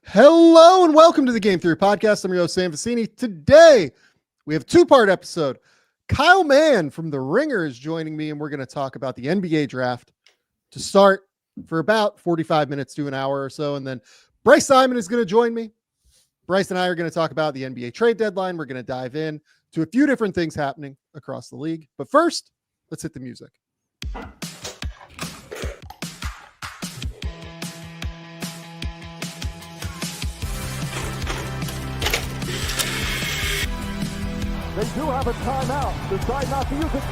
Hello and welcome to the Game Theory Podcast. I'm your host, Sam Vecenie. Today, we have a two-part episode. Kyle Mann from The Ringer is joining me, and we're going to talk about the NBA draft to start for about 45 minutes to an hour or so. And then Bryce Simon is going to join me. Bryce and I are going to talk about the NBA trade deadline. We're going to dive in to a few different things happening across the league. But first, let's hit the music. They do have a timeout. Decide not to use it.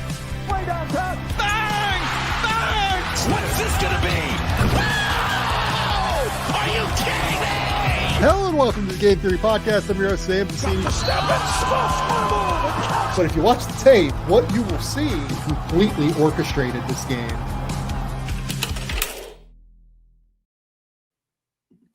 Way downtown. Bang! Bang! What is this going to be? Wow! Are you kidding me? Hello and welcome to the Game Theory Podcast. I'm your host, Sam Vecenie. But if you watch the tape, what you will see completely orchestrated this game.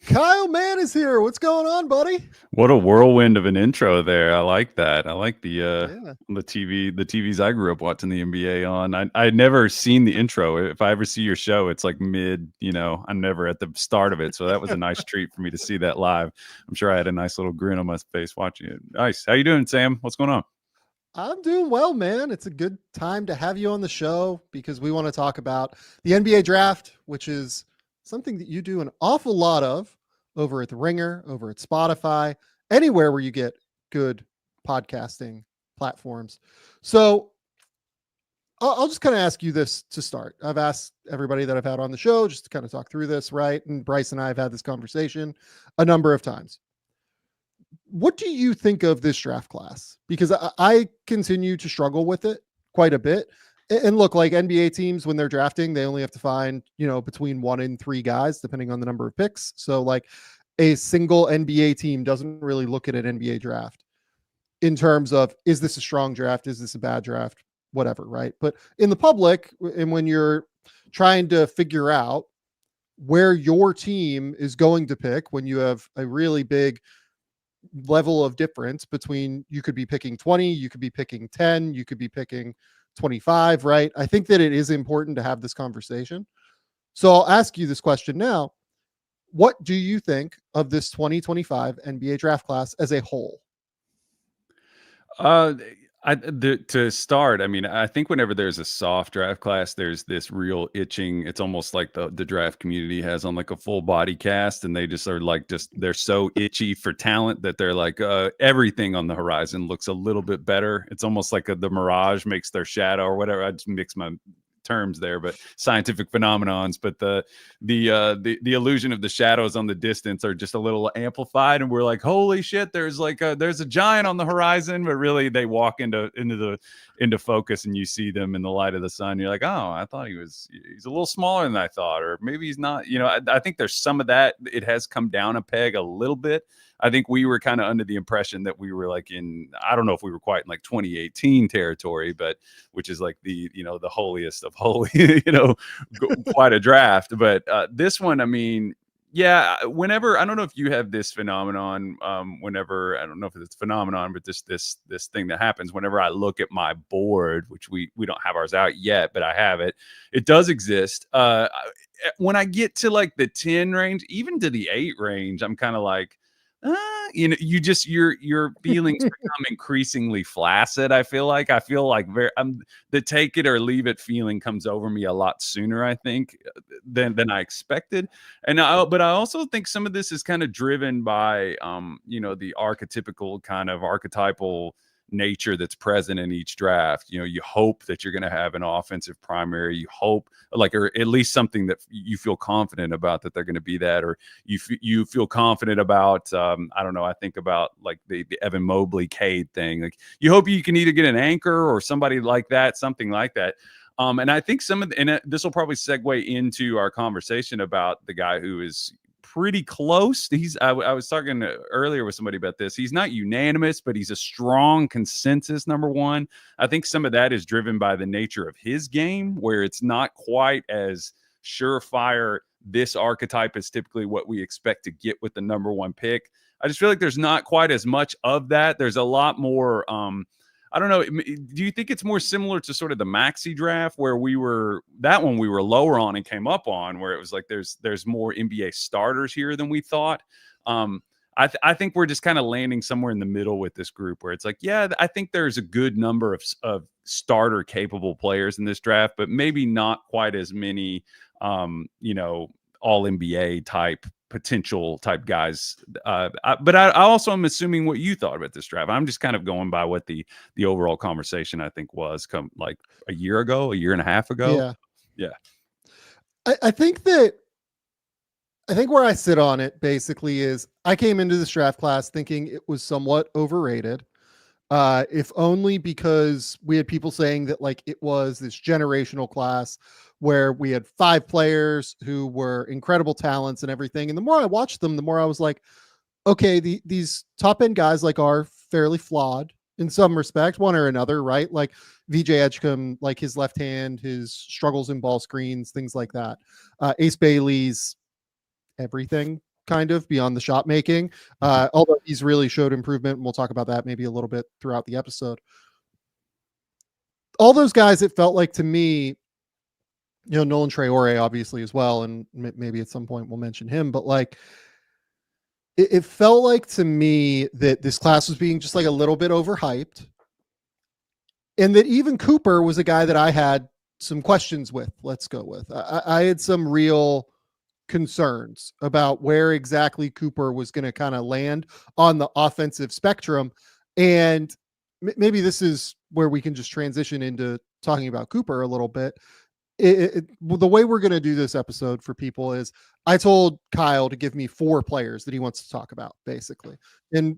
Kyle Mann is here. What's going on, buddy? What a whirlwind of an intro there. I like that. I like the TVs I grew up watching the NBA on. I'd never seen the intro. If I ever see your show, it's like mid, I'm never at the start of it. So that was a nice treat for me to see that live. I'm sure I had a nice little grin on my face watching it. Nice. How you doing, Sam? What's going on? I'm doing well, man. It's a good time to have you on the show because we want to talk about the NBA draft, which is something that you do an awful lot of over at The Ringer, over at Spotify, anywhere where you get good podcasting platforms. So I'll just kind of ask you this to start. I've asked everybody that I've had on the show just to kind of talk through this, right? And Bryce and I have had this conversation a number of times. What do you think of this draft class? Because I continue to struggle with it quite a bit. And look, like NBA teams, when they're drafting, they only have to find, between 1 and 3 guys, depending on the number of picks. So like a single NBA team doesn't really look at an NBA draft in terms of, is this a strong draft? Is this a bad draft? Whatever, right? But in the public, and when you're trying to figure out where your team is going to pick, when you have a really big level of difference between, you could be picking 20, you could be picking 10, you could be picking 25, right? I think that it is important to have this conversation. So I'll ask you this question now. What do you think of this 2025 NBA draft class as a whole? To start, I think whenever there's a soft draft class, there's this real itching. It's almost like the draft community has on like a full body cast, and they just are like, they're so itchy for talent that they're like, everything on the horizon looks a little bit better. It's almost like the mirage makes their shadow or whatever. I just mix my terms there, but scientific phenomenons, but the illusion of the shadows on the distance are just a little amplified, and we're like, holy shit, there's a giant on the horizon, but really they walk into focus and you see them in the light of the sun. You're like, oh, I thought he's a little smaller than I thought, or maybe he's not. I think there's some of that. It has come down a peg a little bit. I think we were kind of under the impression that we were like I don't know if we were quite in like 2018 territory, but which is like the holiest of holy, quite a draft. But this one, whenever, I don't know if you have this phenomenon, whenever, I don't know if it's a phenomenon, but this thing that happens whenever I look at my board, which we don't have ours out yet, but I have it. It does exist. When I get to like the 10 range, even to the 8 range, I'm kind of like, your feelings become increasingly flaccid. I feel like the take it or leave it feeling comes over me a lot sooner, I think, than I expected. But I also think some of this is kind of driven by, the archetypical kind of archetypal nature that's present in each draft. You hope that you're going to have an offensive primary. You hope, or at least something that you feel confident about that they're going to be that, or you feel confident about. I don't know. I think about like the Evan Mobley Cade thing. Like you hope you can either get an anchor or somebody like that, something like that. And I think this will probably segue into our conversation about the guy who is pretty close. I was talking earlier with somebody about this. He's not unanimous, but he's a strong consensus number one. I think some of that is driven by the nature of his game, where it's not quite as surefire. This archetype is typically what we expect to get with the number one pick. I just feel like there's not quite as much of that. There's a lot more I don't know. Do you think it's more similar to sort of the maxi draft where we were lower on and came up on, where it was like there's more NBA starters here than we thought? I think we're just kind of landing somewhere in the middle with this group where it's like, yeah, I think there's a good number of starter capable players in this draft, but maybe not quite as many, all NBA type potential type guys. But I also am assuming what you thought about this draft. I'm just kind of going by what the overall conversation I think was like a year and a half ago. Yeah. I think where I sit on it basically is I came into this draft class thinking it was somewhat overrated. If only because we had people saying that like it was this generational class where we had 5 players who were incredible talents and everything. And the more I watched them, the more I was like, okay, these top end guys like are fairly flawed in some respect, one or another, right? Like VJ Edgecombe, like his left hand, his struggles in ball screens, things like that. Ace Bailey's everything kind of beyond the shot making. Although he's really showed improvement, and we'll talk about that maybe a little bit throughout the episode. All those guys, it felt like to me, Nolan Traore obviously as well, and maybe at some point we'll mention him, but like it felt like to me that this class was being just like a little bit overhyped, and that even Cooper was a guy that I had some questions with. Let's go with. I had some real concerns about where exactly Cooper was going to kind of land on the offensive spectrum. And maybe this is where we can just transition into talking about Cooper a little bit. The way we're going to do this episode for people is I told Kyle to give me 4 players that he wants to talk about, basically. And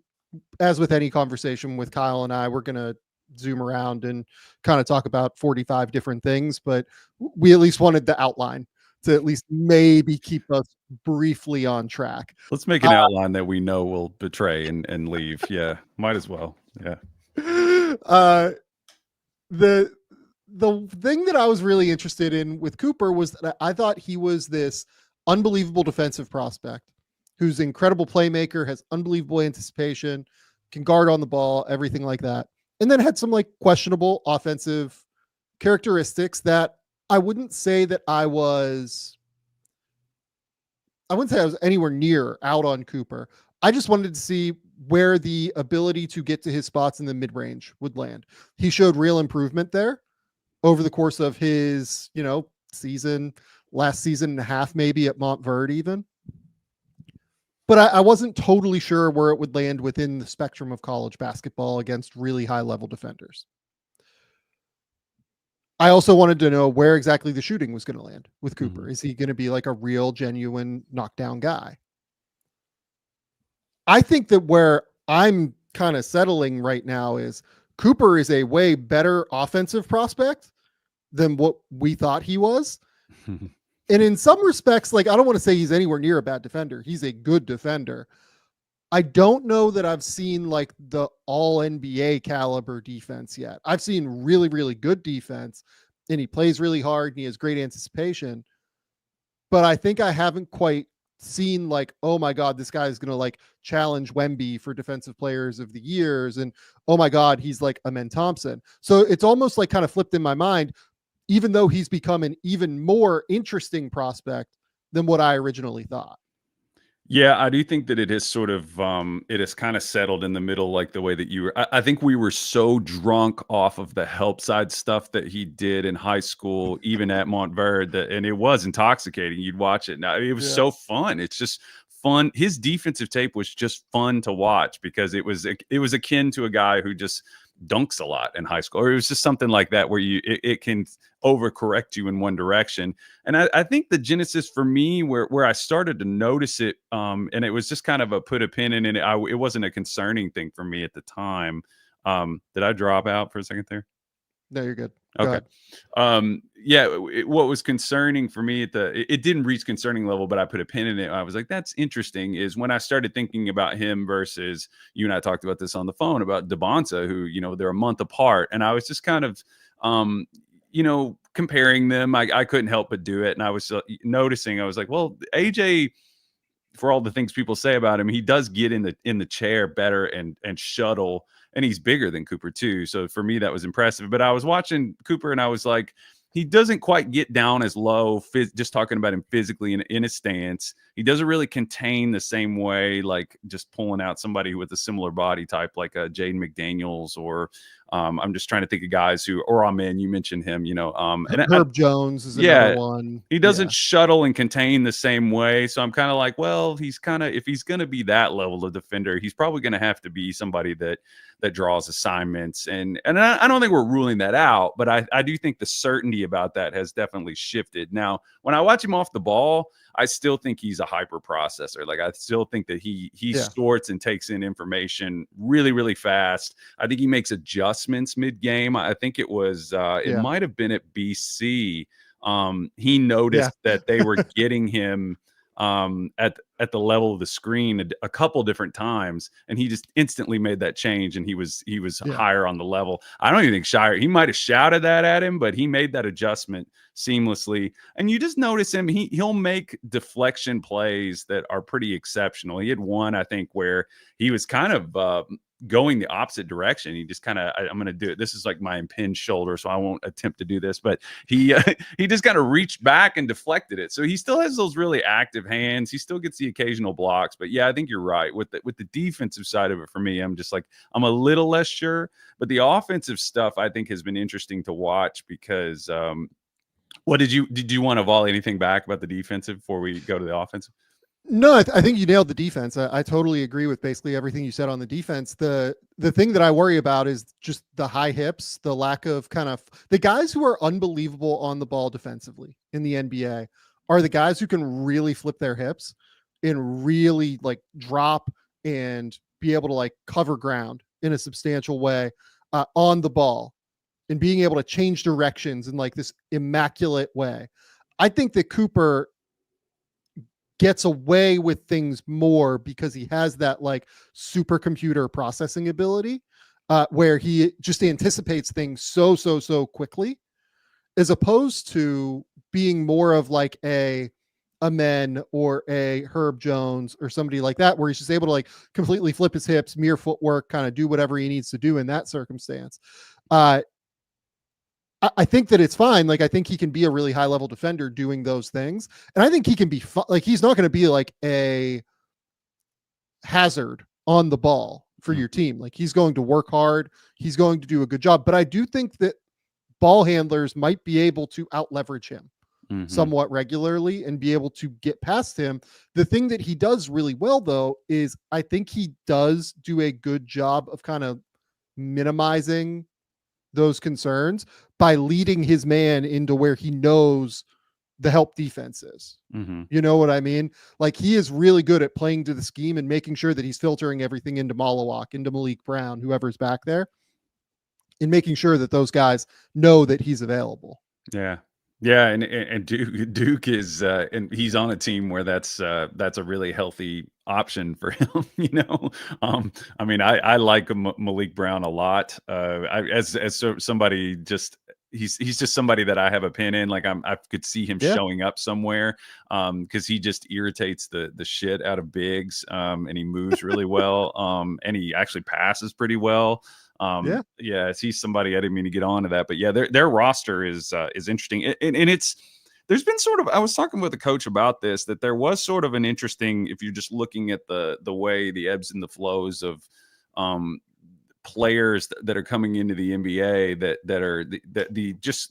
as with any conversation with Kyle and I, we're going to zoom around and kind of talk about 45 different things, but we at least wanted the outline to at least maybe keep us briefly on track. Let's make an outline that we know will betray and leave. Yeah, might as well. Yeah. The thing that I was really interested in with Cooper was that I thought he was this unbelievable defensive prospect who's an incredible playmaker, has unbelievable anticipation, can guard on the ball, everything like that. And then had some like questionable offensive characteristics that I wouldn't say I was anywhere near out on Cooper. I just wanted to see where the ability to get to his spots in the mid-range would land. He showed real improvement there over the course of his, last season and a half, maybe at Montverde even. But I wasn't totally sure where it would land within the spectrum of college basketball against really high-level defenders. I also wanted to know where exactly the shooting was going to land with Cooper. Mm-hmm. Is he going to be like a real, genuine knockdown guy? I think that where I'm kind of settling right now is Cooper is a way better offensive prospect than what we thought he was. And in some respects, like, I don't want to say he's anywhere near a bad defender. He's a good defender. I don't know that I've seen like the all NBA caliber defense yet. I've seen really, really good defense, and he plays really hard and he has great anticipation. But I think I haven't quite seen like, oh my God, this guy is going to like challenge Wemby for defensive players of the years. And oh my God, he's like Amen Thompson. So it's almost like kind of flipped in my mind, even though he's become an even more interesting prospect than what I originally thought. Yeah, I do think that it is sort of, it has kind of settled in the middle, like the way that you were. I think we were so drunk off of the help side stuff that he did in high school, even at Montverde, and it was intoxicating. You'd watch it. Now it was so fun. It's just fun. His defensive tape was just fun to watch because it was akin to a guy who just dunks a lot in high school, or it was just something like that where it can overcorrect you in one direction. And I think the genesis for me where I started to notice it, and it was just kind of a put a pin in it. It wasn't a concerning thing for me at the time. Did I drop out for a second there? No, you're good. Okay. What was concerning for me it didn't reach concerning level, but I put a pin in it. I was like, that's interesting, is when I started thinking about him versus, you and I talked about this on the phone about Debonsa, who, they're a month apart. And I was just kind of, comparing them. I couldn't help but do it. And I was noticing, I was like, well, AJ for all the things people say about him, he does get in the chair better and shuttle, and he's bigger than Cooper too. So for me, that was impressive. But I was watching Cooper and I was like, he doesn't quite get down as low, just talking about him physically in his stance. He doesn't really contain the same way, like just pulling out somebody with a similar body type, like Jaden McDaniels, or I'm just trying to think of guys who, or Amen, you mentioned him, and Herb Jones is another one. He doesn't shuttle and contain the same way. So I'm kind of like, well, if he's going to be that level of defender, he's probably going to have to be somebody that draws assignments. And I don't think we're ruling that out, but I do think the certainty about that has definitely shifted. Now, when I watch him off the ball, I still think he's a hyper processor. Like, I still think that he sorts and takes in information really, really fast. I think he makes adjustments mid-game. I think it was it might have been at BC. He noticed that they were getting him at the level of the screen a couple different times, and he just instantly made that change, and he was higher on the level. I don't even think Shire, he might have shouted that at him, but he made that adjustment seamlessly. And you just notice him, he'll make deflection plays that are pretty exceptional. He had one, I think, where he was kind of going the opposite direction. He just kind of, I'm going to do it. This is like my impinged shoulder, so I won't attempt to do this, but he just kind of reached back and deflected it. So he still has those really active hands. He still gets the occasional blocks, but yeah, I think you're right with the defensive side of it. For me, I'm just like, I'm a little less sure, but the offensive stuff I think has been interesting to watch because what did you want to volley anything back about the defensive before we go to the offensive? No, I think you nailed the defense. I totally agree with basically everything you said on the defense. The thing that I worry about is just the high hips, the lack of kind of the guys who are unbelievable on the ball defensively in the NBA are the guys who can really flip their hips and really like drop and be able to like cover ground in a substantial way on the ball and being able to change directions in like this immaculate way. I think that Cooper gets away with things more because he has that like supercomputer processing ability where he just anticipates things so quickly, as opposed to being more of like a Men or a Herb Jones or somebody like that, where he's just able to like completely flip his hips, mere footwork, kind of do whatever he needs to do in that circumstance. I think that it's fine. Like, I think he can be a really high level defender doing those things. And I think he can be like, he's not going to be like a hazard on the ball for your team. Like, he's going to work hard. He's going to do a good job. But I do think that ball handlers might be able to out leverage him somewhat regularly and be able to get past him. The thing that he does really well, though, is I think he does do a good job of kind of minimizing those concerns by leading his man into where he knows the help defense is. You know what I mean? Like, he is really good at playing to the scheme and making sure that he's filtering everything into Maluach, into Malik Brown, whoever's back there, and making sure that those guys know that he's available. Yeah, and Duke is and he's on a team where that's a really healthy option for him. I mean, I like Malik Brown a lot. As somebody just he's just somebody that I have a pin in. Like, I could see him showing up somewhere because he just irritates the shit out of bigs, and he moves really well, and he actually passes pretty well. He's somebody I didn't mean to get onto that, but yeah, their roster is interesting, and it's there's been sort of, I was talking with a coach about this, that there was sort of an interesting, if you're just looking at the way the ebbs and the flows of players that are coming into the NBA that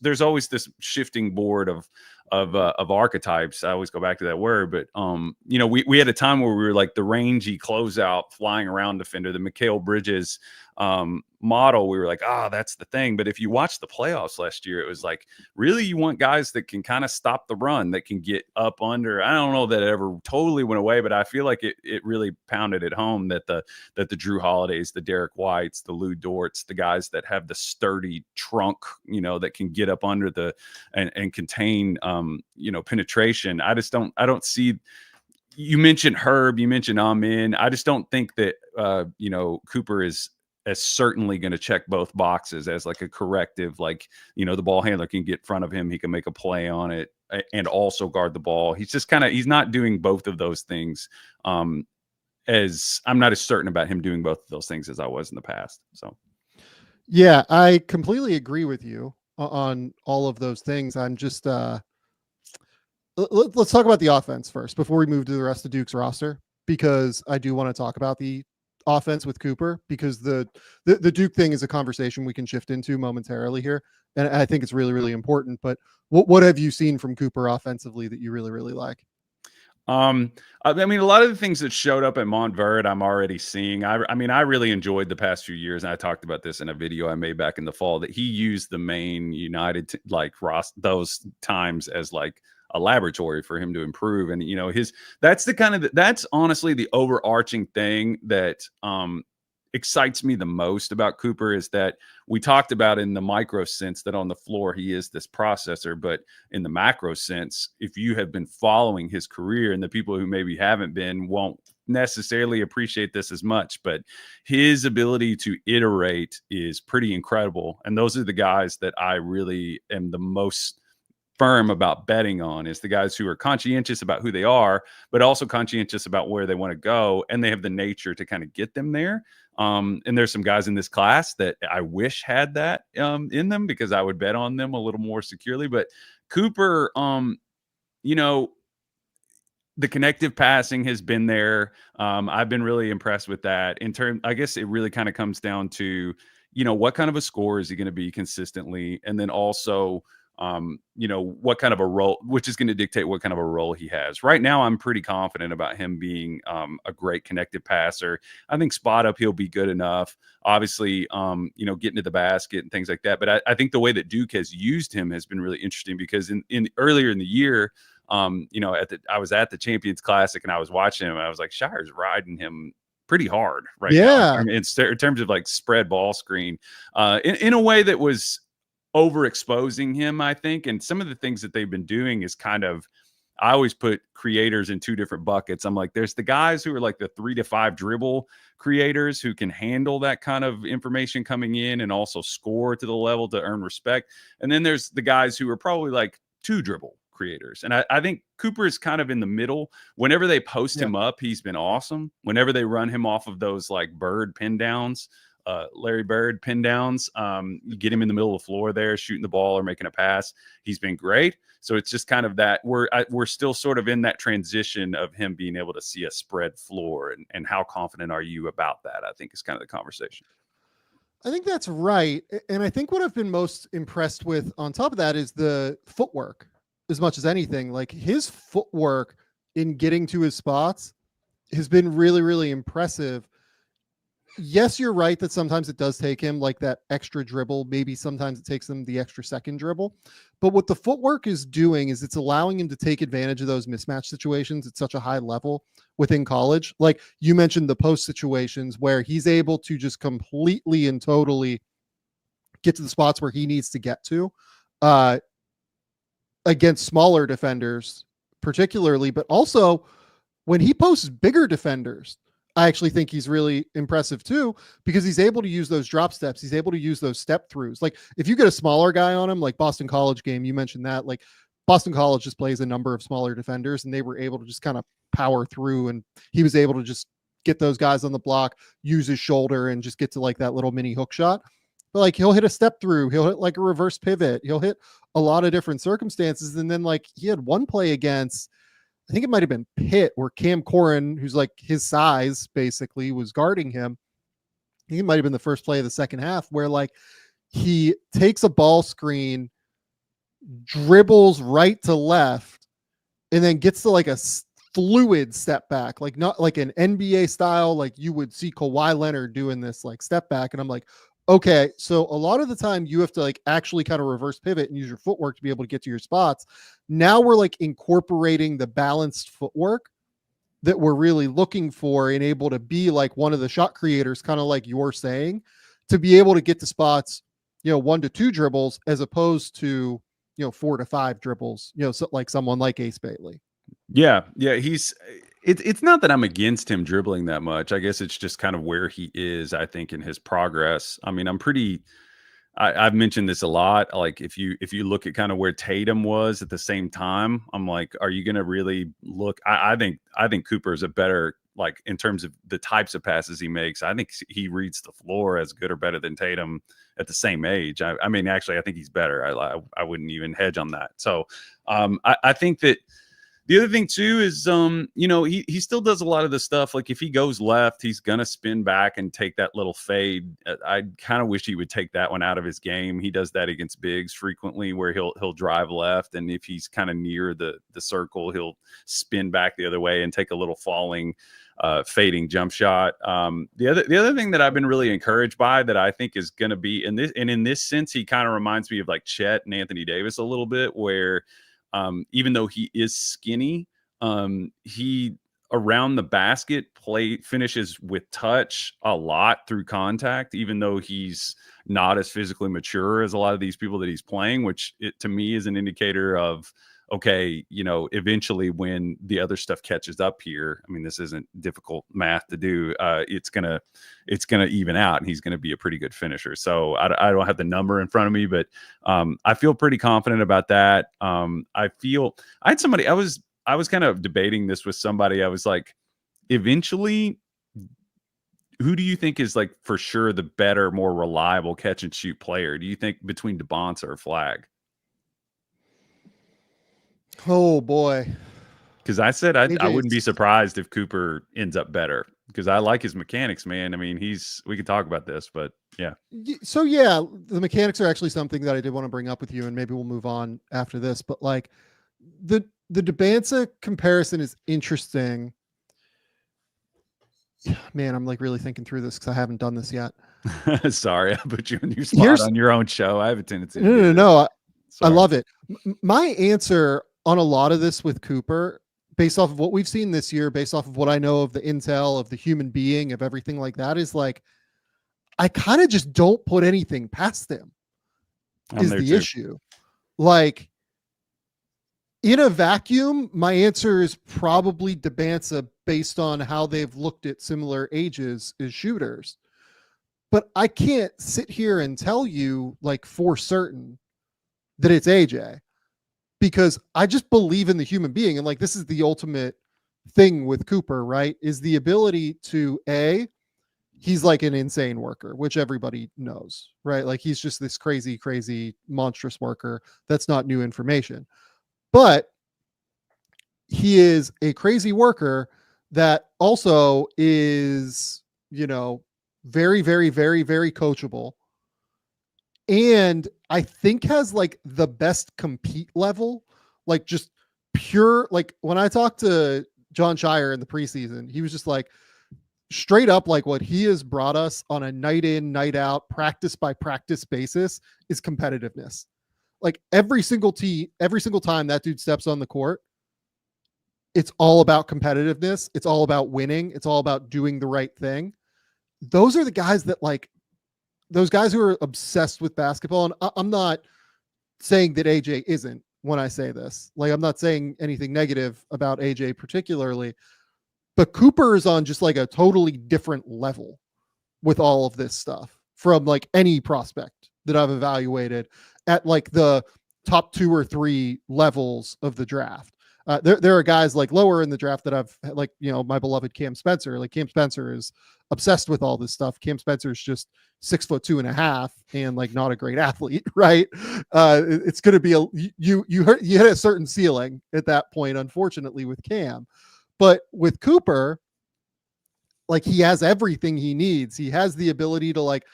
there's always this shifting board of archetypes. I always go back to that word, but we had a time where we were like the rangy closeout flying around defender, the Mikal Bridges model. We were like, that's the thing. But if you watch the playoffs last year, it was like, really, you want guys that can kind of stop the run, that can get up under. I don't know that it ever totally went away, but I feel like it really pounded it home that the Drew Holidays, the Derik Whites, the Lou Dorts, the guys that have the sturdy trunk, that can get up under and contain penetration. I don't see. You mentioned Herb, you mentioned Amin. I just don't think that Cooper is as certainly going to check both boxes as like a corrective. Like, the ball handler can get in front of him, he can make a play on it. and also guard the ball. He's just he's not doing both of those things. As I'm not as certain about him doing both of those things as I was in the past. So, yeah, I completely agree with you on all of those things. I'm just let's talk about the offense first before we move to the rest of Duke's roster, because I do want to talk about the offense with Cooper, because the Duke thing is a conversation we can shift into momentarily here, and I think it's really, really important. But what have you seen from Cooper offensively that you really, really like? I mean, a lot of the things that showed up at Montverde, I'm already seeing. I mean, I really enjoyed the past few years, and I talked about this in a video I made back in the fall, that he used the main United those times as like a laboratory for him to improve. And that's honestly the overarching thing that excites me the most about Cooper, is that we talked about in the micro sense that on the floor he is this processor, but in the macro sense, if you have been following his career, and the people who maybe haven't been won't necessarily appreciate this as much, but his ability to iterate is pretty incredible. And those are the guys that I really am the most firm about betting on, is the guys who are conscientious about who they are, but also conscientious about where they want to go, and they have the nature to kind of get them there. And there's some guys in this class that I wish had that in them, because I would bet on them a little more securely. But Cooper, the connective passing has been there. I've been really impressed with that. I guess it really kind of comes down to, what kind of a scorer is he going to be consistently? And then also, what kind of a role, which is going to dictate what kind of a role he has. Right now, I'm pretty confident about him being a great connective passer. I think spot up, he'll be good enough. Obviously, getting to the basket and things like that. But I think the way that Duke has used him has been really interesting, because in earlier in the year, I was at the Champions Classic and I was watching him, and I was like, Shire's riding him pretty hard right now. I mean, in terms of like spread ball screen, in a way that was overexposing him, I think. And some of the things that they've been doing is I always put creators in two different buckets. I'm like, there's the guys who are like the 3 to 5 dribble creators who can handle that kind of information coming in and also score to the level to earn respect. And then there's the guys who are probably like 2 dribble creators. And I think Cooper is kind of in the middle. Whenever they post him up, he's been awesome. Whenever they run him off of those like Bird pin downs, Larry Bird pin downs, you get him in the middle of the floor there, shooting the ball or making a pass, he's been great. So it's just kind of that we're still sort of in that transition of him being able to see a spread floor, and how confident are you about that, I think, is kind of the conversation. I think that's right. And I think what I've been most impressed with on top of that is the footwork, as much as anything. Like, his footwork in getting to his spots has been really, really impressive. Yes, you're right that sometimes it does take him like that extra dribble. Maybe sometimes it takes him the extra second dribble. But what the footwork is doing is it's allowing him to take advantage of those mismatch situations at such a high level within college. Like you mentioned, the post situations where he's able to just completely and totally get to the spots where he needs to get to against smaller defenders, particularly, but also when he posts bigger defenders. I actually think he's really impressive too, because he's able to use those drop steps. He's able to use those step throughs. Like, if you get a smaller guy on him, like Boston College game, you mentioned that, like Boston College just plays a number of smaller defenders, and they were able to just kind of power through, and he was able to just get those guys on the block, use his shoulder, and just get to like that little mini hook shot. But like, he'll hit a step through, he'll hit like a reverse pivot, he'll hit a lot of different circumstances. And then like, he had one play against, I think it might have been Pitt, where Cam Corrin, who's like his size, basically was guarding him. I think it might have been the first play of the second half, where like he takes a ball screen, dribbles right to left, and then gets to like a fluid step back, like not like an NBA style, like you would see Kawhi Leonard doing this like step back. And I'm like, okay, so a lot of the time you have to like actually kind of reverse pivot and use your footwork to be able to get to your spots. Now we're like incorporating the balanced footwork that we're really looking for, and able to be like one of the shot creators, kind of like you're saying, to be able to get to spots, 1 to 2 dribbles, as opposed to, 4 to 5 dribbles, so like someone like Ace Bailey. Yeah. It's not that I'm against him dribbling that much. I guess it's just kind of where he is, I think, in his progress. I mean, I'm pretty I've mentioned this a lot. Like if you look at kind of where Tatum was at the same time, I'm like, are you going to really look? I think Cooper is a better, like in terms of the types of passes he makes. I think he reads the floor as good or better than Tatum at the same age. I mean, actually, I think he's better. I wouldn't even hedge on that. So I think that. The other thing too is, he still does a lot of the stuff. Like if he goes left, he's gonna spin back and take that little fade. I kind of wish he would take that one out of his game. He does that against bigs frequently, where he'll drive left, and if he's kind of near the circle, he'll spin back the other way and take a little falling, fading jump shot. The other thing that I've been really encouraged by that I think is going to be in this sense, he kind of reminds me of like Chet and Anthony Davis a little bit, where. Even though he is skinny, he around the basket finishes with touch a lot through contact, even though he's not as physically mature as a lot of these people that he's playing, which to me is an indicator of, okay, eventually when the other stuff catches up here, I mean, this isn't difficult math to do. It's gonna even out, and he's gonna be a pretty good finisher. So I don't have the number in front of me, but I feel pretty confident about that. I had somebody, I was kind of debating this with somebody. I was like, eventually, who do you think is like for sure the better, more reliable catch and shoot player? Do you think between DeBonce or Flagg? Oh boy. Because I said I wouldn't be surprised if Cooper ends up better, because I like his mechanics, man. I mean, we could talk about this, but yeah. So yeah, the mechanics are actually something that I did want to bring up with you, and maybe we'll move on after this. But like the Debanza comparison is interesting. Man, I'm like really thinking through this because I haven't done this yet. Sorry, I put you in your spot on your own show. I have a tendency. No. I love it. My answer on a lot of this with Cooper, based off of what we've seen this year, based off of what I know of the intel, of the human being, of everything like that, is like, I kind of just don't put anything past him is the issue. Like in a vacuum, my answer is probably Debanza based on how they've looked at similar ages as shooters. But I can't sit here and tell you like for certain that it's AJ, because I just believe in the human being. And like, this is the ultimate thing with Cooper, right? Is the ability to he's like an insane worker, which everybody knows, right? Like he's just this crazy, crazy, monstrous worker. That's not new information, but he is a crazy worker that also is, very, very, very, very coachable. And I think has like the best compete level, like just pure, like when I talked to John Shire in the preseason, he was just like straight up, like what he has brought us on a night in, night out, practice by practice basis is competitiveness. Like every single time that dude steps on the court, it's all about competitiveness. It's all about winning. It's all about doing the right thing. Those are the guys that like, those guys who are obsessed with basketball. And I'm not saying that AJ isn't when I say this. Like, I'm not saying anything negative about AJ particularly, but Cooper is on just like a totally different level with all of this stuff from like any prospect that I've evaluated at like the top 2 or 3 levels of the draft. There are guys like lower in the draft that I've like, my beloved Cam Spencer. Like Cam Spencer is obsessed with all this stuff. Cam Spencer is just 6'2.5" and like not a great athlete, right? It's going to be you hit a certain ceiling at that point, unfortunately, with Cam. But with Cooper, like he has everything he needs. He has the ability to like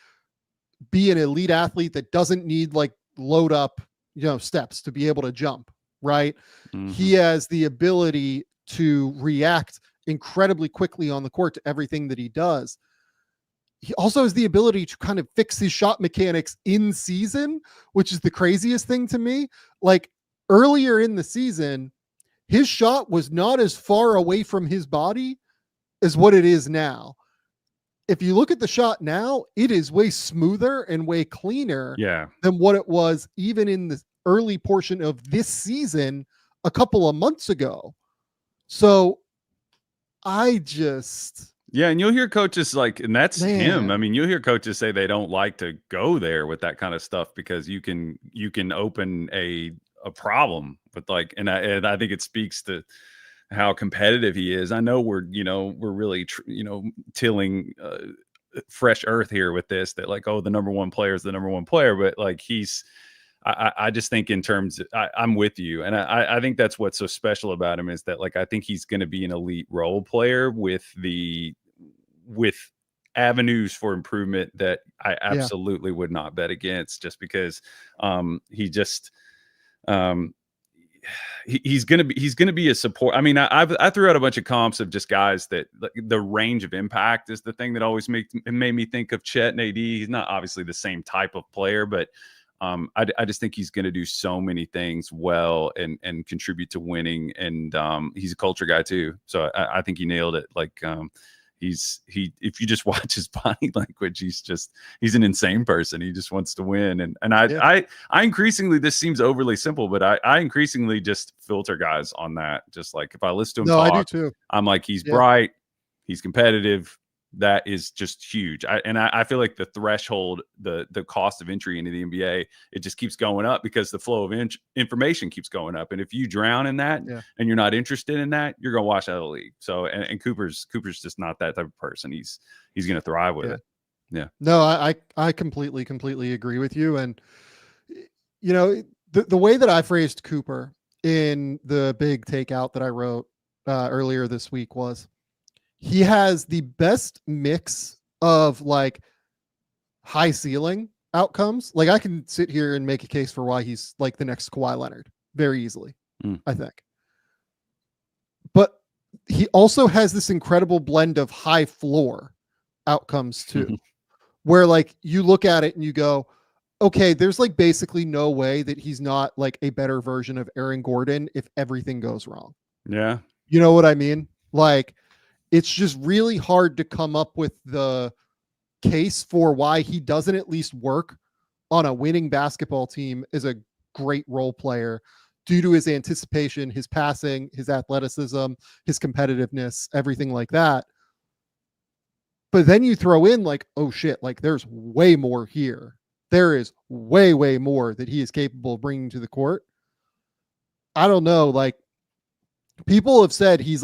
be an elite athlete that doesn't need like load up, steps to be able to jump. Right. Mm-hmm. He has the ability to react incredibly quickly on the court to everything that he does. He also has the ability to kind of fix his shot mechanics in season, which is the craziest thing to me. Like earlier in the season, his shot was not as far away from his body as what it is now. If you look at the shot now, it is way smoother and way cleaner than what it was even in the early portion of this season a couple of months ago. So I just Yeah, and you'll hear coaches and that's him. Man. I mean, you'll hear coaches say they don't like to go there with that kind of stuff because you can open a problem with and I think it speaks to how competitive he is. I know we're really tilling fresh earth here with this, that the number one player is the number one player, but I just think in terms I'm with you. And I think that's what's so special about him is that I think he's going to be an elite role player with avenues for improvement that I absolutely would not bet against, just because he's going to be a support. I mean, I threw out a bunch of comps of just guys that the range of impact is the thing that always made me think of Chet and AD. He's not obviously the same type of player, but I just think he's going to do so many things well and contribute to winning. And he's a culture guy too. So I think he nailed it. If you just watch his body language, he's an insane person. He just wants to win. And I increasingly, this seems overly simple, but I increasingly just filter guys on that. Just if I listen to him talk, I do too. I'm he's bright, he's competitive. That is just huge. I feel like the threshold, the cost of entry into the NBA, it just keeps going up because the flow of information keeps going up. And if you drown in that and you're not interested in that, you're going to wash out of the league. So, and Cooper's just not that type of person. He's going to thrive with it. Yeah. No, I completely agree with you. And, the way that I phrased Cooper in the big takeout that I wrote earlier this week was, he has the best mix of high ceiling outcomes. I can sit here and make a case for why he's the next Kawhi Leonard very easily, I think. But he also has this incredible blend of high floor outcomes too, where you look at it and you go, okay, there's basically no way that he's not a better version of Aaron Gordon if everything goes wrong. Yeah. You know what I mean? It's just really hard to come up with the case for why he doesn't at least work on a winning basketball team as a great role player due to his anticipation, his passing, his athleticism, his competitiveness, everything like that. But then you throw in oh shit, there's way more here. There is way, way more that he is capable of bringing to the court. I don't know. People have said he's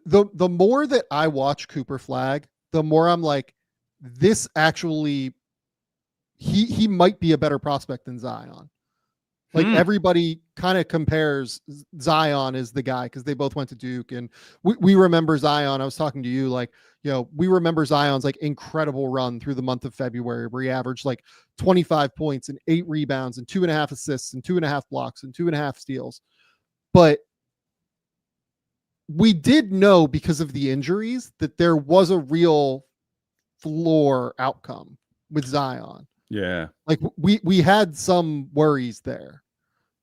the more that I watch Cooper Flagg, the more I'm this actually, he might be a better prospect than Zion. Everybody kind of compares Zion as the guy because they both went to Duke, and we remember Zion. I was talking to you, we remember Zion's incredible run through the month of February where he averaged 25 points and 8 rebounds and 2.5 assists and 2.5 blocks and 2.5 steals. But we did know because of the injuries that there was a real floor outcome with Zion. Yeah. We had some worries there.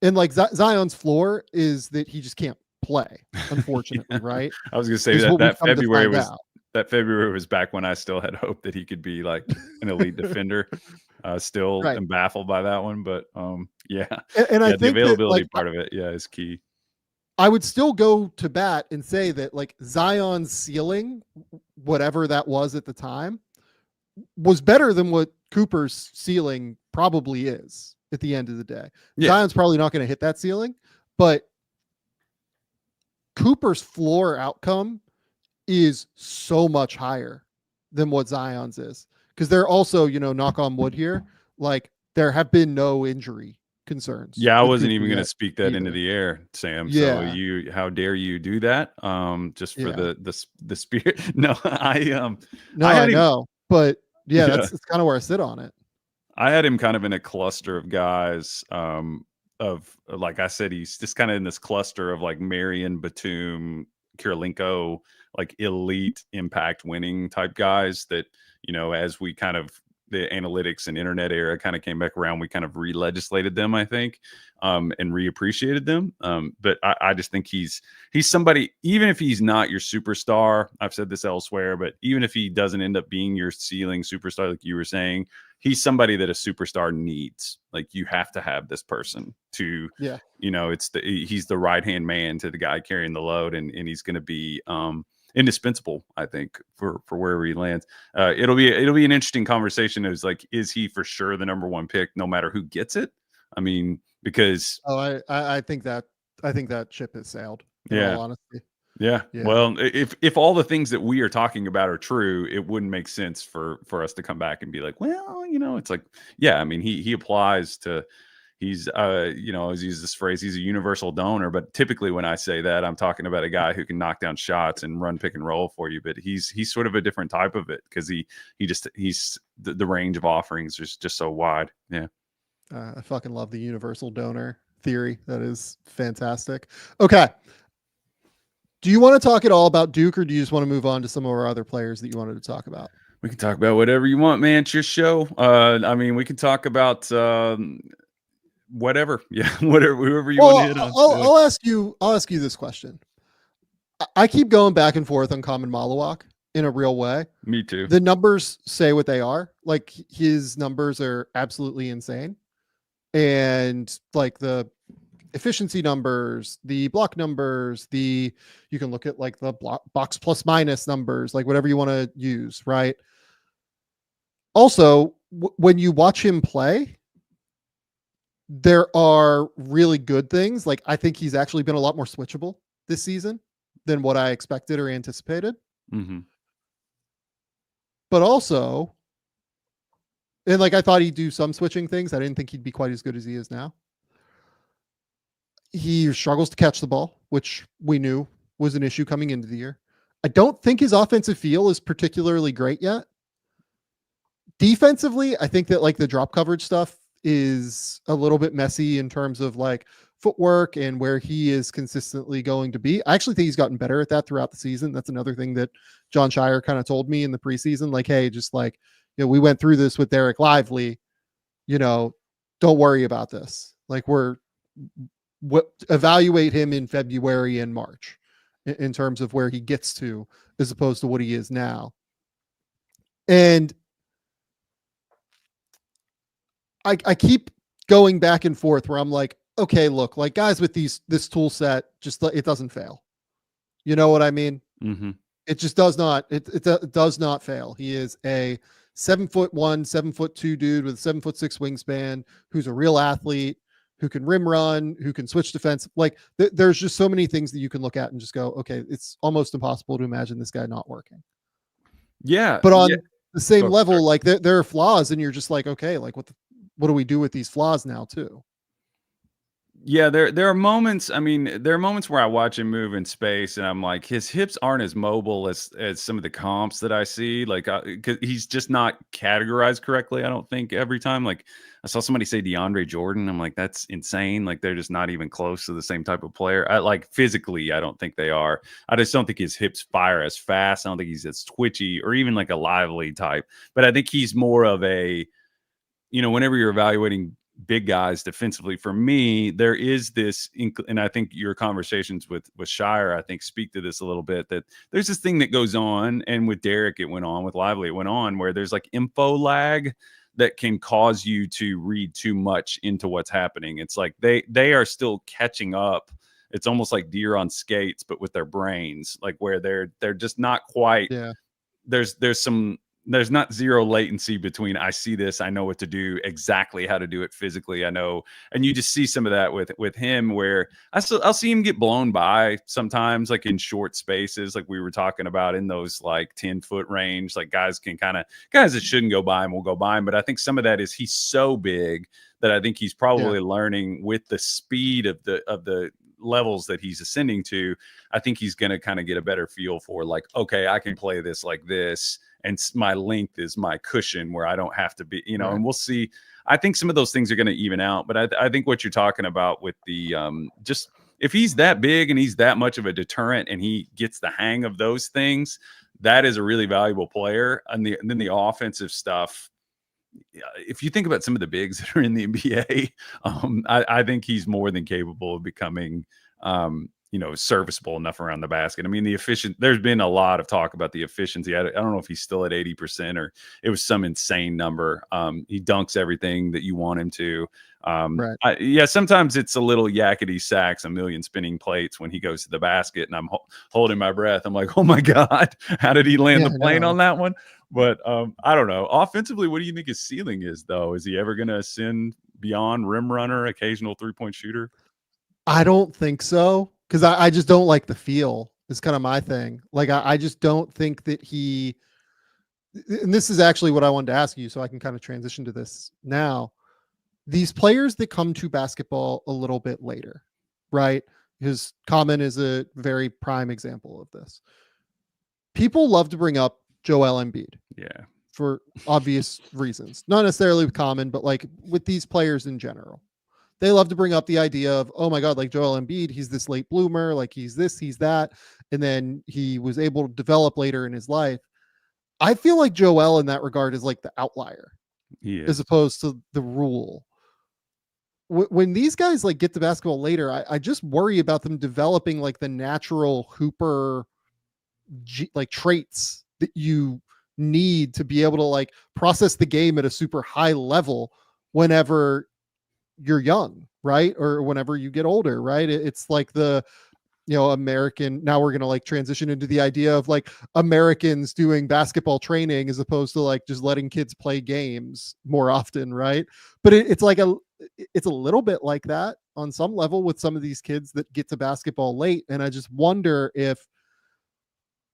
And Zion's floor is that he just can't play, unfortunately, right? I was going to say that February was back when I still had hope that he could be an elite defender. Still am baffled by that one, but yeah. And I think the availability part of it, is key. I would still go to bat and say that Zion's ceiling, whatever that was at the time, was better than what Cooper's ceiling probably is at the end of the day. Yeah. Zion's probably not going to hit that ceiling, but Cooper's floor outcome is so much higher than what Zion's is. Because they're also, knock on wood here, there have been no injury concerns. Yeah, I wasn't even going to speak that into the air, Sam. Yeah. So how dare you do that? Just for the spirit. No, I know, but that's kind of where I sit on it. I had him kind of in a cluster of guys. Of I said, he's just kind of in this cluster of Marion, Batum, Kirilenko, elite impact winning type guys that as we kind of the analytics and internet era kind of came back around, we kind of re-legislated them, I think, and reappreciated them. But I just think he's somebody, even if he's not your superstar, I've said this elsewhere, but even if he doesn't end up being your ceiling superstar, like you were saying, he's somebody that a superstar needs. You have to have this person to, he's the right-hand man to the guy carrying the load. And he's going to be, indispensable, I think, for wherever he lands. It'll be an interesting conversation. It was like, is he for sure the number one pick, no matter who gets it? I mean, because I think that ship has sailed. In yeah, all honesty, yeah. yeah. Well, if all the things that we are talking about are true, it wouldn't make sense for us to come back and be like, well, it's like, yeah. I mean, he applies to. He's, I always use this phrase, he's a universal donor, but typically when I say that, I'm talking about a guy who can knock down shots and run pick and roll for you. But he's sort of a different type of it because he's the range of offerings is just so wide. Yeah. I fucking love the universal donor theory. That is fantastic. Okay. Do you want to talk at all about Duke, or do you just want to move on to some of our other players that you wanted to talk about? We can talk about whatever you want, man. It's your show. I mean, we can talk about, whatever. Yeah. Whoever you want to hit on. I'll ask you this question. I keep going back and forth on Khaman Maluach in a real way. Me too. The numbers say what they are. Like, his numbers are absolutely insane. And like the efficiency numbers, the block numbers, you can look at like the box plus minus numbers, like whatever you want to use. Right. Also, when you watch him play, there are really good things. Like, I think he's actually been a lot more switchable this season than what I expected or anticipated. Mm-hmm. But also, and like, I thought he'd do some switching things. I didn't think he'd be quite as good as he is now. He struggles to catch the ball, which we knew was an issue coming into the year. I don't think his offensive feel is particularly great yet. Defensively, I think that like the drop coverage stuff is a little bit messy in terms of like footwork and where he is consistently going to be. I actually think he's gotten better at that throughout the season. That's another thing that John Shire kind of told me in the preseason, like, hey, just like, we went through this with Derik Lively, don't worry about this. Like, evaluate him in February and March in terms of where he gets to, as opposed to what he is now. And I keep going back and forth where I'm like, okay, look, like guys with this tool set, just it doesn't fail. You know what I mean? Mm-hmm. It just does not. It does not fail. He is a 7'1", 7'2" dude with a 7'6" wingspan, who's a real athlete, who can rim run, who can switch defense. Like there's just so many things that you can look at and just go, okay, it's almost impossible to imagine this guy not working. Yeah. But on the same level, like there are flaws, and you're just like, okay, like what do we do with these flaws now too? Yeah, there are moments. I mean, there are moments where I watch him move in space, and I'm like, his hips aren't as mobile as some of the comps that I see. Like, cause he's just not categorized correctly. I don't think every time. Like, I saw somebody say DeAndre Jordan. I'm like, that's insane. Like, they're just not even close to the same type of player. Like physically, I don't think they are. I just don't think his hips fire as fast. I don't think he's as twitchy or even like a lively type. But I think he's more of a, whenever you're evaluating big guys defensively, for me, there is this, and I think your conversations with Shire, I think, speak to this a little bit, that there's this thing that goes on, and with Derik it went on, with Lively it went on, where there's like info lag that can cause you to read too much into what's happening. It's like they are still catching up. It's almost like deer on skates, but with their brains, like where they're just not quite. Yeah. There's not zero latency between I see this, I know what to do, exactly how to do it physically, I know. And you just see some of that with him, where I'll see him get blown by sometimes, like in short spaces, like we were talking about, in those like 10-foot range. Like guys that shouldn't go by him will go by him. But I think some of that is he's so big that I think he's probably learning with the speed of the levels that he's ascending to. I think he's going to kind of get a better feel for like, okay, I can play this like this, and my length is my cushion where I don't have to be, Right. And we'll see. I think some of those things are going to even out, but I think what you're talking about with the just if he's that big and he's that much of a deterrent and he gets the hang of those things, that is a really valuable player. And then the offensive stuff, if you think about some of the bigs that are in the NBA, I think he's more than capable of becoming serviceable enough around the basket. I mean, there's been a lot of talk about the efficiency. I don't know if he's still at 80% or it was some insane number. He dunks everything that you want him to. Right. Sometimes it's a little yakety sacks, a million spinning plates when he goes to the basket, and I'm holding my breath. I'm like, oh my God, how did he land the plane on that one? But I don't know. Offensively, what do you think his ceiling is, though? Is he ever going to ascend beyond rim runner, occasional 3-point shooter? I don't think so, because I just don't like the feel. It's kind of my thing. Like, I just don't think that he, and this is actually what I wanted to ask you, so I can kind of transition to this now. These players that come to basketball a little bit later, right? Because Khaman is a very prime example of this. People love to bring up Joel Embiid. Yeah. For obvious reasons. Not necessarily with Khaman, but like with these players in general. They love to bring up the idea of, oh my God, like Joel Embiid, he's this late bloomer, like he's this, he's that. And then he was able to develop later in his life. I feel like Joel in that regard is like the outlier as opposed to the rule. When these guys like get to basketball later, I just worry about them developing like the natural hooper like traits that you need to be able to like process the game at a super high level whenever you're young, right? Or whenever you get older, right? It's like the, American, now we're going to like transition into the idea of like Americans doing basketball training as opposed to like just letting kids play games more often, right? But it's like it's a little bit like that on some level with some of these kids that get to basketball late. And I just wonder if,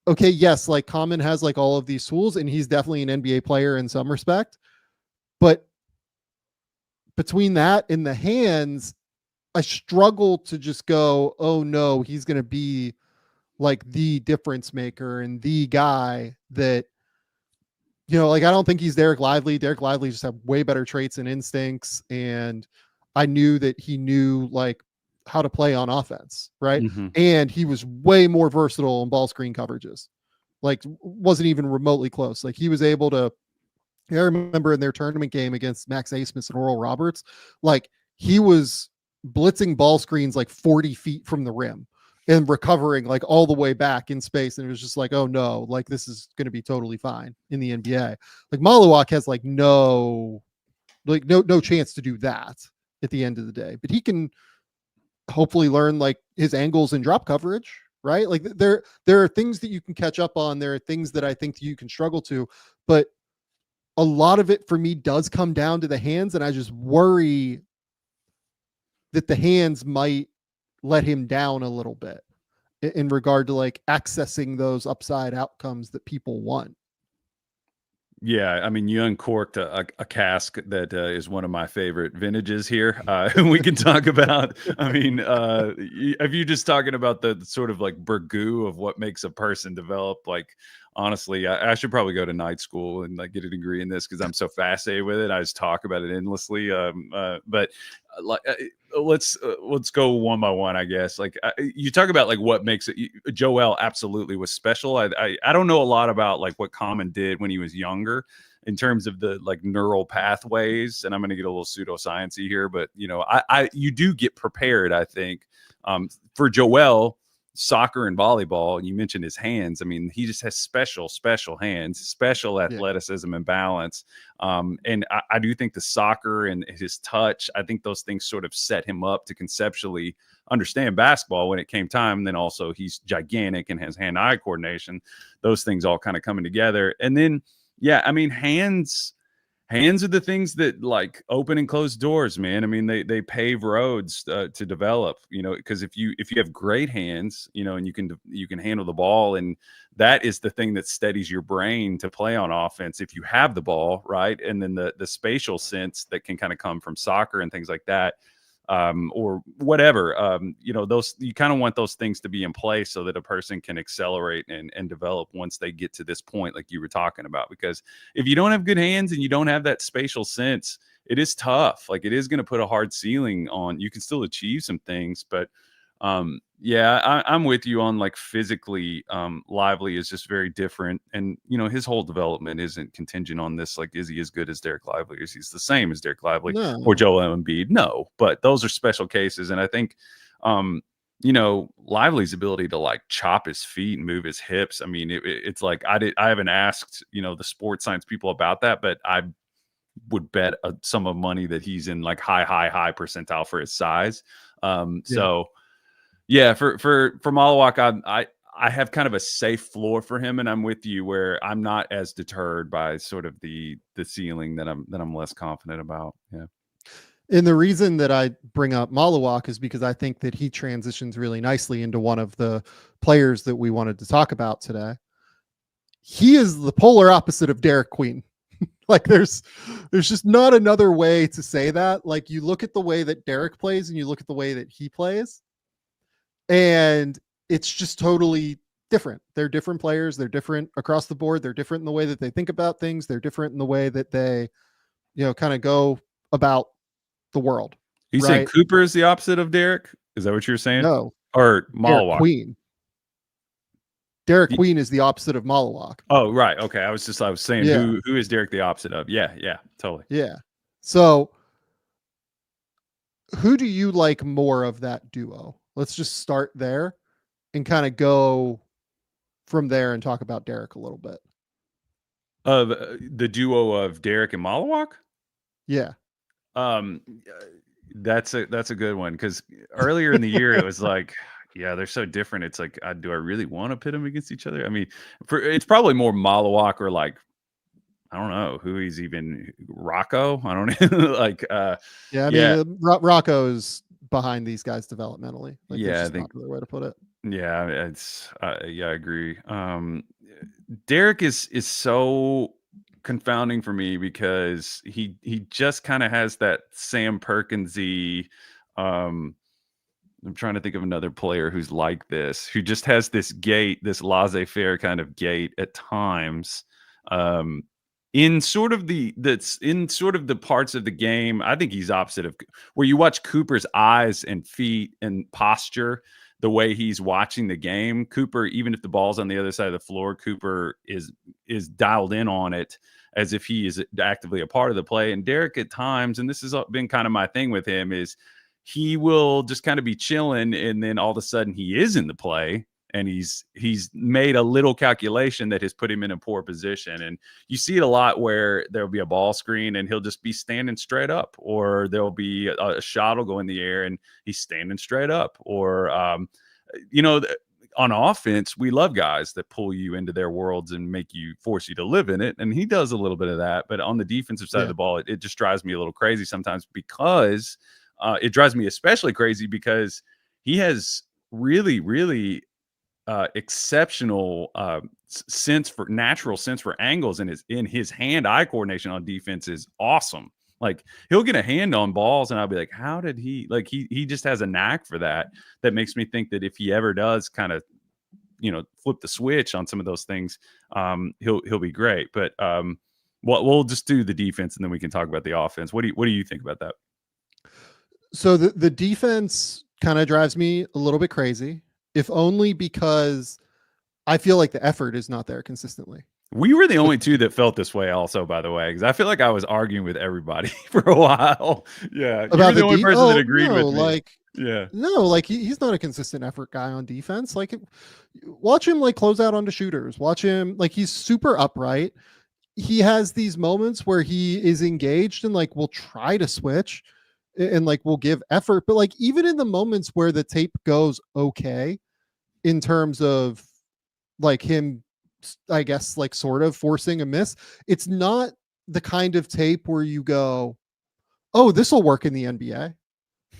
okay, yes, like Khaman has like all of these tools and he's definitely an NBA player in some respect, but between that and the hands, I struggle to just go, oh no, he's going to be like the difference maker and the guy that, like, I don't think he's Derik Lively. Derik Lively just had way better traits and instincts. And I knew that he knew like how to play on offense. Right. Mm-hmm. And he was way more versatile in ball screen coverages. Like wasn't even remotely close. Like he was able to, I remember in their tournament game against Max Asmus and Oral Roberts, like he was blitzing ball screens like 40 feet from the rim and recovering like all the way back in space. And it was just like, oh no, like this is going to be totally fine in the NBA. Like Maluach has like no chance to do that at the end of the day, but he can hopefully learn like his angles and drop coverage, right? Like there are things that you can catch up on. There are things that I think you can struggle to, but a lot of it for me does come down to the hands. And I just worry that the hands might let him down a little bit in regard to like accessing those upside outcomes that people want. Yeah, I mean, you uncorked a cask that is one of my favorite vintages here. We can talk about, I mean, if you're just talking about the sort of like burgoo of what makes a person develop, like, honestly, I should probably go to night school and like get a degree in this because I'm so fascinated with it. I just talk about it endlessly. But let's go one by one, I guess. Like you talk about like what makes it. Joel absolutely was special. I don't know a lot about like what Khaman did when he was younger in terms of the like neural pathways. And I'm going to get a little pseudoscience-y here, but you do get prepared, I think, for Joel. Soccer and volleyball, and you mentioned his hands. I mean, he just has special hands, special athleticism and balance. And I do think the soccer and his touch, I think those things sort of set him up to conceptually understand basketball when it came time. And then also he's gigantic and has hand-eye coordination. Those things all kind of coming together. And then, I mean, hands are the things that like open and close doors, man. I mean, they pave roads to develop, because if you have great hands, and you can handle the ball, and that is the thing that steadies your brain to play on offense if you have the ball, right? And then the spatial sense that can kind of come from soccer and things like that. Or whatever, those, you kind of want those things to be in place so that a person can accelerate and develop once they get to this point, like you were talking about. Because if you don't have good hands and you don't have that spatial sense, it is tough. Like it is going to put a hard ceiling on. You can still achieve some things, but I'm with you on like physically, Lively is just very different. And, his whole development isn't contingent on this. Like, is he as good as Derik Lively? Is he's the same as Derik Lively or Joel Embiid? No, but those are special cases. And I think, Lively's ability to like chop his feet and move his hips. I mean, it's like I haven't asked, the sports science people about that, but I would bet a sum of money that he's in like high percentile for his size. So yeah, for Maluach, I have kind of a safe floor for him, and I'm with you where I'm not as deterred by sort of the ceiling that I'm less confident about. Yeah. And the reason that I bring up Maluach is because I think that he transitions really nicely into one of the players that we wanted to talk about today. He is the polar opposite of Derik Queen. Like there's just not another way to say that. Like you look at the way that Derik plays and you look at the way that he plays, and it's just totally different. They're different players. They're different across the board. They're different in the way that they think about things. They're different in the way that they, kind of go about the world. You saying Cooper is the opposite of Derik? Is that what you're saying? No. Or Derik Maluach? Queen. Derik Queen is the opposite of Maluach. Oh, right. Okay. I was saying who is Derik the opposite of? Yeah, totally. Yeah. So who do you like more of that duo? Let's just start there and kind of go from there and talk about Derik a little bit. Of the duo of Derik and Maluach? Yeah. That's a good one, because earlier in the year it was like, yeah, they're so different. It's like, do I really want to pit them against each other? I mean, it's probably more Maluach or like, I don't know who he's even Rocco. I don't know. like, Rocco is behind these guys developmentally. Like, I think not the way to put it. Yeah, it's I agree. Derik is so confounding for me because he just kind of has that Sam Perkinsy. I'm trying to think of another player who's like this, who just has this gait, this laissez-faire kind of gait at times. In sort of the parts of the game, I think he's opposite of where you watch Cooper's eyes and feet and posture, the way he's watching the game. Cooper, even if the ball's on the other side of the floor, Cooper is dialed in on it as if he is actively a part of the play. And Derik at times, and this has been kind of my thing with him, is he will just kind of be chilling, and then all of a sudden he is in the play, and he's made a little calculation that has put him in a poor position. And you see it a lot where there'll be a ball screen and he'll just be standing straight up, or there'll be a shot will go in the air and he's standing straight up. Or, on offense, we love guys that pull you into their worlds and force you to live in it. And he does a little bit of that. But on the defensive side of the ball, it just drives me a little crazy sometimes, because it drives me especially crazy because he has really, really exceptional natural sense for angles, and his hand-eye coordination on defense is awesome. Like, he'll get a hand on balls and I'll be like, how did he, like, he just has a knack for that makes me think that if he ever does kind of, flip the switch on some of those things, he'll be great. But we'll just do the defense and then we can talk about the offense. What do you think about that? So the defense kind of drives me a little bit crazy, if only because I feel like the effort is not there consistently. We were the only two that felt this way also, by the way, because I feel like I was arguing with everybody for a while. Yeah. About the only person that agreed with me. Like, he's not a consistent effort guy on defense. Like, watch him like close out onto shooters. Watch him, like, he's super upright. He has these moments where he is engaged and like will try to switch and like will give effort. But like, even in the moments where the tape goes okay, in terms of like him, I guess, like sort of forcing a miss, it's not the kind of tape where you go, oh, this will work in the NBA.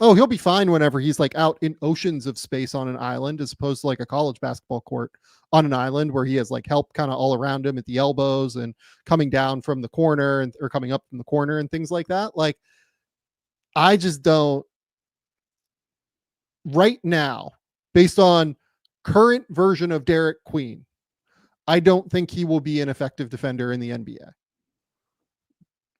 Oh, he'll be fine whenever he's like out in oceans of space on an island, as opposed to like a college basketball court on an island where he has like help kind of all around him at the elbows and coming down from the corner or coming up from the corner and things like that. Like, I just don't right now, based on current version of Derik Queen, I don't think he will be an effective defender in the NBA.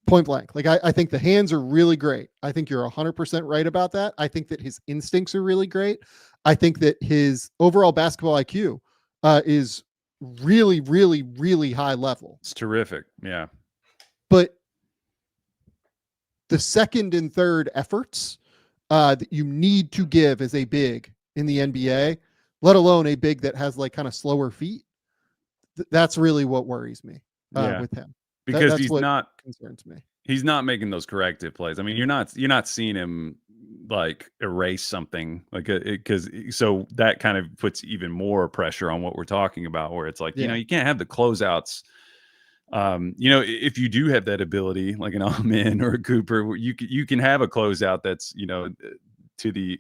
Point blank. Like, I think the hands are really great. I think you're 100% right about that. I think that his instincts are really great. I think that his overall basketball IQ is really, really, really high level. It's terrific. Yeah. But the second and third efforts that you need to give as a big in the NBA, let alone a big that has like kind of slower feet. That's really what worries me with him. Because That's he's what not concerns me. He's not making those corrective plays. I mean, you're not seeing him like erase something like because so that kind of puts even more pressure on what we're talking about, where it's like, you can't have the closeouts. If you do have that ability, like an Amen or a Cooper, you can have a closeout that's, to the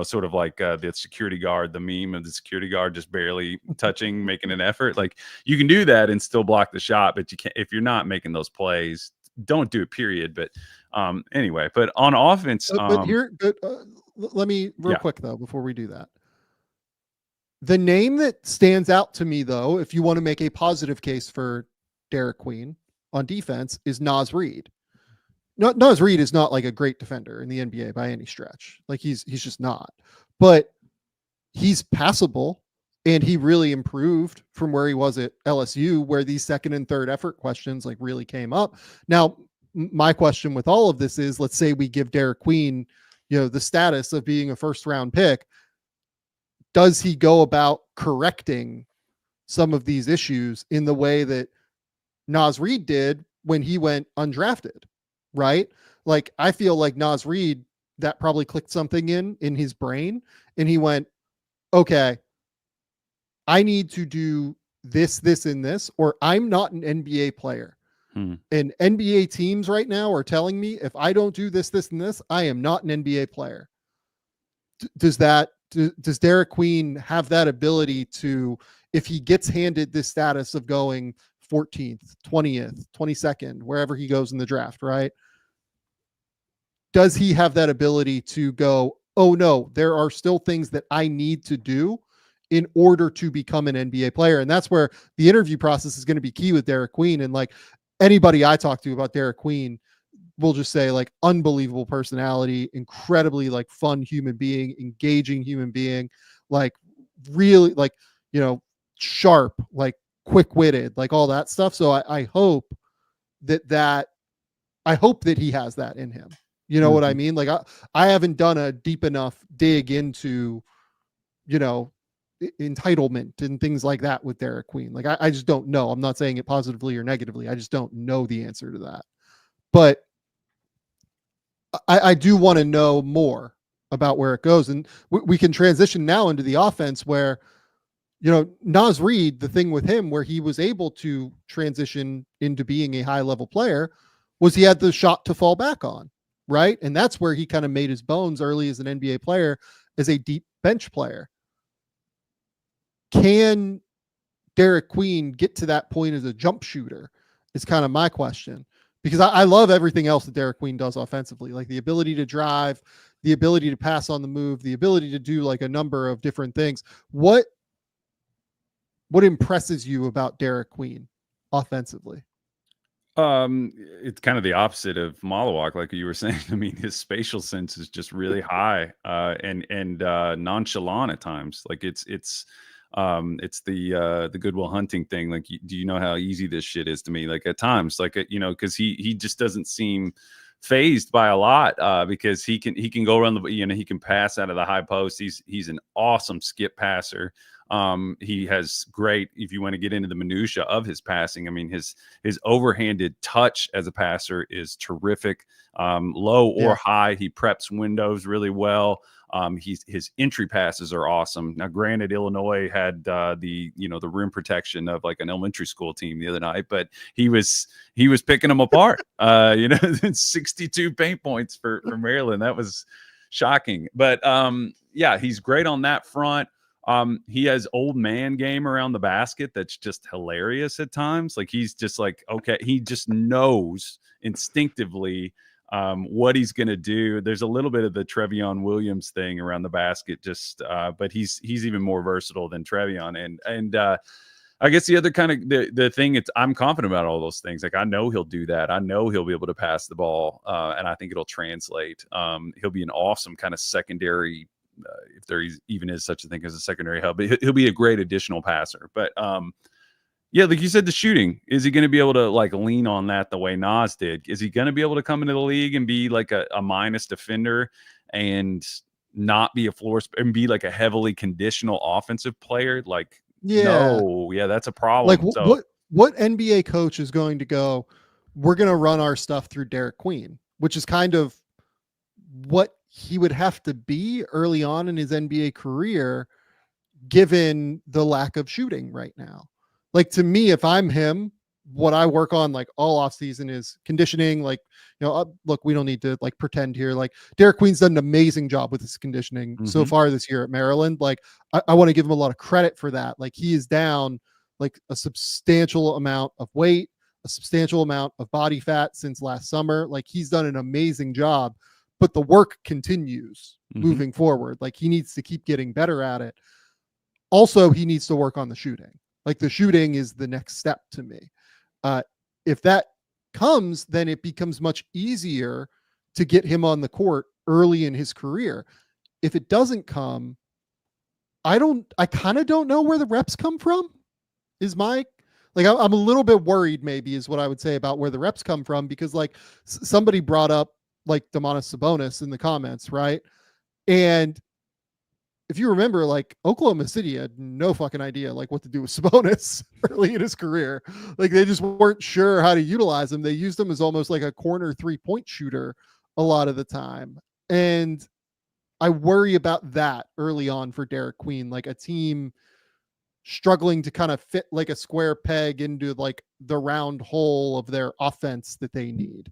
sort of like the security guard, the meme of the security guard just barely touching, making an effort. Like you can do that and still block the shot, but you can't if you're not making those plays. Don't do it. Period. But anyway, but on offense, let me real quick though before we do that. The name that stands out to me though, if you want to make a positive case for Derik Queen on defense, is Naz Reid. Naz Reid is not like a great defender in the NBA by any stretch. Like he's just not. But he's passable, and he really improved from where he was at LSU, where these second and third effort questions like really came up. Now, my question with all of this is, let's say we give Derik Queen, the status of being a first round pick. Does he go about correcting some of these issues in the way that Naz Reid did when he went undrafted? Right? Like, I feel like Naz Reid, that probably clicked something in his brain, and he went, okay, I need to do this, and this, or I'm not an NBA player. And NBA teams right now are telling me if I don't do this, and this, I am not an NBA player. Does Derik Queen have that ability to, if he gets handed this status of going 14th, 20th, 22nd, wherever he goes in the draft, right? Does he have that ability to go, oh no, there are still things that I need to do in order to become an NBA player? And that's where the interview process is going to be key with Derik Queen. And like anybody I talk to about Derik Queen will just say like unbelievable personality, incredibly like fun human being, engaging human being, like really like, sharp, like quick-witted, like all that stuff. So I hope that he has that in him. You know what I mean? Like I haven't done a deep enough dig into, entitlement and things like that with Derik Queen. Like I just don't know. I'm not saying it positively or negatively. I just don't know the answer to that. But I do want to know more about where it goes. And we can transition now into the offense where, Naz Reid, the thing with him where he was able to transition into being a high level player was he had the shot to fall back on. Right. And that's where he kind of made his bones early as an NBA player, as a deep bench player. Can Derik Queen get to that point as a jump shooter is kind of my question, because I love everything else that Derik Queen does offensively, like the ability to drive, the ability to pass on the move, the ability to do like a number of different things. What impresses you about Derik Queen offensively? It's kind of the opposite of Maluach, like you were saying. I mean, his spatial sense is just really high, and nonchalant at times. Like it's the Good Will Hunting thing. Like, do you know how easy this shit is to me? Like at times, like because he just doesn't seem phased by a lot, because he can go around the, he can pass out of the high post. He's an awesome skip passer. He has great, if you want to get into the minutia of his passing, I mean, his overhanded touch as a passer is terrific. Low or high, he preps windows really well. His entry passes are awesome. Now, granted, Illinois had the rim protection of like an elementary school team the other night, but he was picking them apart. 62 paint points for Maryland. That was shocking. But he's great on that front. He has old man game around the basket that's just hilarious at times. Like he's just like, okay, he just knows instinctively what he's going to do. There's a little bit of the Trevion Williams thing around the basket, just but he's even more versatile than Trevion. And I guess the other kind of the thing, I'm confident about all those things. Like I know he'll do that. I know he'll be able to pass the ball, and I think it'll translate. He'll be an awesome kind of secondary, if there even is such a thing as a secondary hub, but he'll be a great additional passer. But like you said, the shooting, is he going to be able to like lean on that the way Naz did? Is he going to be able to come into the league and be like a minus defender and not be a floor and be like a heavily conditional offensive player? Like, Yeah. no, yeah, that's a Like problem. So what NBA coach is going to go, we're going to run our stuff through Derik Queen, which is kind of what he would have to be early on in his NBA career, given the lack of shooting right now. Like, to me, if I'm him, what I work on like all off season is conditioning. Like, look, we don't need to like pretend here. Like, Derik Queen's done an amazing job with his conditioning so far this year at Maryland. Like, I want to give him a lot of credit for that. Like, he is down like a substantial amount of weight, a substantial amount of body fat since last summer. Like, he's done an amazing job, but the work continues moving forward. Like, he needs to keep getting better at it. Also, he needs to work on the shooting. Like, the shooting is the next step to me. If that comes, then it becomes much easier to get him on the court early in his career. If it doesn't come, I kind of don't know where the reps come from. Is my like I'm a little bit worried, maybe, is what I would say about where the reps come from, because like somebody brought up like Domantas Sabonis in the comments, right? And if you remember, like Oklahoma City had no fucking idea like what to do with Sabonis early in his career. Like, they just weren't sure how to utilize him. They used him as almost like a corner 3-point shooter a lot of the time. And I worry about that early on for Derik Queen, like a team struggling to kind of fit like a square peg into like the round hole of their offense that they need.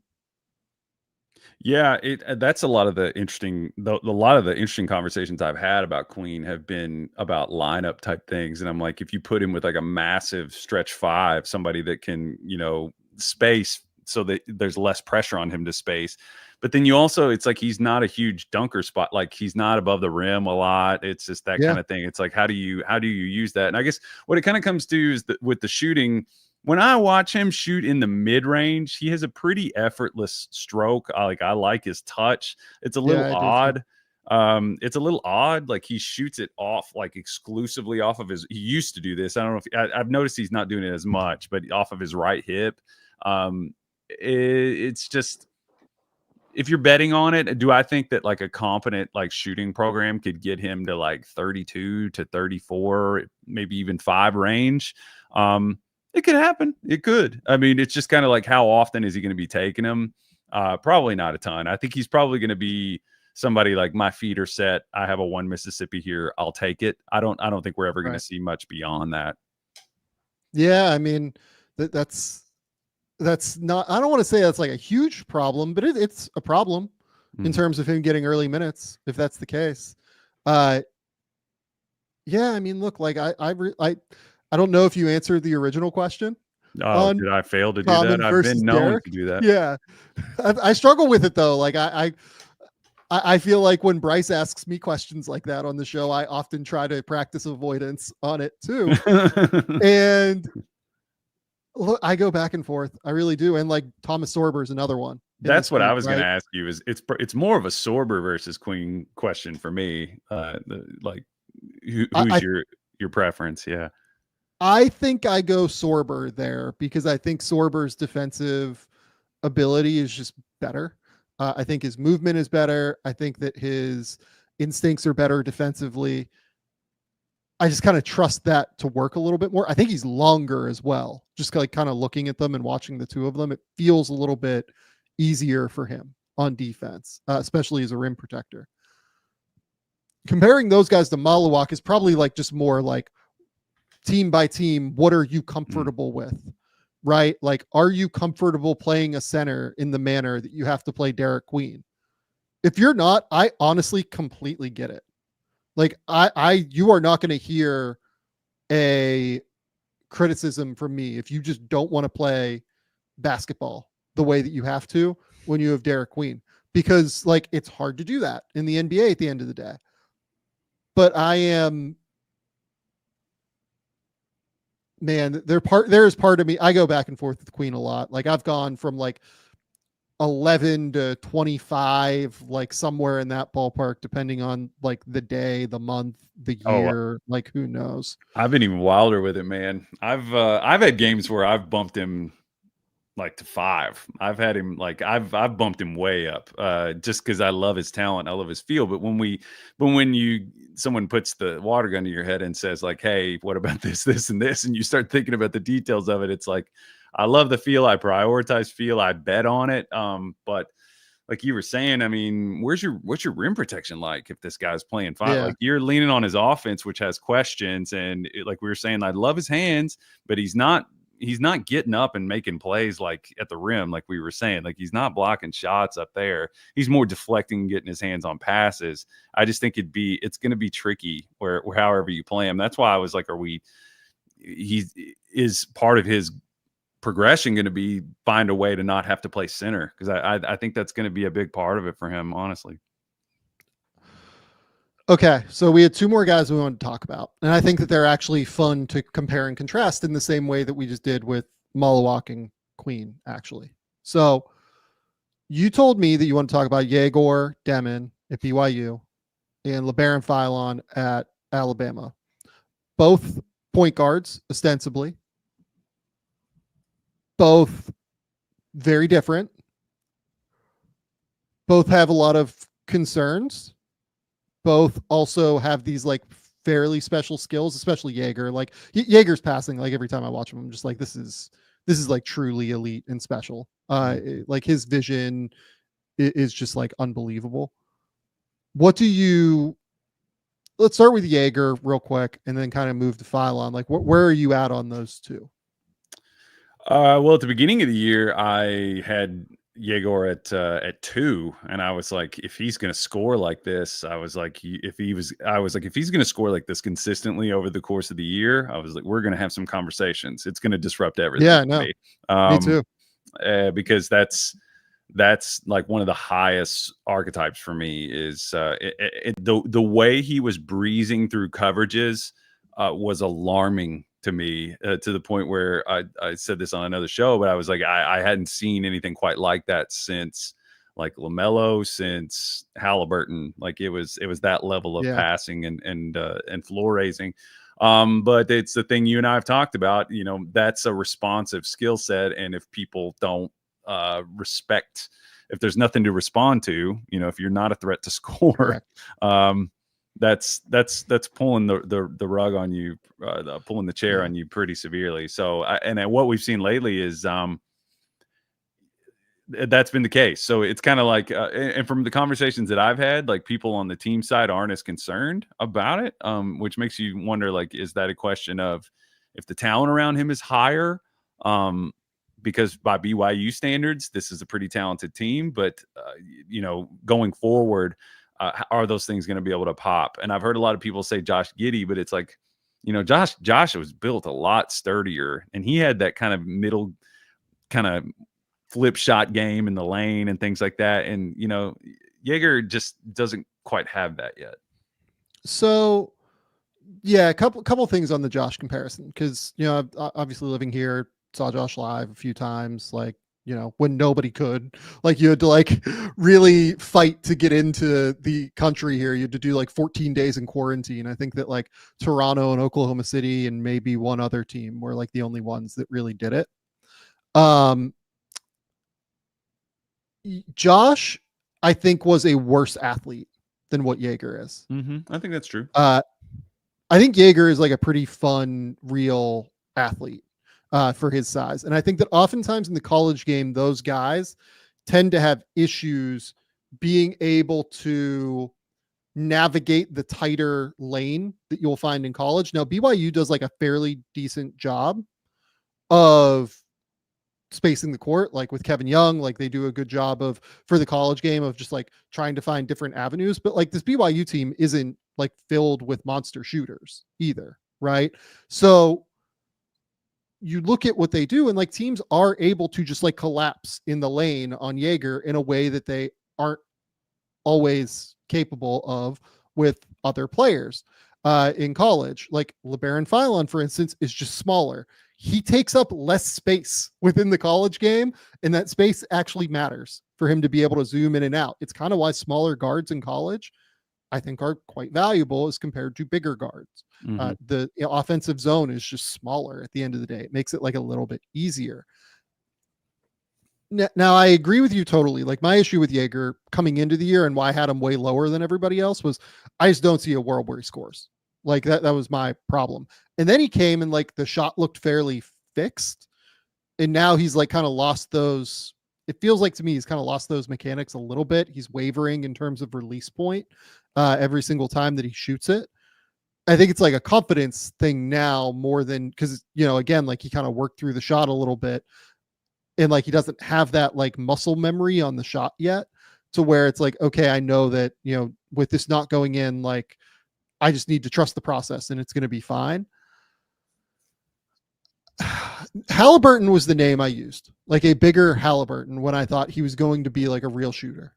yeah, that's a lot of the interesting, a lot of the interesting conversations I've had about Queen have been about lineup type things. And I'm like, if you put him with like a massive stretch five, somebody that can, space so that there's less pressure on him to space. But then you also, it's like he's not a huge dunker spot. Like, he's not above the rim a lot. It's just that kind of thing. It's like, how do you use that? And I guess what it kind of comes to is that with the shooting, when I watch him shoot in the mid range, he has a pretty effortless stroke. I like his touch. It's a little odd. It's a little odd. Like, he shoots it off like exclusively off of he used to do this. I don't know if I've noticed he's not doing it as much, but off of his right hip. It's just, if you're betting on it, do I think that like a competent like shooting program could get him to like 32 to 34, maybe even 5 range? It could happen. It could. I mean, it's just kind of like, how often is he going to be taking them? Probably not a ton. I think he's probably going to be somebody like, my feet are set. I have a 1 Mississippi here. I'll take it. I don't think we're ever going to see much beyond that. Yeah. I mean, that's not, I don't want to say that's like a huge problem, but it's a problem in terms of him getting early minutes, if that's the case. Yeah. I mean, look, like I don't know if you answered the original question. Did I fail to do Khaman that? I've been known Derik to do that. Yeah. I struggle with it though. Like I feel like when Bryce asks me questions like that on the show, I often try to practice avoidance on it too. And look, I go back and forth. I really do. And like Thomas Sorber is another one. That's what I was going to ask you. Is it's more of a Sorber versus Queen question for me. Who's your preference? Yeah. I think I go Sorber there because I think Sorber's defensive ability is just better. I think his movement is better. I think that his instincts are better defensively. I just kind of trust that to work a little bit more. I think he's longer as well. Just like kind of looking at them and watching the two of them, it feels a little bit easier for him on defense, especially as a rim protector. Comparing those guys to Maluach is probably like just more like team by team. What are you comfortable with? Right? Like, are you comfortable playing a center in the manner that you have to play Derik Queen? If you're not, I honestly completely get it. Like, you are not going to hear a criticism from me if you just don't want to play basketball the way that you have to when you have Derik Queen, because like, it's hard to do that in the NBA at the end of the day. But there is part of me, I go back and forth with Queen a lot. Like, I've gone from like 11 to 25, like somewhere in that ballpark, depending on like the day, the month, the year, like who knows. I've been even wilder with it, man. I've had games where I've bumped him like to 5. I've had him like I've bumped him way up just because I love his talent, I love his feel. But when someone puts the water gun to your head and says like, hey, what about this, this, and this, and you start thinking about the details of it, it's like I love the feel, I prioritize feel, I bet on it. But like you were saying, I mean, what's your rim protection like if this guy's playing 5? Yeah. Like you're leaning on his offense, which has questions, and like we were saying, I love his hands, but he's not getting up and making plays like at the rim, like we were saying. Like he's not blocking shots up there. He's more deflecting and getting his hands on passes. I just think it's going to be tricky where however you play him. That's why I was like, is part of his progression going to be find a way to not have to play center? Because I think that's going to be a big part of it for him, honestly. Okay, so we had 2 more guys we wanted to talk about, and I think that they're actually fun to compare and contrast in the same way that we just did with Maluach and Queen, actually. So you told me that you want to talk about Egor, Demin at BYU and Labaron Philon at Alabama. Both point guards, ostensibly. Both very different. Both have a lot of concerns. Both also have these like fairly special skills, especially Egor. Like Egor's passing, like every time I watch him, I'm just like, this is like truly elite and special. Like his vision is just like unbelievable. Let's start with Egor real quick and then kind of move to Philon. Like where are you at on those 2? Well, at the beginning of the year, I had Egor at 2, and I was like, if he's going to score like this, I was like, if he's going to score like this consistently over the course of the year, I was like, we're going to have some conversations. It's going to disrupt everything. Yeah, no, me too. Because that's like one of the highest archetypes for me is the way he was breezing through coverages was alarming to me, to the point where I said this on another show, but I was like, I hadn't seen anything quite like that since like LaMelo, since Halliburton. Like it was that level of passing and floor raising. But it's the thing you and I have talked about, you know, that's a responsive skill set. And if people don't respect, if there's nothing to respond to, you know, if you're not a threat to score, that's pulling the rug on you, pulling the chair on you pretty severely. So, and what we've seen lately is that's been the case. So it's kind of like, and from the conversations that I've had, like people on the team side aren't as concerned about it, which makes you wonder, like, is that a question of if the talent around him is higher? Because by BYU standards, this is a pretty talented team, but you know, going forward, are those things going to be able to pop? And I've heard a lot of people say Josh Giddey, but it's like, you know, Josh was built a lot sturdier, and he had that kind of middle kind of flip shot game in the lane and things like that. And, you know, Egor just doesn't quite have that yet. So yeah, a couple things on the Josh comparison, because, you know, obviously living here, saw Josh live a few times, like, you know, when nobody could, like you had to like really fight to get into the country here. You had to do like 14 days in quarantine. I think that like Toronto and Oklahoma City and maybe one other team were like the only ones that really did it. Josh, I think, was a worse athlete than what Egor is. I think that's true. I think Egor is like a pretty fun, real athlete for his size. And I think that oftentimes in the college game, those guys tend to have issues being able to navigate the tighter lane that you'll find in college. Now, BYU does like a fairly decent job of spacing the court, like with Kevin Young, like they do a good job of, for the college game, of just like trying to find different avenues. But like this BYU team isn't like filled with monster shooters either, right? So you look at what they do, and like teams are able to just like collapse in the lane on Egor in a way that they aren't always capable of with other players in college. Like Labaron Philon, for instance, is just smaller. He takes up less space within the college game, and that space actually matters for him to be able to zoom in and out. It's kind of why smaller guards in college, I think, are quite valuable as compared to bigger guards. The offensive zone is just smaller at the end of the day. It makes it like a little bit easier. Now I agree with you totally. Like my issue with Egor coming into the year and why I had him way lower than everybody else was I just don't see a world where he scores. Like that was my problem. And then he came and like the shot looked fairly fixed. And now he's like kind of lost those. It feels like to me he's kind of lost those mechanics a little bit. He's wavering in terms of release point every single time that he shoots it. I think it's like a confidence thing now more than because, again, like he kind of worked through the shot a little bit. And like he doesn't have that like muscle memory on the shot yet to where it's like, okay, I know that, with this not going in, like I just need to trust the process and it's going to be fine. Halliburton was the name I used, like a bigger Halliburton when I thought he was going to be like a real shooter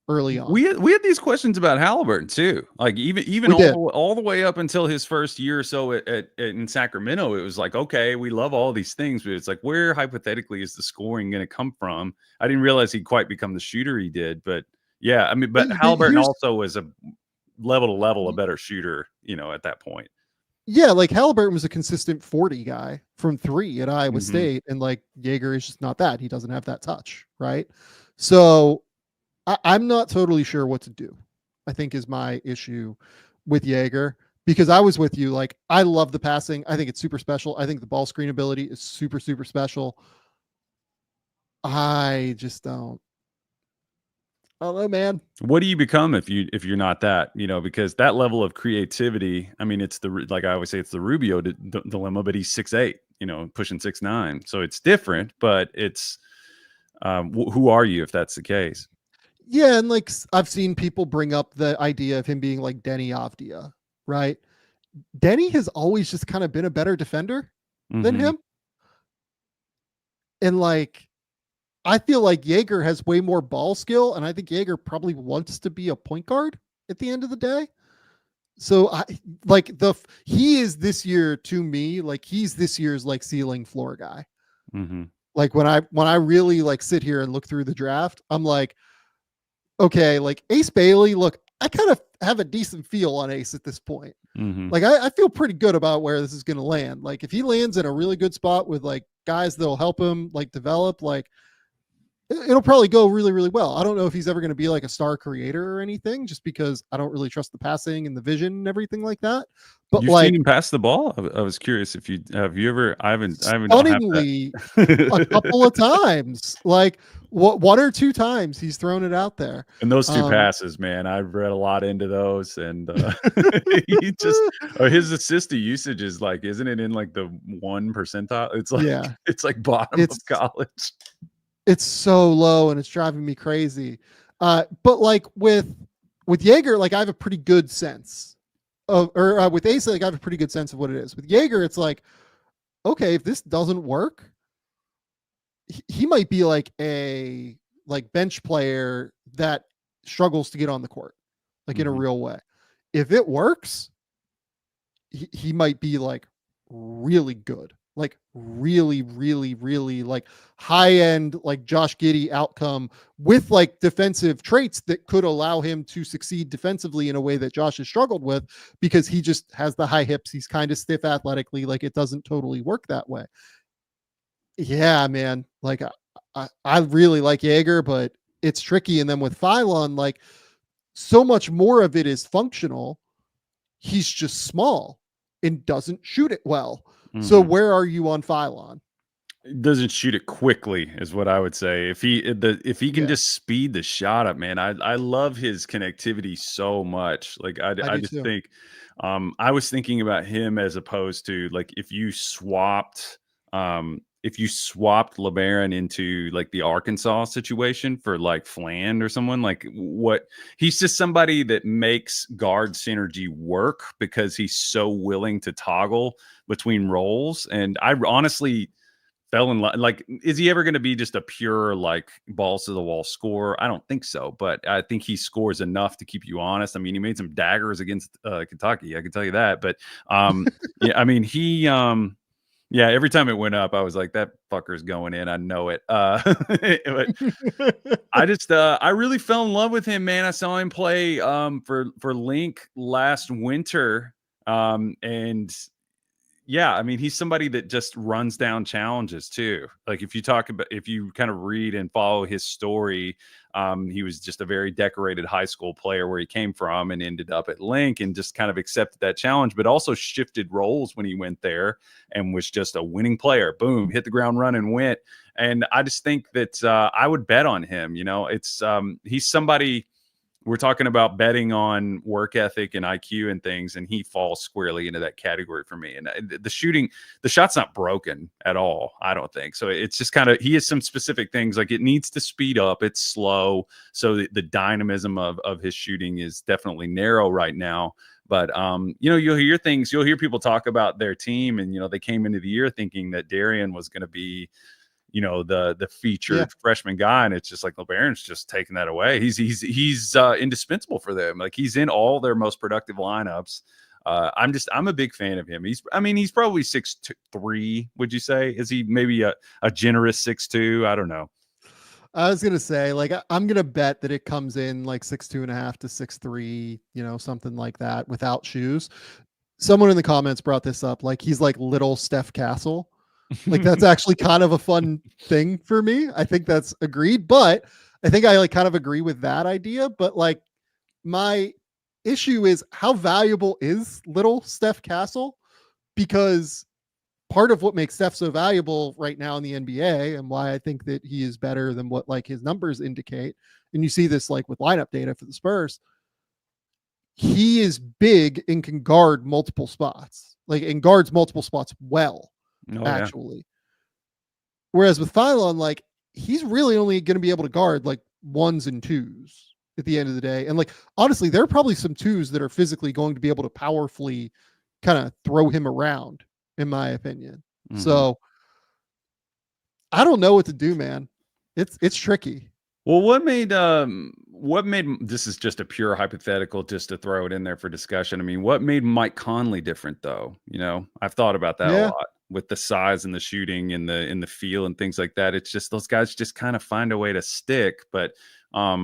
early on. We had these questions about Halliburton too. Like even all the way up until his first year or so in Sacramento, it was like, okay, we love all these things, but it's like, where hypothetically is the scoring going to come from? I didn't realize he'd quite become the shooter he did, but yeah, I mean, but Halliburton also was a level to level a better shooter, at that point. Yeah, like Halliburton was a consistent 40 guy from 3 at Iowa State, and like Egor is just not that. He doesn't have that touch, right? So I'm not totally sure what to do, I think is my issue with Egor, because I was with you. Like, I love the passing. I think it's super special. I think the ball screen ability is super, super special. I just don't. I don't know, man. What do you become if you're not that, because that level of creativity, I mean, it's like I always say, it's the Rubio dilemma, but he's 6'8", pushing 6'9". So it's different, but it's, who are you if that's the case? Yeah, and like I've seen people bring up the idea of him being like Denny Avdia, right? Denny has always just kind of been a better defender than him. And like, I feel like Egor has way more ball skill, and I think Egor probably wants to be a point guard at the end of the day. So he is this year to me, like he's this year's like ceiling floor guy. Like when I really like sit here and look through the draft, I'm like, okay, like Ace Bailey, look, I kind of have a decent feel on Ace at this point. Like I feel pretty good about where this is going to land. Like if he lands in a really good spot with like guys that'll help him like develop, like it'll probably go really, really well. I don't know if he's ever going to be like a star creator or anything, just because I don't really trust the passing and the vision and everything like that. But you've seen him pass the ball. I was curious if you ever. I haven't. Stunningly, a couple of times, like one or two times, he's thrown it out there. And those two passes, man, I've read a lot into those, and he just his assist to usage is like, isn't it in like the 1 percentile? It's like it's like bottom of college. It's so low and it's driving me crazy. But like with Egor, like I have a pretty good sense of, or with Ace, like I have a pretty good sense of what it is. With Egor, it's like, okay, if this doesn't work, he might be like a bench player that struggles to get on the court, like in a real way. If it works, he might be like really good. Like really, really, really like high end, like Josh Giddey outcome with like defensive traits that could allow him to succeed defensively in a way that Josh has struggled with, because he just has the high hips. He's kind of stiff athletically. Like it doesn't totally work that way. Yeah, man. Like I really like Egor, but it's tricky. And then with Philon, like so much more of it is functional. He's just small and doesn't shoot it well. So where are you on Philon? Doesn't shoot it quickly is what I would say. If he can just speed the shot up, man, I love his connectivity so much. Like I just think, I was thinking about him as opposed to like if you swapped Labaron into like the Arkansas situation for like Fland or someone, like he's just somebody that makes guard synergy work because he's so willing to toggle between roles. And I honestly fell in love. Like, is he ever going to be just a pure like balls to the wall scorer? I don't think so, but I think he scores enough to keep you honest. I mean, he made some daggers against Kentucky, I can tell you that. But yeah, I mean, he yeah, every time it went up, I was like, that fucker's going in. I know it. But I really fell in love with him, man. I saw him play for Link last winter. And Yeah, I mean, he's somebody that just runs down challenges too. Like if you kind of read and follow his story, he was just a very decorated high school player where he came from and ended up at Link and just kind of accepted that challenge, but also shifted roles when he went there and was just a winning player. Boom, hit the ground running, went. And I just think that I would bet on him. He's somebody. We're talking about betting on work ethic and IQ and things, and he falls squarely into that category for me. And the shot's not broken at all, I don't think. So it's just kind of, he has some specific things, like it needs to speed up, it's slow. So the dynamism of his shooting is definitely narrow right now. But you'll hear people talk about their team, and they came into the year thinking that Darian was going to be the featured freshman guy, and it's just like Labaron's just taking that away. He's indispensable for them. Like he's in all their most productive lineups. I'm a big fan of him. He's probably 6'3", would you say? Is he maybe a generous 6'2"? I don't know. I was gonna say, like, I'm gonna bet that it comes in like 6'2.5" to 6'3", something like that without shoes. Someone in the comments brought this up, like he's like little Steph Castle. Like that's actually kind of a fun thing for me. I think that's agreed, but I think I like kind of agree with that idea. But like my issue is, how valuable is little Steph Castle? Because part of what makes Steph so valuable right now in the NBA, and why I think that he is better than what like his numbers indicate, and you see this like with lineup data for the Spurs, he is big and can guard multiple spots, like, and guards multiple spots well. Actually. Whereas with Philon, like he's really only going to be able to guard like ones and twos at the end of the day. And like, honestly, there are probably some twos that are physically going to be able to powerfully kind of throw him around, in my opinion. Mm-hmm. So I don't know what to do, man. It's tricky. Well, what made this is just a pure hypothetical, just to throw it in there for discussion. I mean, what made Mike Conley different though? I've thought about that a lot, with the size and the shooting and the feel and things like that. It's just those guys just kind of find a way to stick. But I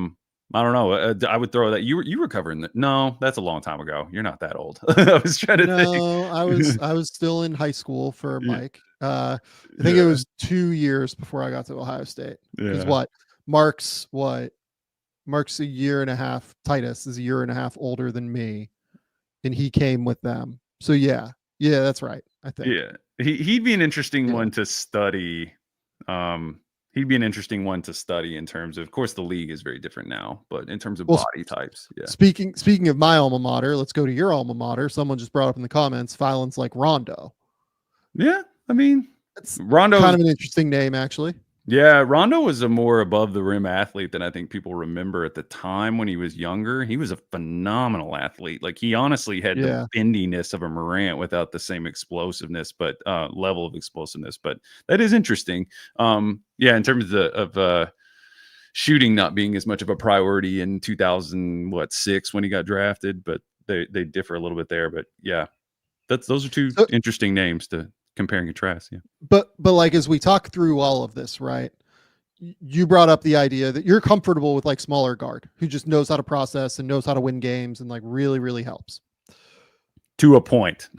don't know. I would throw that. You were covering that. No, that's a long time ago. You're not that old. I was trying to think. No, I was still in high school for Mike. I think it was 2 years before I got to Ohio State. Because Mark's a year and a half. Titus is a year and a half older than me, and he came with them. So yeah, that's right. I think. Yeah, he'd be an interesting one to study. He'd be an interesting one to study in terms of course, the league is very different now, but in terms of body types. Yeah. Speaking of my alma mater, let's go to your alma mater. Someone just brought up in the comments, Philon's like Rondo. Yeah, I mean, it's Rondo kind of an interesting name, actually. Yeah, Rondo was a more above the rim athlete than I think people remember at the time when he was younger. He was a phenomenal athlete. Like he honestly had the bendiness of a Morant without the same explosiveness, but level of explosiveness. But that is interesting. In terms of shooting not being as much of a priority in 2006 when he got drafted, but they differ a little bit there. But yeah, those are two interesting names to compare and contrast. Yeah. But like, as we talk through all of this, right, you brought up the idea that you're comfortable with like smaller guard who just knows how to process and knows how to win games and like really, really helps. To a point.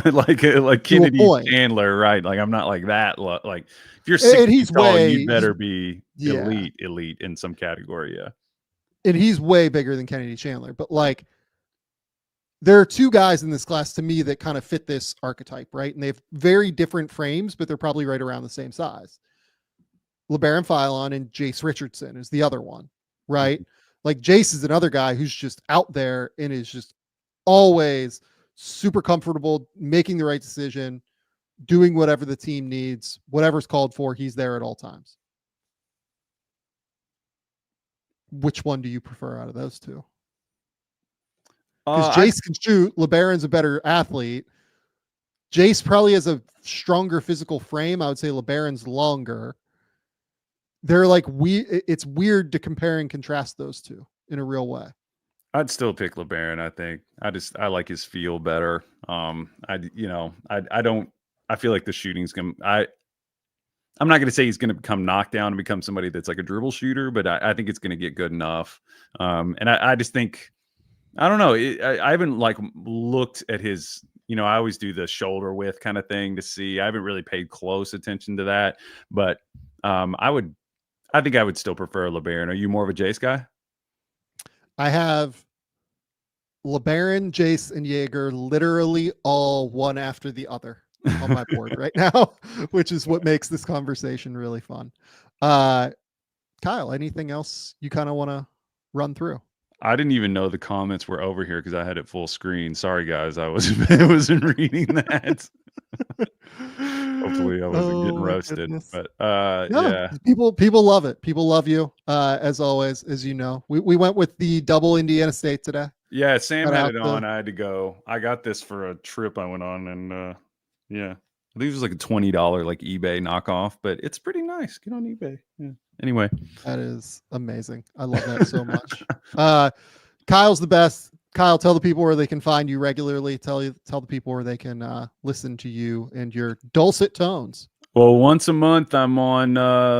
like Kennedy Chandler, right? Like I'm not like that. Like if you're 6 feet tall, you better be elite in some category. Yeah. And he's way bigger than Kennedy Chandler, but like, there are two guys in this class to me that kind of fit this archetype, right? And they have very different frames, but they're probably right around the same size. Labaron Philon and Jace Richardson is the other one, right? Like Jace is another guy who's just out there and is just always super comfortable, making the right decision, doing whatever the team needs, whatever's called for, he's there at all times. Which one do you prefer out of those two? Because Jace can shoot. LeBaron's a better athlete. Jace probably has a stronger physical frame. I would say LeBaron's longer. They're like it's weird to compare and contrast those two in a real way. I'd still pick LeBaron. I think I like his feel better. I feel like the shooting's gonna. I'm not going to say he's going to become knocked down and become somebody that's like a dribble shooter, but I think it's going to get good enough. And I just think. I don't know. I haven't like looked at his I always do the shoulder width kind of thing to see. I haven't really paid close attention to that, but I think I would still prefer Labaron. Are you more of a Jace guy? I have Labaron, Jace, and Egor literally all one after the other on my board right now, which is what makes this conversation really fun. Kyle, anything else you kind of want to run through? I didn't even know the comments were over here because I had it full screen. Sorry, guys. I wasn't reading that. Hopefully I wasn't getting roasted. Goodness. But no, yeah. People love it. People love you. As always, as you know. We went with the double Indiana State today. Yeah, Sam had it on. I had to go. I got this for a trip I went on, and yeah. I think it was like a $20 like eBay knockoff, but it's pretty nice. Get on eBay. Yeah. Anyway. That is amazing. I love that so much. Kyle's the best. Kyle, tell the people where they can find you regularly. Tell the people where they can listen to you and your dulcet tones. Well, once a month I'm on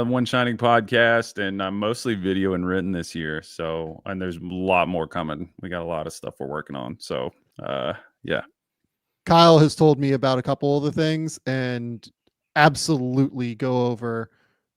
One Shining Podcast, and I'm mostly video and written this year. So, and there's a lot more coming. We got a lot of stuff we're working on. So, yeah. Kyle has told me about a couple of the things, and absolutely go over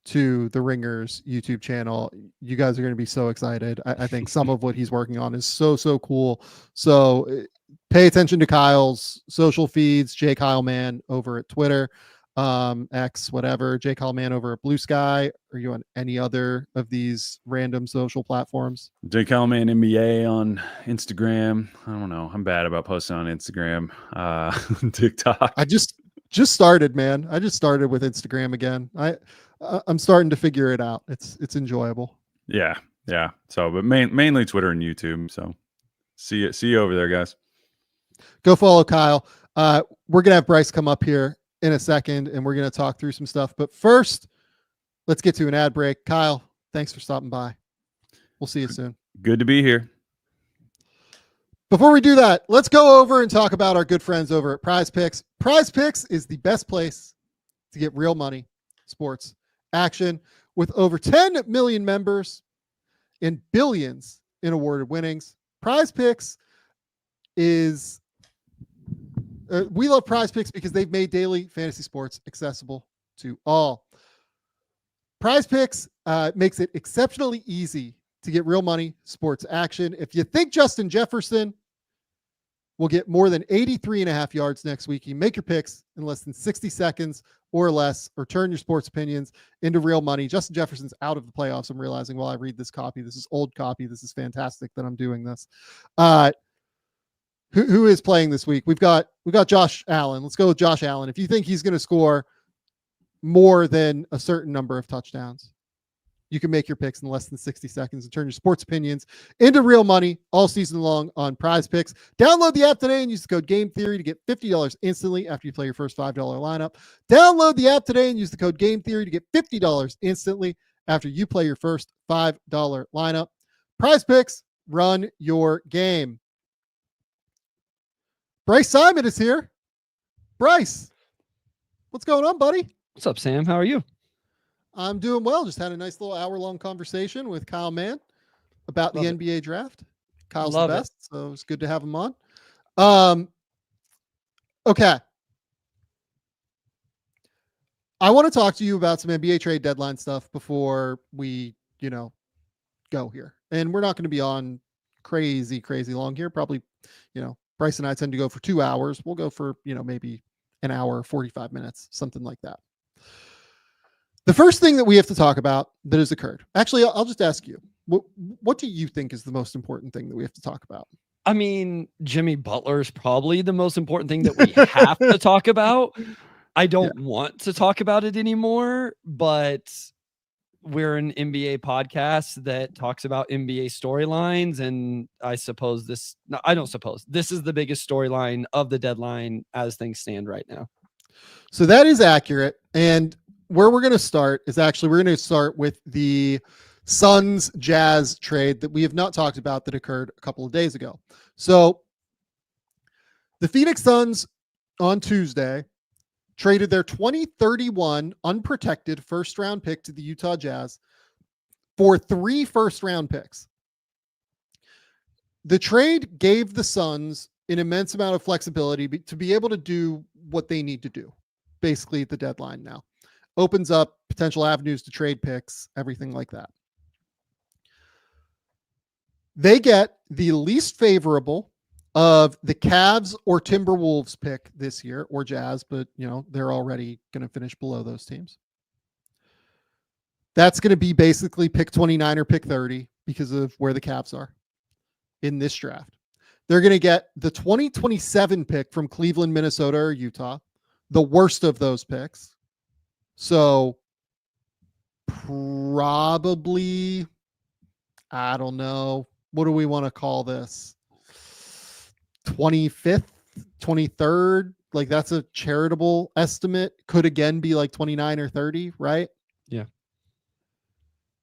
to the Ringers YouTube channel. You guys are going to be so excited. I think some of what he's working on is so cool. So pay attention to Kyle's social feeds. Kyle Mann over at Twitter, X, whatever. Kyle Mann over at Blue Sky. Are you on any other of these random social platforms? Kyle Mann NBA on Instagram. I don't know. I'm bad about posting on Instagram. TikTok. I just started, man. I just started with Instagram again. I'm starting to figure it out. It's enjoyable. Yeah. So, but mainly Twitter and YouTube. So, see you over there, guys. Go follow Kyle. We're gonna have Bryce come up here in a second, and we're gonna talk through some stuff. But first, let's get to an ad break. Kyle, thanks for stopping by. We'll see you soon. Good to be here. Before we do that, let's go over and talk about our good friends over at PrizePicks. PrizePicks is the best place to get real money, sports action, with over 10 million members and billions in awarded winnings. PrizePicks is we love PrizePicks because they've made daily fantasy sports accessible to all. PrizePicks makes it exceptionally easy to get real money, sports action. If you think Justin Jefferson will get more than 83.5 yards next week, you make your picks in less than 60 seconds or less, or turn your sports opinions into real money. Justin Jefferson's out of the playoffs. I'm realizing while I read this copy. This is old copy. This is fantastic that I'm doing this. Who is playing this week? We've got Josh Allen. Let's go with Josh Allen. If you think he's going to score more than a certain number of touchdowns, you can make your picks in less than 60 seconds and turn your sports opinions into real money all season long on PrizePicks. Download the app today and use the code GameTheory to get $50 instantly after you play your first $5 lineup. Download the app today and use the code GameTheory to get $50 instantly after you play your first $5 lineup. PrizePicks, run your game. Bryce Simon is here. Bryce, what's going on, buddy? What's up, Sam? How are you? I'm doing well. Just had a nice little hour-long conversation with Kyle Mann about the NBA draft. Kyle's the best, so it's good to have him on. Okay. I want to talk to you about some NBA trade deadline stuff before we, go here. And we're not going to be on crazy long here. Probably, Bryce and I tend to go for 2 hours. We'll go for, maybe an hour, 45 minutes, something like that. The first thing that we have to talk about that has occurred. Actually, I'll just ask you, what do you think is the most important thing that we have to talk about? I mean, Jimmy Butler is probably the most important thing that we have to talk about. I don't want to talk about it anymore, but we're an NBA podcast that talks about NBA storylines. And this is the biggest storyline of the deadline as things stand right now. So that is accurate. And where we're going to start is we're going to start with the Suns Jazz trade that we have not talked about that occurred a couple of days ago. So the Phoenix Suns on Tuesday traded their 2031 unprotected first-round pick to the Utah Jazz for 3 first-round picks. The trade gave the Suns an immense amount of flexibility to be able to do what they need to do, basically at the deadline now. Opens up potential avenues to trade picks, everything like that. They get the least favorable of the Cavs or Timberwolves pick this year, or Jazz, but they're already going to finish below those teams. That's going to be basically pick 29 or pick 30 because of where the Cavs are in this draft. They're going to get the 2027 pick from Cleveland, Minnesota, or Utah, the worst of those picks. So probably, I don't know, what do we want to call this? 25th, 23rd? Like, that's a charitable estimate. Could again be like 29 or 30, right? Yeah.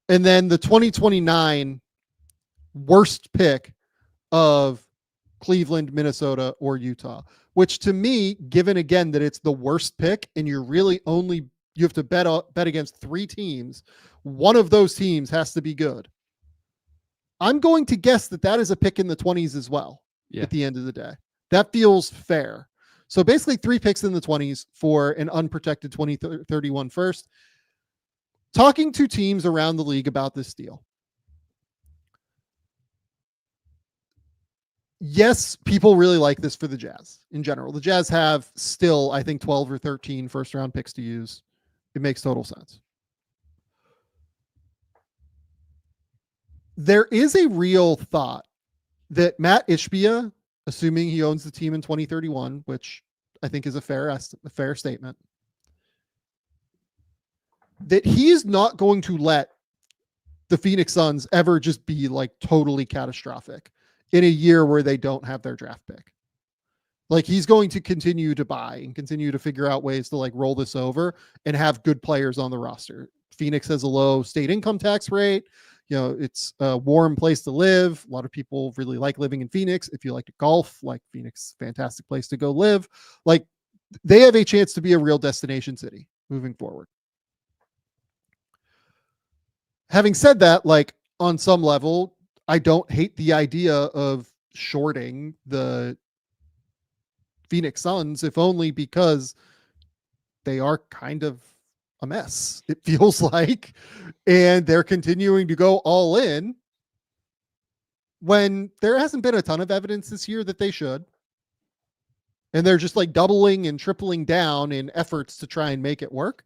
And then the 2029 worst pick of Cleveland, Minnesota, or Utah, which to me, given again that it's the worst pick and you're really only, you have to bet against 3 teams, one of those teams has to be good. I'm going to guess that is a pick in the 20s as well. Yeah. At the end of the day, that feels fair. So basically 3 picks in the 20s for an unprotected 2031 first. Talking to teams around the league about this deal. Yes, people really like this for the Jazz in general. The Jazz have still, I think, 12 or 13 first round picks to use. It makes total sense. There is a real thought that Matt Ishbia, assuming he owns the team in 2031, which I think is a fair statement, that he is not going to let the Phoenix Suns ever just be like totally catastrophic in a year where they don't have their draft pick. Like, he's going to continue to buy and continue to figure out ways to like roll this over and have good players on the roster. Phoenix has a low state income tax rate. It's a warm place to live. A lot of people really like living in Phoenix. If you like to golf, like, Phoenix, fantastic place to go live. Like, they have a chance to be a real destination city moving forward. Having said that, like, on some level, I don't hate the idea of shorting the Phoenix Suns, if only because they are kind of a mess, it feels like, and they're continuing to go all in when there hasn't been a ton of evidence this year that they should. And they're just like doubling and tripling down in efforts to try and make it work.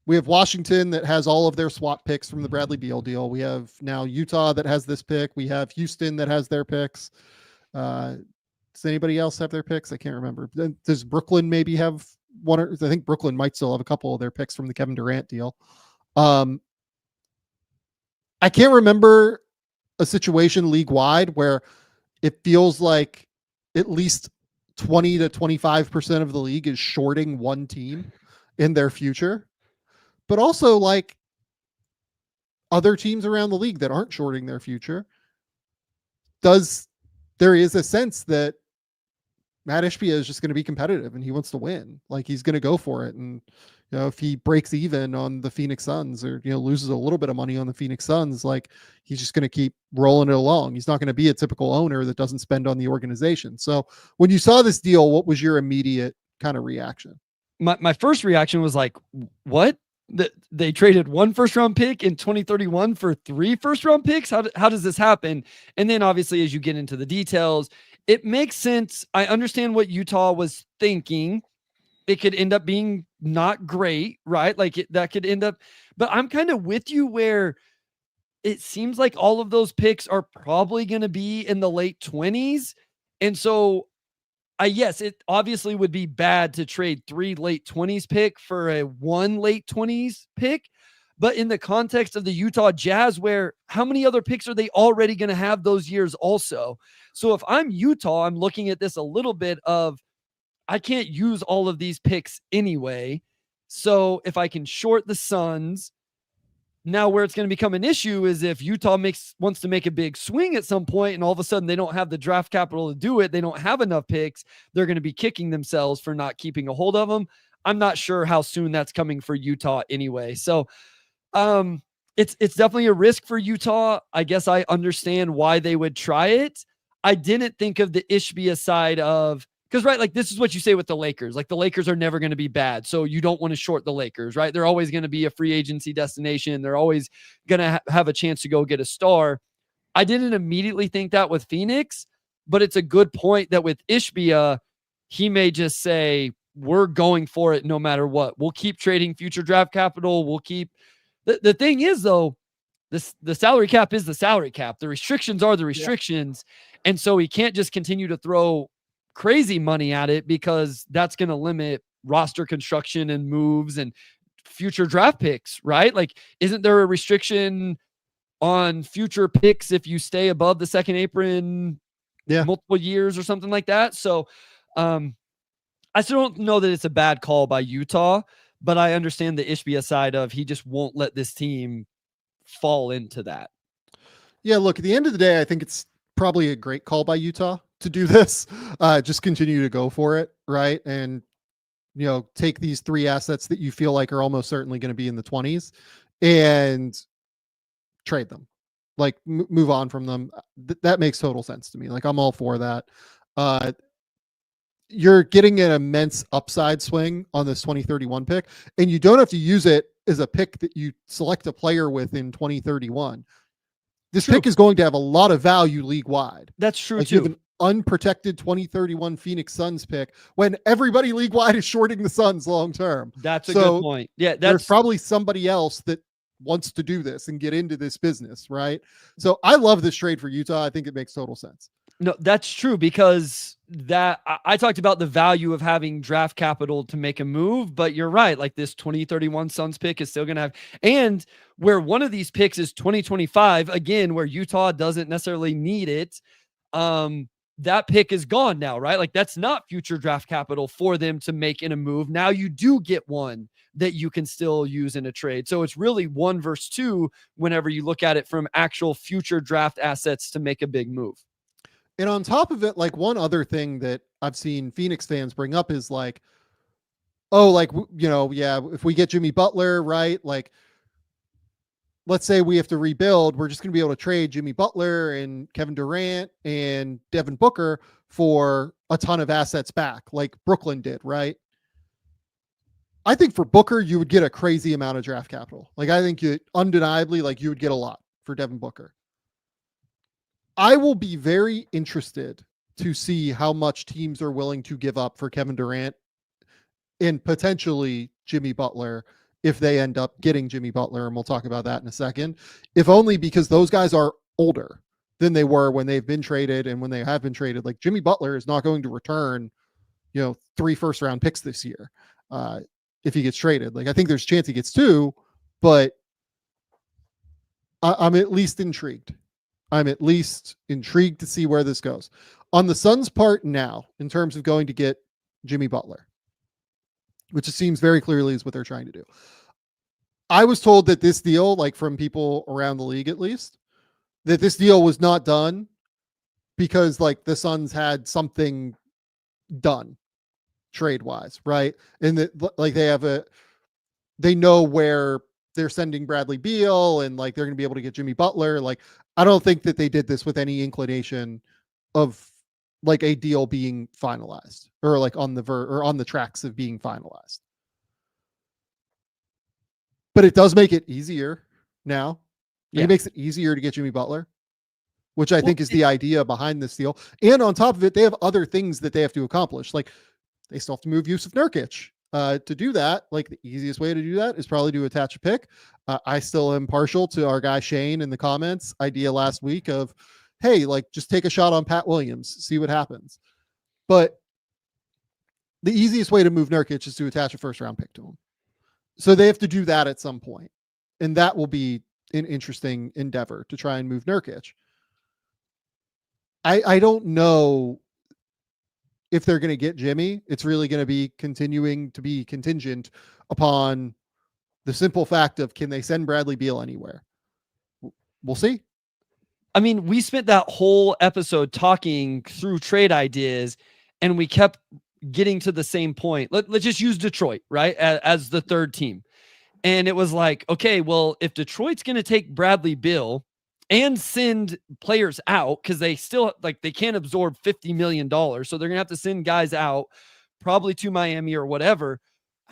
We have Washington that has all of their swap picks from the Bradley Beal deal. We have now Utah that has this pick. We have Houston that has their picks. Does anybody else have their picks? I can't remember. Does Brooklyn maybe have one? I think Brooklyn might still have a couple of their picks from the Kevin Durant deal. I can't remember a situation league-wide where it feels like at least 20 to 25% of the league is shorting one team in their future. But also, like, other teams around the league that aren't shorting their future, there is a sense that Matt Ishbia is just going to be competitive and he wants to win. Like, he's going to go for it. And, if he breaks even on the Phoenix Suns or, loses a little bit of money on the Phoenix Suns, like, he's just going to keep rolling it along. He's not going to be a typical owner that doesn't spend on the organization. So when you saw this deal, what was your immediate kind of reaction? My first reaction was like, what? They traded 1 first round pick in 2031 for 3 first round picks. How does this happen? And then obviously, as you get into the details, it makes sense. I understand what Utah was thinking. It could end up being not great, right? Like, that could end up, but I'm kind of with you where it seems like all of those picks are probably going to be in the late 20s. And so yes, it obviously would be bad to trade 3 late 20s pick for a 1 late 20s pick. But in the context of the Utah Jazz, where how many other picks are they already going to have those years also? So if I'm Utah, I'm looking at this a little bit of, I can't use all of these picks anyway. So if I can short the Suns, now where it's going to become an issue is if Utah wants to make a big swing at some point and all of a sudden they don't have the draft capital to do it. They don't have enough picks. They're going to be kicking themselves for not keeping a hold of them. I'm not sure how soon that's coming for Utah anyway. So it's definitely a risk for Utah. I guess I understand why they would try it. I didn't think of the Ishbia side of, because, right, like this is what you say with the Lakers. Like the Lakers are never going to be bad. So you don't want to short the Lakers, right? They're always going to be a free agency destination. They're always going to have a chance to go get a star. I didn't immediately think that with Phoenix, but it's a good point that with Ishbia, he may just say, we're going for it no matter what. We'll keep trading future draft capital. We'll keep the thing is though, the salary cap is the salary cap. The restrictions are the restrictions. Yeah. And so he can't just continue to throw crazy money at it because that's going to limit roster construction and moves and future draft picks, right? Like, isn't there a restriction on future picks if you stay above the second apron multiple years or something like that? So I still don't know that it's a bad call by Utah, but I understand the Ishbia side of he just won't let this team fall into that. Yeah, look, at the end of the day, I think it's probably a great call by Utah to do this. Just continue to go for it, right? And, you know, take these 3 assets that you feel like are almost certainly going to be in the 20s and trade them. Like, move on from them. That makes total sense to me. Like, I'm all for that. You're getting an immense upside swing on this 2031 pick, and you don't have to use it as a pick that you select a player with in 2031. This pick is going to have a lot of value league wide. That's true like too. You have an unprotected 2031 Phoenix Suns pick when everybody league wide is shorting the Suns long term. That's a good point. Yeah, there's probably somebody else that wants to do this and get into this business, right? So I love this trade for Utah. I think it makes total sense. No, that's true, because that I talked about the value of having draft capital to make a move, but you're right. Like this 2031 Suns pick is still going to have, and where one of these picks is 2025, again, where Utah doesn't necessarily need it. That pick is gone now, right? Like that's not future draft capital for them to make in a move. Now you do get one that you can still use in a trade. So it's really 1 versus 2 whenever you look at it from actual future draft assets to make a big move. And on top of it, like one other thing that I've seen Phoenix fans bring up is like, oh, like, you know, yeah, if we get Jimmy Butler, right? Like, let's say we have to rebuild, we're just going to be able to trade Jimmy Butler and Kevin Durant and Devin Booker for a ton of assets back, like Brooklyn did, right? I think for Booker, you would get a crazy amount of draft capital. Like, I think you undeniably, like, you would get a lot for Devin Booker. I will be very interested to see how much teams are willing to give up for Kevin Durant and potentially Jimmy Butler if they end up getting Jimmy Butler, and we'll talk about that in a second, if only because those guys are older than they were when they've been traded and when they have been traded. Like Jimmy Butler is not going to return, 3 first-round picks this year if he gets traded. Like I think there's a chance he gets 2, but I'm at least intrigued. I'm at least intrigued to see where this goes. On the Suns' part now, in terms of going to get Jimmy Butler, which it seems very clearly is what they're trying to do. I was told that this deal, like from people around the league at least, that this deal was not done because like the Suns had something done trade-wise, right? And that like they know where they're sending Bradley Beal and like they're going to be able to get Jimmy Butler. Like, I don't think that they did this with any inclination of like a deal being finalized or like on the tracks of being finalized. But it does make it easier now. Yeah. It makes it easier to get Jimmy Butler, which I think is the idea behind this deal. And on top of it, they have other things that they have to accomplish. Like they still have to move Yusuf Nurkic. To do that, like the easiest way to do that is probably to attach a pick. I still am partial to our guy Shane in the comments idea last week of, hey, like just take a shot on Pat Williams, see what happens. But the easiest way to move Nurkic is to attach a first-round pick to him. So they have to do that at some point, and that will be an interesting endeavor to try and move Nurkic. I don't know if they're going to get Jimmy. It's really going to be continuing to be contingent upon the simple fact of, can they send Bradley Beal anywhere? We'll see. I mean, we spent that whole episode talking through trade ideas and we kept getting to the same point. Let's just use Detroit, right? As the third team. And it was like, okay, well, if Detroit's going to take Bradley Beal and send players out because they still they can't absorb $50 million. So they're going to have to send guys out probably to Miami or whatever.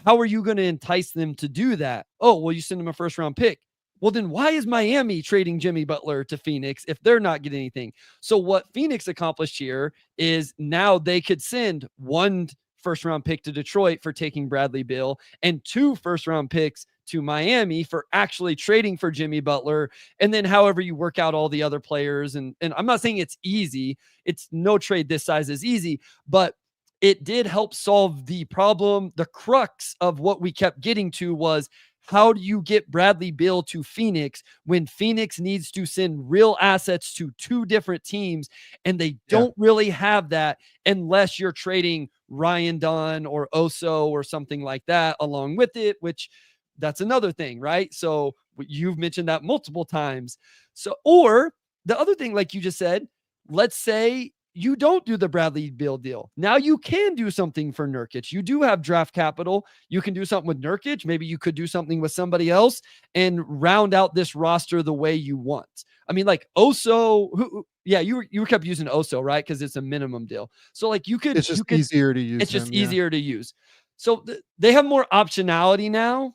How are you going to entice them to do that? Oh, well, you send them a first round pick. Well, then why is Miami trading Jimmy Butler to Phoenix if they're not getting anything? So what Phoenix accomplished here is now they could send 1 first round pick to Detroit for taking Bradley Beal and 2 first round picks to Miami for actually trading for Jimmy Butler. And then however you work out all the other players. And I'm not saying it's easy. It's no trade this size is easy, but it did help solve the problem. The crux of what we kept getting to was, how do you get Bradley Beal to Phoenix when Phoenix needs to send real assets to 2 different teams and they don't really have that unless you're trading Ryan Dunn or Oso or something like that along with it, which that's another thing, right? So you've mentioned that multiple times. So, or the other thing, like you just said, let's say you don't do the Bradley Beal deal. Now you can do something for Nurkic. You do have draft capital. You can do something with Nurkic. Maybe you could do something with somebody else and round out this roster the way you want. I mean, like Oso, you kept using Oso, right? Because it's a minimum deal. So like it's just easier to use. It's just easier to use. So they have more optionality now.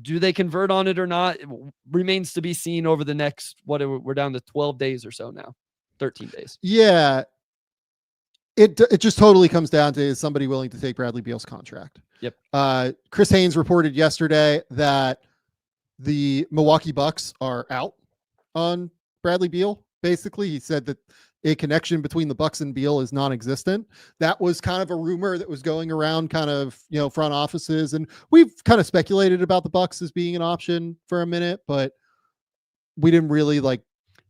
Do they convert on it or not? It remains to be seen over the next, we're down to 12 days or so now, 13 days. Yeah. It just totally comes down to, is somebody willing to take Bradley Beal's contract? Yep. Chris Haynes reported yesterday that the Milwaukee Bucks are out on Bradley Beal. Basically, he said that a connection between the Bucks and Beal is non-existent. That was kind of a rumor that was going around kind of, front offices. And we've kind of speculated about the Bucks as being an option for a minute, but we didn't really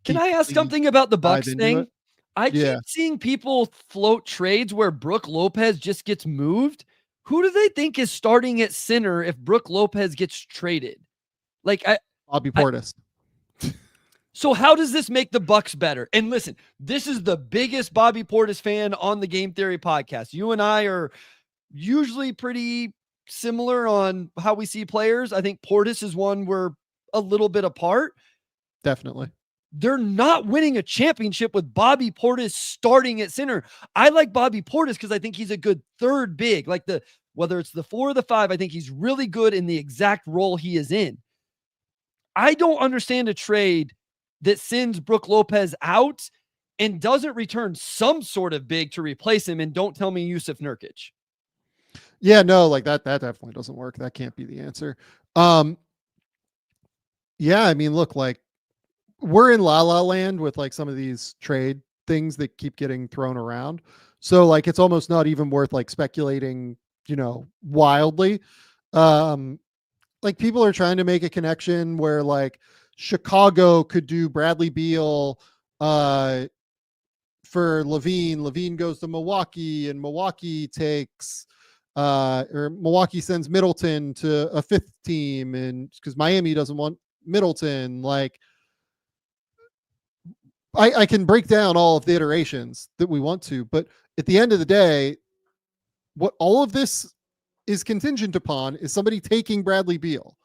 Can I ask something about the Bucks thing? I keep Yeah. seeing people float trades where Brook Lopez just gets moved. Who do they think is starting at center if Brook Lopez gets traded? Bobby Portis. So how does this make the Bucks better? And listen, this is the biggest Bobby Portis fan on the Game Theory podcast. You and I are usually pretty similar on how we see players. I think Portis is one we're a little bit apart. Definitely. They're not winning a championship with Bobby Portis starting at center. I like Bobby Portis because I think he's a good third big, whether it's the 4 or the 5, I think he's really good in the exact role he is in. I don't understand a trade that sends Brook Lopez out and doesn't return some sort of big to replace him. And don't tell me Yusuf Nurkic. Yeah, no, that definitely doesn't work. That can't be the answer. Yeah, I mean, look, we're in la la land with some of these trade things that keep getting thrown around. So it's almost not even worth speculating, wildly. People are trying to make a connection where Chicago could do Bradley Beal for Levine. Levine goes to Milwaukee and Milwaukee takes or Milwaukee sends Middleton to a 5th team, and because Miami doesn't want Middleton. I can break down all of the iterations that we want to, but at the end of the day, what all of this is contingent upon is somebody taking Bradley Beal.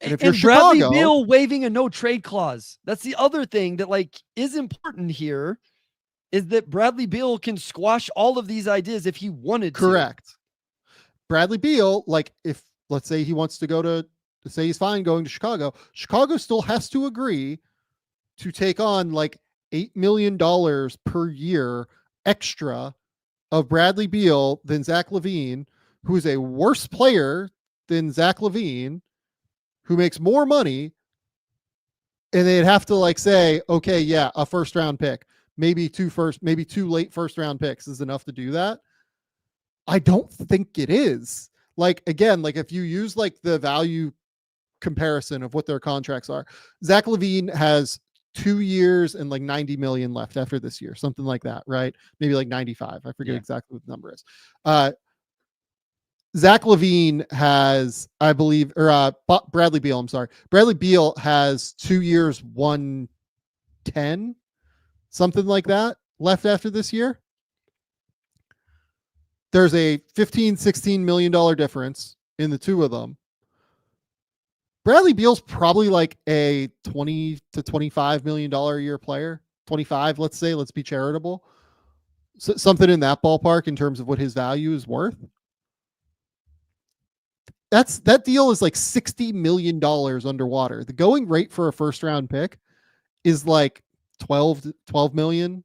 And if you're Bradley Chicago, Beal waiving a no trade clause. That's the other thing that is important here, is that Bradley Beal can squash all of these ideas if he wanted to. Correct. Bradley Beal, if let's say he wants to go to say he's fine going to Chicago, Chicago still has to agree to take on $8 million per year extra of Bradley Beal than Zach LaVine, who is a worse player than Zach LaVine, who makes more money. And they'd have to say, okay, yeah, a first round pick, maybe 2 late first round picks is enough to do that. I don't think it is. Again, if you use the value comparison of what their contracts are, Zach LaVine has 2 years and 90 million left after this year, something like that, right? Maybe 95. I forget exactly what the number is. Zach LaVine has, I believe, or Bradley Beal, I'm sorry. Bradley Beal has 2 years, 110, something like that left after this year. There's a $15-16 million difference in the two of them. Bradley Beal's probably like a $20 to $25 million a year player. 25, let's say, let's be charitable. So, something in that ballpark in terms of what his value is worth. That deal is like $60 million underwater. The going rate for a first round pick is like 12 million,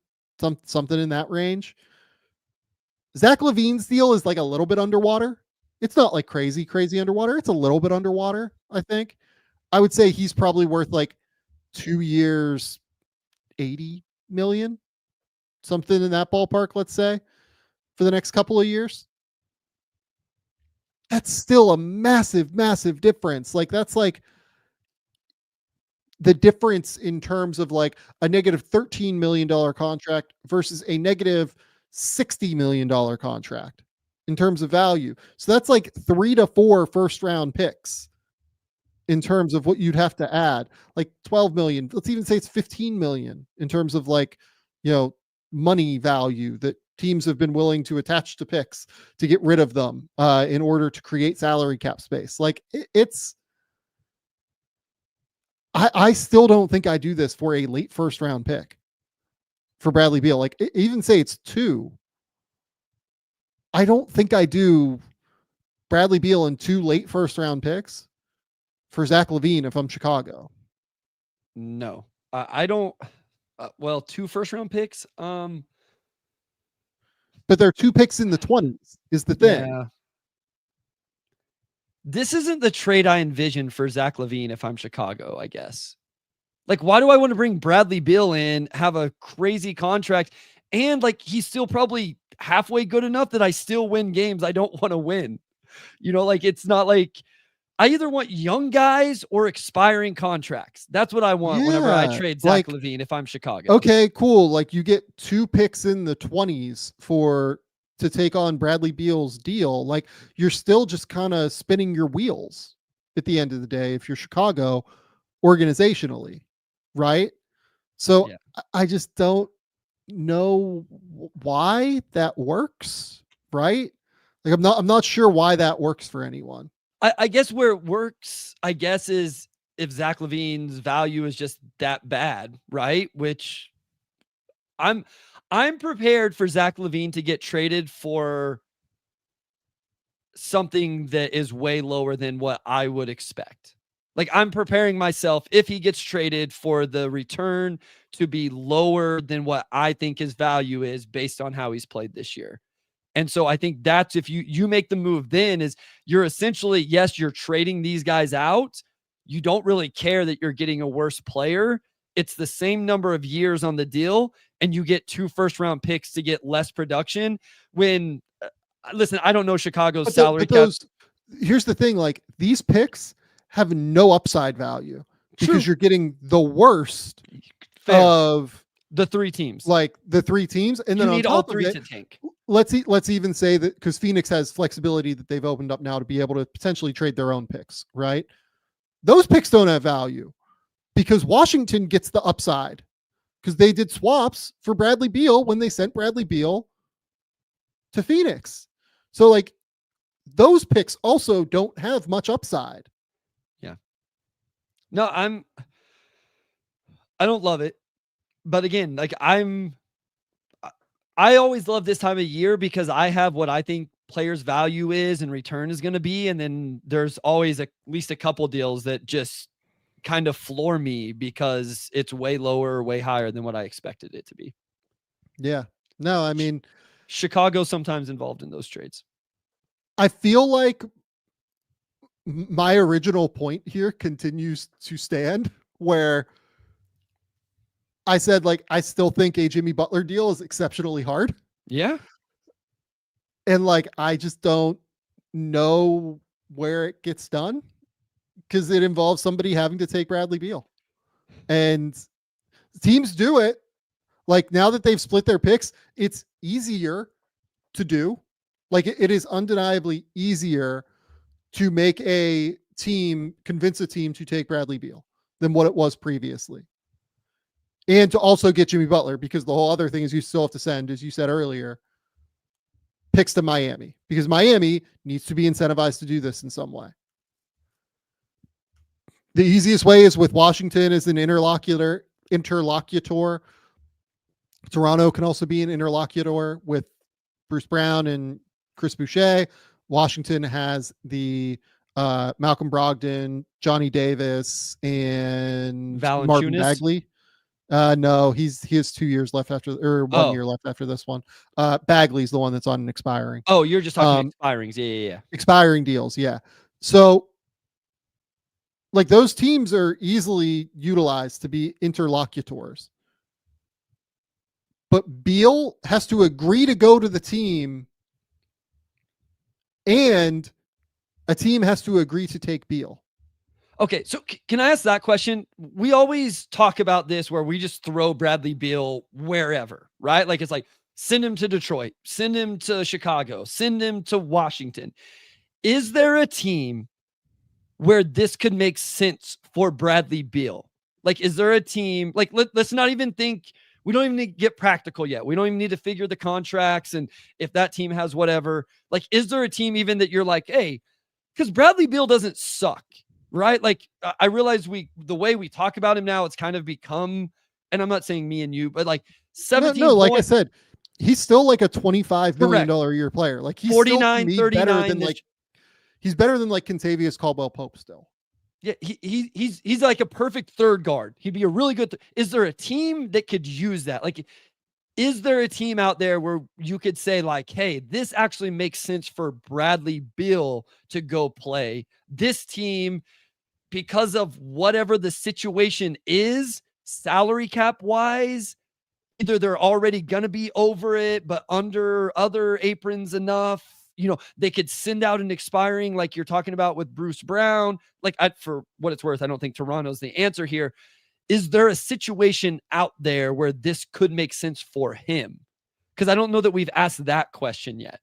something in that range. Zach LaVine's deal is like a little bit underwater. It's not like crazy underwater. It's a little bit underwater, I think. I would say he's probably worth like 2 years, 80 million, something in that ballpark, let's say, for the next couple of years. That's still a massive difference. Like that's like the difference in terms of like a negative $13 million contract versus a negative $60 million contract in terms of value. So that's like 3 to 4 first round picks in terms of what you'd have to add, like 12 million. Let's even say it's 15 million in terms of like, money value that teams have been willing to attach to picks to get rid of them in order to create salary cap space. Like I still don't think I do this for a late first round pick for Bradley Beal. Like even say it's 2. I don't think I do Bradley Beal and 2 late first round picks for Zach LaVine if I'm Chicago. No, I don't. 2 first round picks. But they're 2 picks in the 20s is the thing. Yeah. This isn't the trade I envisioned for Zach LaVine if I'm Chicago, I guess. Like, why do I want to bring Bradley Beal in, have a crazy contract, and like he's still probably halfway good enough that I still win games I don't want to win? Like it's not like I either want young guys or expiring contracts. That's what I want whenever I trade Zach LaVine if I'm Chicago. Okay, cool. Like you get 2 picks in the 20s to take on Bradley Beal's deal. Like you're still just kind of spinning your wheels at the end of the day if you're Chicago organizationally, right? So yeah. I just don't know why that works, right? Like I'm not sure why that works for anyone. I guess where it works, is if Zach LaVine's value is just that bad, right? Which I'm prepared for Zach LaVine to get traded for something that is way lower than what I would expect. Like I'm preparing myself if he gets traded for the return to be lower than what I think his value is based on how he's played this year. And so I think that's if you make the move then is you're essentially, yes, you're trading these guys out. You don't really care that you're getting a worse player. It's the same number of years on the deal and you get 2 first round picks to get less production when listen, I don't know Chicago's salary cap. Here's the thing, like these picks have no upside value because you're getting the worst of the 3 teams. Like the 3 teams and then you on need top all 3 of it, to tank. Let's even say that because Phoenix has flexibility that they've opened up now to be able to potentially trade their own picks, right? Those picks don't have value because Washington gets the upside because they did swaps for Bradley Beal when they sent Bradley Beal to Phoenix. So like those picks also don't have much upside. Yeah. No, I don't love it. But again, like I always love this time of year because I have what I think players' value is and return is going to be. And then there's always at least a couple deals that just kind of floor me because it's way lower, way higher than what I expected it to be. Yeah. No, I mean, Chicago's sometimes involved in those trades. I feel like my original point here continues to stand where I said, like, I still think a Jimmy Butler deal is exceptionally hard. Yeah. And like, I just don't know where it gets done because it involves somebody having to take Bradley Beal. And teams do it. Like now that they've split their picks, it's easier to do. Like it is undeniably easier to make a team, convince a team to take Bradley Beal than what it was previously. And to also get Jimmy Butler, because the whole other thing is you still have to send, as you said earlier, picks to Miami, because Miami needs to be incentivized to do this in some way. The easiest way is with Washington as an interlocutor. Toronto can also be an interlocutor with Bruce Brown and Chris Boucher. Washington has the Malcolm Brogdon, Johnny Davis, and Marvin Valanciunas? Bagley. No, he has 2 years left after, 1 year left after this one. Bagley's the one that's on an expiring. Oh, you're just talking expirings. Yeah. Expiring deals, yeah. So, like, those teams are easily utilized to be interlocutors. But Beal has to agree to go to the team, and a team has to agree to take Beal. Okay, so can I ask that question? We always talk about this where we just throw Bradley Beal wherever, right? Like, it's like, send him to Detroit, send him to Chicago, send him to Washington. Is there a team where this could make sense for Bradley Beal? Like, is there a team, like, let's not even think, we don't even need to get practical yet. We don't even need to figure the contracts and if that team has whatever. Like, is there a team even that you're like, hey, because Bradley Beal doesn't suck, right? Like, I realize the way we talk about him now, it's kind of become, and I'm not saying me and you, but like 17. No, like I said, he's still like a $25 million a year player. Like, he's 49, still 39. Better than he's better than like Kentavious Caldwell-Pope still. Yeah, he's like a perfect third guard. He'd be a really good. Is there a team that could use that? Like, is there a team out there where you could say like, hey, this actually makes sense for Bradley Beal to go play this team because of whatever the situation is, salary cap wise? Either they're already going to be over it, but under other aprons enough. You know, they could send out an expiring like you're talking about with Bruce Brown. Like, for what it's worth, I don't think Toronto's the answer here. Is there a situation out there where this could make sense for him? Because I don't know that we've asked that question yet.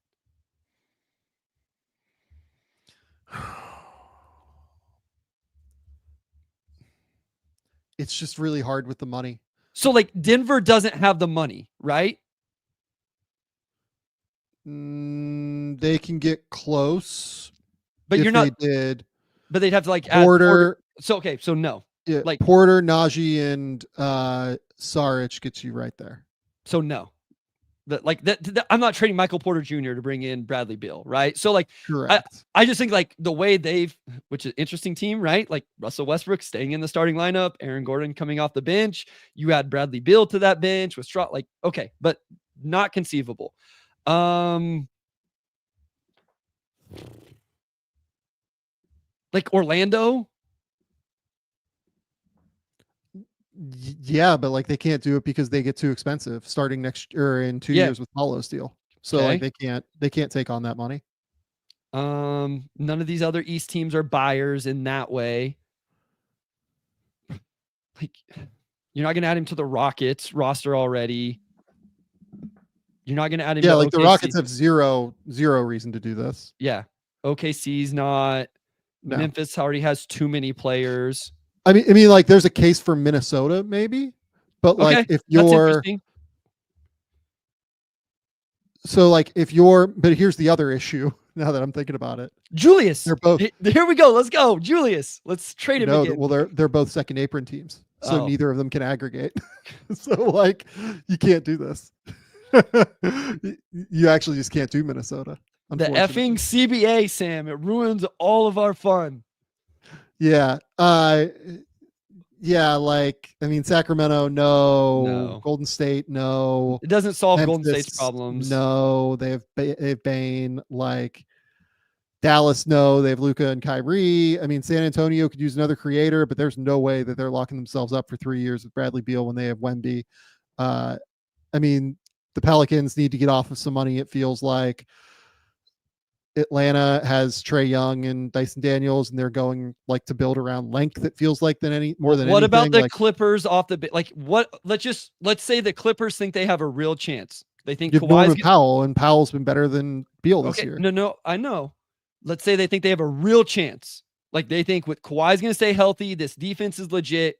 It's just really hard with the money. So, like, Denver doesn't have the money, right? They can get close, but you're not. Did, but they'd have to like Porter. So okay, so no. Yeah, like Porter, Najee, and Saric gets you right there. So no. I'm not trading Michael Porter Jr. to bring in Bradley Beal, right? So like, correct. I just think like the way which is interesting team, right? Like Russell Westbrook staying in the starting lineup, Aaron Gordon coming off the bench. You add Bradley Beal to that bench with Stroud, like okay, but not conceivable. Like Orlando. Yeah, but like they can't do it because they get too expensive starting next or in 2 years with Paulo's deal. So like they can't take on that money. None of these other East teams are buyers in that way. Like you're not going to add him to the Rockets roster already. You're not going to add him. Yeah, to like OKC. The Rockets have zero reason to do this. Yeah. OKC's not. No. Memphis already has too many players. I mean, like there's a case for Minnesota maybe, but like if you're, but here's the other issue. Now that I'm thinking about it, Julius, they're both. Here we go. Let's go, Julius. Let's trade him. Again. Well, they're both second apron teams, so neither of them can aggregate. So like, you can't do this. You actually just can't do Minnesota. The effing CBA, Sam. It ruins all of our fun. Yeah. Yeah. Like, I mean, Sacramento, no. Golden State, no. It doesn't solve Memphis, Golden State's problems. No, they have Bane. Like Dallas, no. They have Luka and Kyrie. I mean, San Antonio could use another creator, but there's no way that they're locking themselves up for 3 years with Bradley Beal when they have Wemby. I mean, the Pelicans need to get off of some money. It feels like Atlanta has Trae Young and Dyson Daniels, and they're going like to build around length. It feels like more than what anything. About the Clippers off the like what? Let's say the Clippers think they have a real chance. They think Kawhi's Powell, and Powell's been better than Beal this year. No, I know. Let's say they think they have a real chance. Like they think with Kawhi's going to stay healthy, this defense is legit.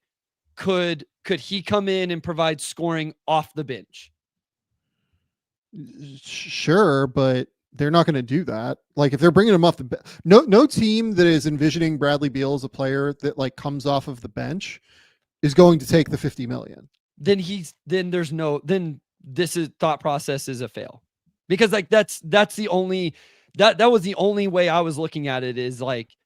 Could he come in and provide scoring off the bench? Sure, but they're not going to do that. Like if they're bringing him off the no team that is envisioning Bradley Beal as a player that like comes off of the bench is going to take the 50 million. Then this is thought process is a fail, because like that's the only that was the only way I was looking at it, is like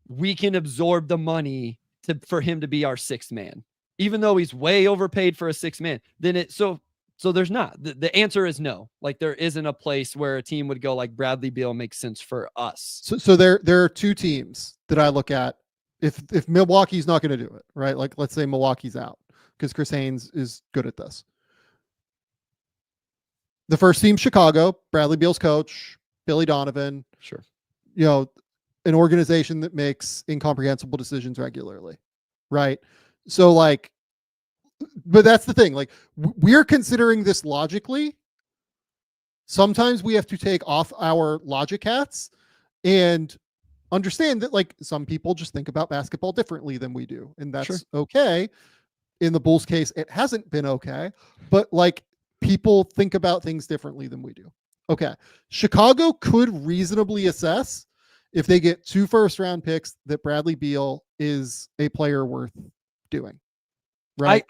we can absorb the money for him to be our sixth man, even though he's way overpaid for a sixth man. Then so there's not. The answer is no. Like there isn't a place where a team would go like Bradley Beal makes sense for us. So there are two teams that I look at if Milwaukee's not going to do it, right? Like let's say Milwaukee's out because Chris Haynes is good at this. The first team, Chicago, Bradley Beal's coach, Billy Donovan. Sure. You know, an organization that makes incomprehensible decisions regularly, right? So like, but that's the thing. Like we're considering this logically. Sometimes we have to take off our logic hats and understand that like some people just think about basketball differently than we do. And that's okay. In the Bulls case, it hasn't been okay, but like people think about things differently than we do. Okay. Chicago could reasonably assess if they get 2 first-round picks that Bradley Beal is a player worth doing. Right.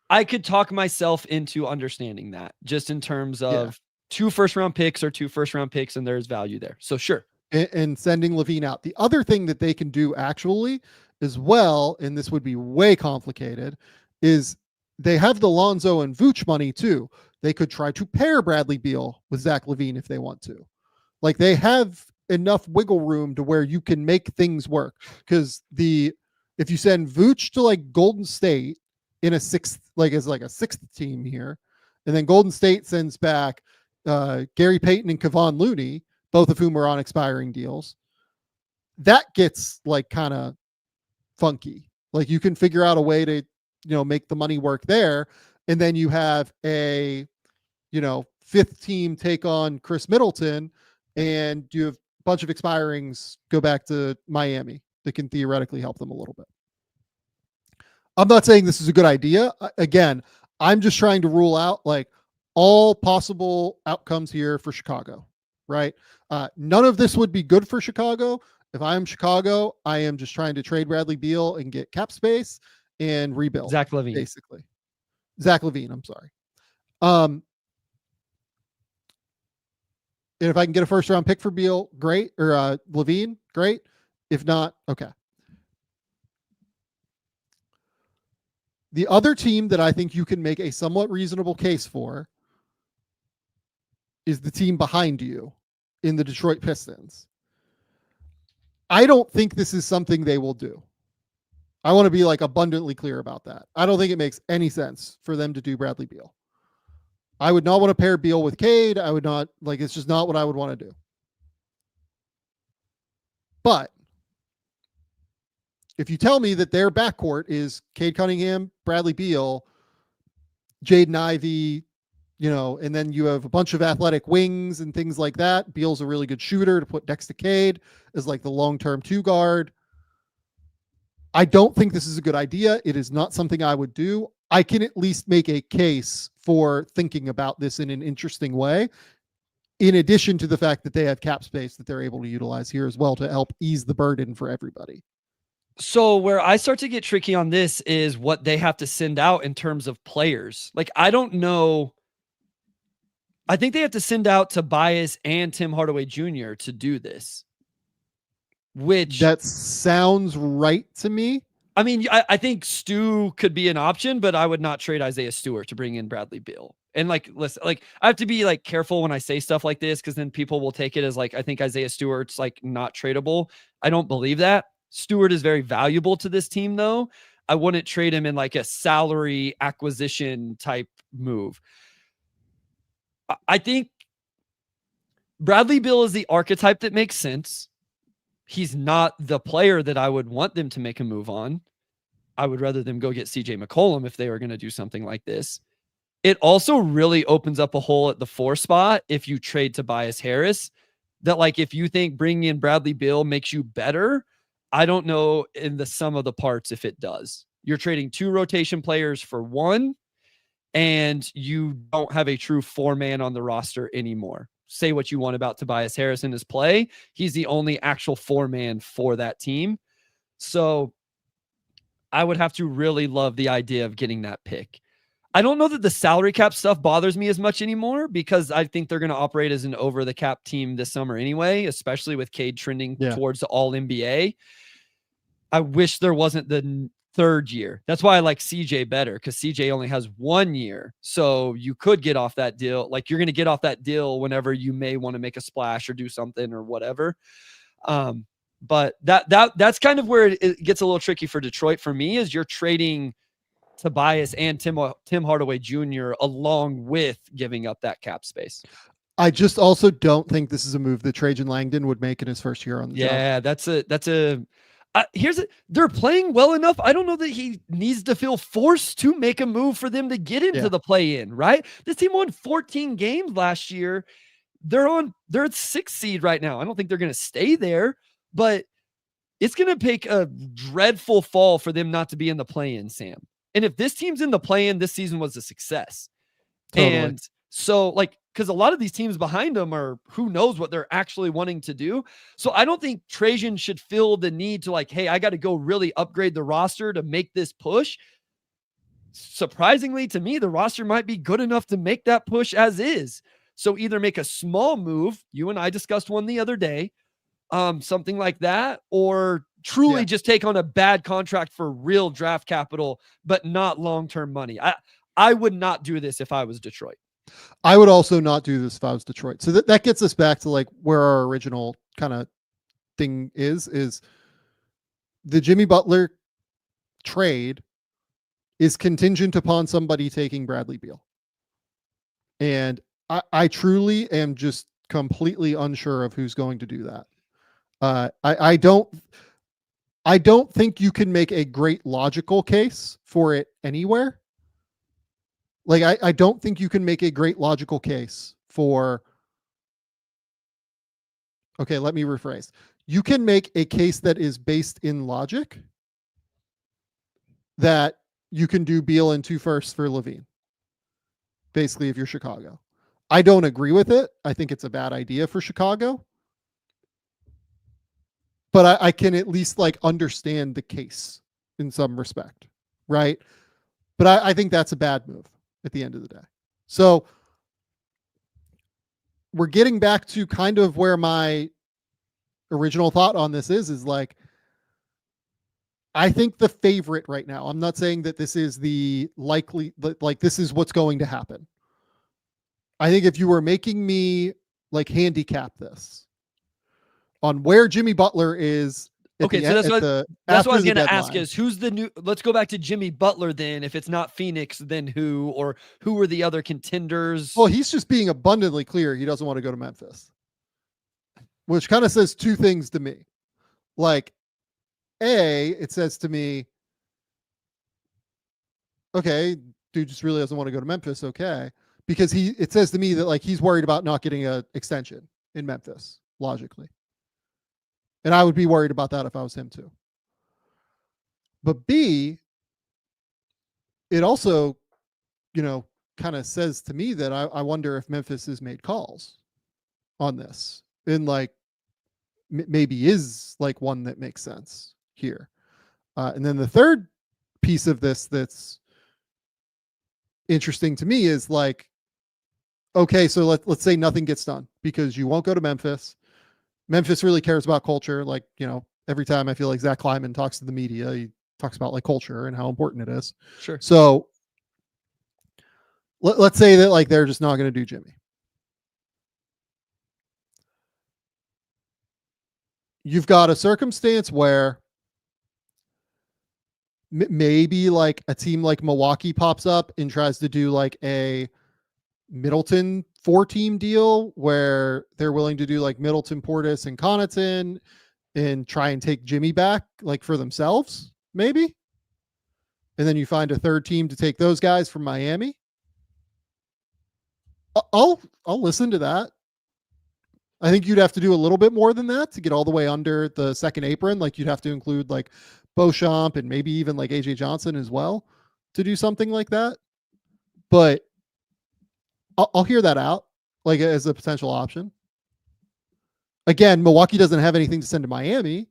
I could talk myself into understanding that just in terms of 2 first-round picks or 2 first-round picks, and there's value there. So sure. And sending LaVine out. The other thing that they can do actually as well, and this would be way complicated, is they have the Lonzo and Vooch money too. They could try to pair Bradley Beal with Zach LaVine if they want to. Like they have enough wiggle room to where you can make things work. Because if you send Vooch to like Golden State in a sixth, like as like a sixth team here, and then Golden State sends back Gary Payton and Kevon Looney, both of whom are on expiring deals, that gets like kind of funky. Like you can figure out a way to, make the money work there. And then you have a, fifth team take on Chris Middleton, and you have a bunch of expirings go back to Miami that can theoretically help them a little bit. I'm not saying this is a good idea. Again, I'm just trying to rule out like all possible outcomes here for Chicago, right? None of this would be good for Chicago. If I'm Chicago, I am just trying to trade Bradley Beal and get cap space and rebuild. Zach LaVine. Basically. Zach LaVine, I'm sorry. And if I can get a first round pick for Beal, great. Or LaVine, great. If not, okay. The other team that I think you can make a somewhat reasonable case for is the team behind you in the Detroit Pistons. I don't think this is something they will do. I want to be like abundantly clear about that. I don't think it makes any sense for them to do Bradley Beal. I would not want to pair Beal with Cade. I would not, like, it's just not what I would want to do. But if you tell me that their backcourt is Cade Cunningham, Bradley Beal, Jaden Ivey, and then you have a bunch of athletic wings and things like that. Beal's a really good shooter to put next to Cade as like the long-term 2 guard. I don't think this is a good idea. It is not something I would do. I can at least make a case for thinking about this in an interesting way, in addition to the fact that they have cap space that they're able to utilize here as well to help ease the burden for everybody. So where I start to get tricky on this is what they have to send out in terms of players. Like, I don't know. I think they have to send out Tobias and Tim Hardaway Jr. to do this. Which that sounds right to me. I mean, I think Stu could be an option, but I would not trade Isaiah Stewart to bring in Bradley Beal. And like, listen, like I have to be like careful when I say stuff like this, because then people will take it as like, I think Isaiah Stewart's like not tradable. I don't believe that. Stewart is very valuable to this team though. I wouldn't trade him in like a salary acquisition type move. I think Bradley Beal is the archetype that makes sense. He's not the player that I would want them to make a move on. I would rather them go get CJ McCollum if they were going to do something like this. It also really opens up a hole at the 4 spot if you trade Tobias Harris, that like if you think bringing in Bradley Beal makes you better, I don't know in the sum of the parts if it does. You're trading 2 rotation players for 1, and you don't have a true 4-man on the roster anymore. say what you want about Tobias Harris in his play. He's the only actual 4-man for that team. So I would have to really love the idea of getting that pick. I don't know that the salary cap stuff bothers me as much anymore because I think they're going to operate as an over the cap team this summer anyway, especially with Cade trending towards the all NBA. I wish there wasn't the third year. That's why I like CJ better, because CJ only has 1 year. So you could get off that deal. Like, you're going to get off that deal whenever you may want to make a splash or do something or whatever. But that's kind of where it gets a little tricky for Detroit for me, is you're trading Tobias and Tim Hardaway Jr. along with giving up that cap space. I just also don't think this is a move that Trajan Langdon would make in his first year on the job. Yeah, that's a they're playing well enough. I don't know that he needs to feel forced to make a move for them to get into the play-in, right? This team won 14 games last year. They're at 6th seed right now. I don't think they're going to stay there, but it's going to take a dreadful fall for them not to be in the play-in, Sam. And if this team's in the play-in, this season was a success. Totally. And so, like, because a lot of these teams behind them are, who knows what they're actually wanting to do. So I don't think Trajan should feel the need to, like, hey, I got to go really upgrade the roster to make this push. Surprisingly to me, the roster might be good enough to make that push as is. So either make a small move. You and I discussed one the other day, something like that, or truly just take on a bad contract for real draft capital, but not long-term money. I would not do this if I was Detroit. I would also not do this if I was Detroit. So that gets us back to like where our original kind of thing is the Jimmy Butler trade is contingent upon somebody taking Bradley Beal. And I truly am just completely unsure of who's going to do that. I don't think you can make a great logical case for it anywhere. Like, I don't think you can make a great logical case for, okay, let me rephrase. You can make a case that is based in logic that you can do Beal and 2 firsts for Levine. Basically, if you're Chicago. I don't agree with it. I think it's a bad idea for Chicago. But I can at least like understand the case in some respect, right? But I think that's a bad move at the end of the day. So we're getting back to kind of where my original thought on this is like, I think the favorite right now, I'm not saying that this is the likely, like this is what's going to happen. I think if you were making me like handicap this on where Jimmy Butler is. Okay, so that's what I was going to ask is who's the new, let's go back to Jimmy Butler then. If it's not Phoenix, then who, or who are the other contenders? Well, he's just being abundantly clear. He doesn't want to go to Memphis, which kind of says 2 things to me. Like, A, it says to me, okay, dude just really doesn't want to go to Memphis. Okay. Because it says to me that like, he's worried about not getting an extension in Memphis, logically. And I would be worried about that if I was him too. But B, it also, kind of says to me that I wonder if Memphis has made calls on this and like maybe is like one that makes sense here. And then the third piece of this that's interesting to me is like, okay, so let's say nothing gets done because you won't go to Memphis. Memphis really cares about culture. Like, every time I feel like Zach Kleiman talks to the media, he talks about like culture and how important it is. Sure. So let's say that like, they're just not going to do Jimmy. You've got a circumstance where maybe like a team like Milwaukee pops up and tries to do like a Middleton 4-team deal where they're willing to do like Middleton, Portis, and Connaughton and try and take Jimmy back like for themselves, maybe. And then you find a third team to take those guys from Miami. I'll listen to that. I think you'd have to do a little bit more than that to get all the way under the second apron. Like you'd have to include like Beauchamp and maybe even like AJ Johnson as well to do something like that. But I'll hear that out. like as a potential option. Again, Milwaukee doesn't have anything to send to Miami,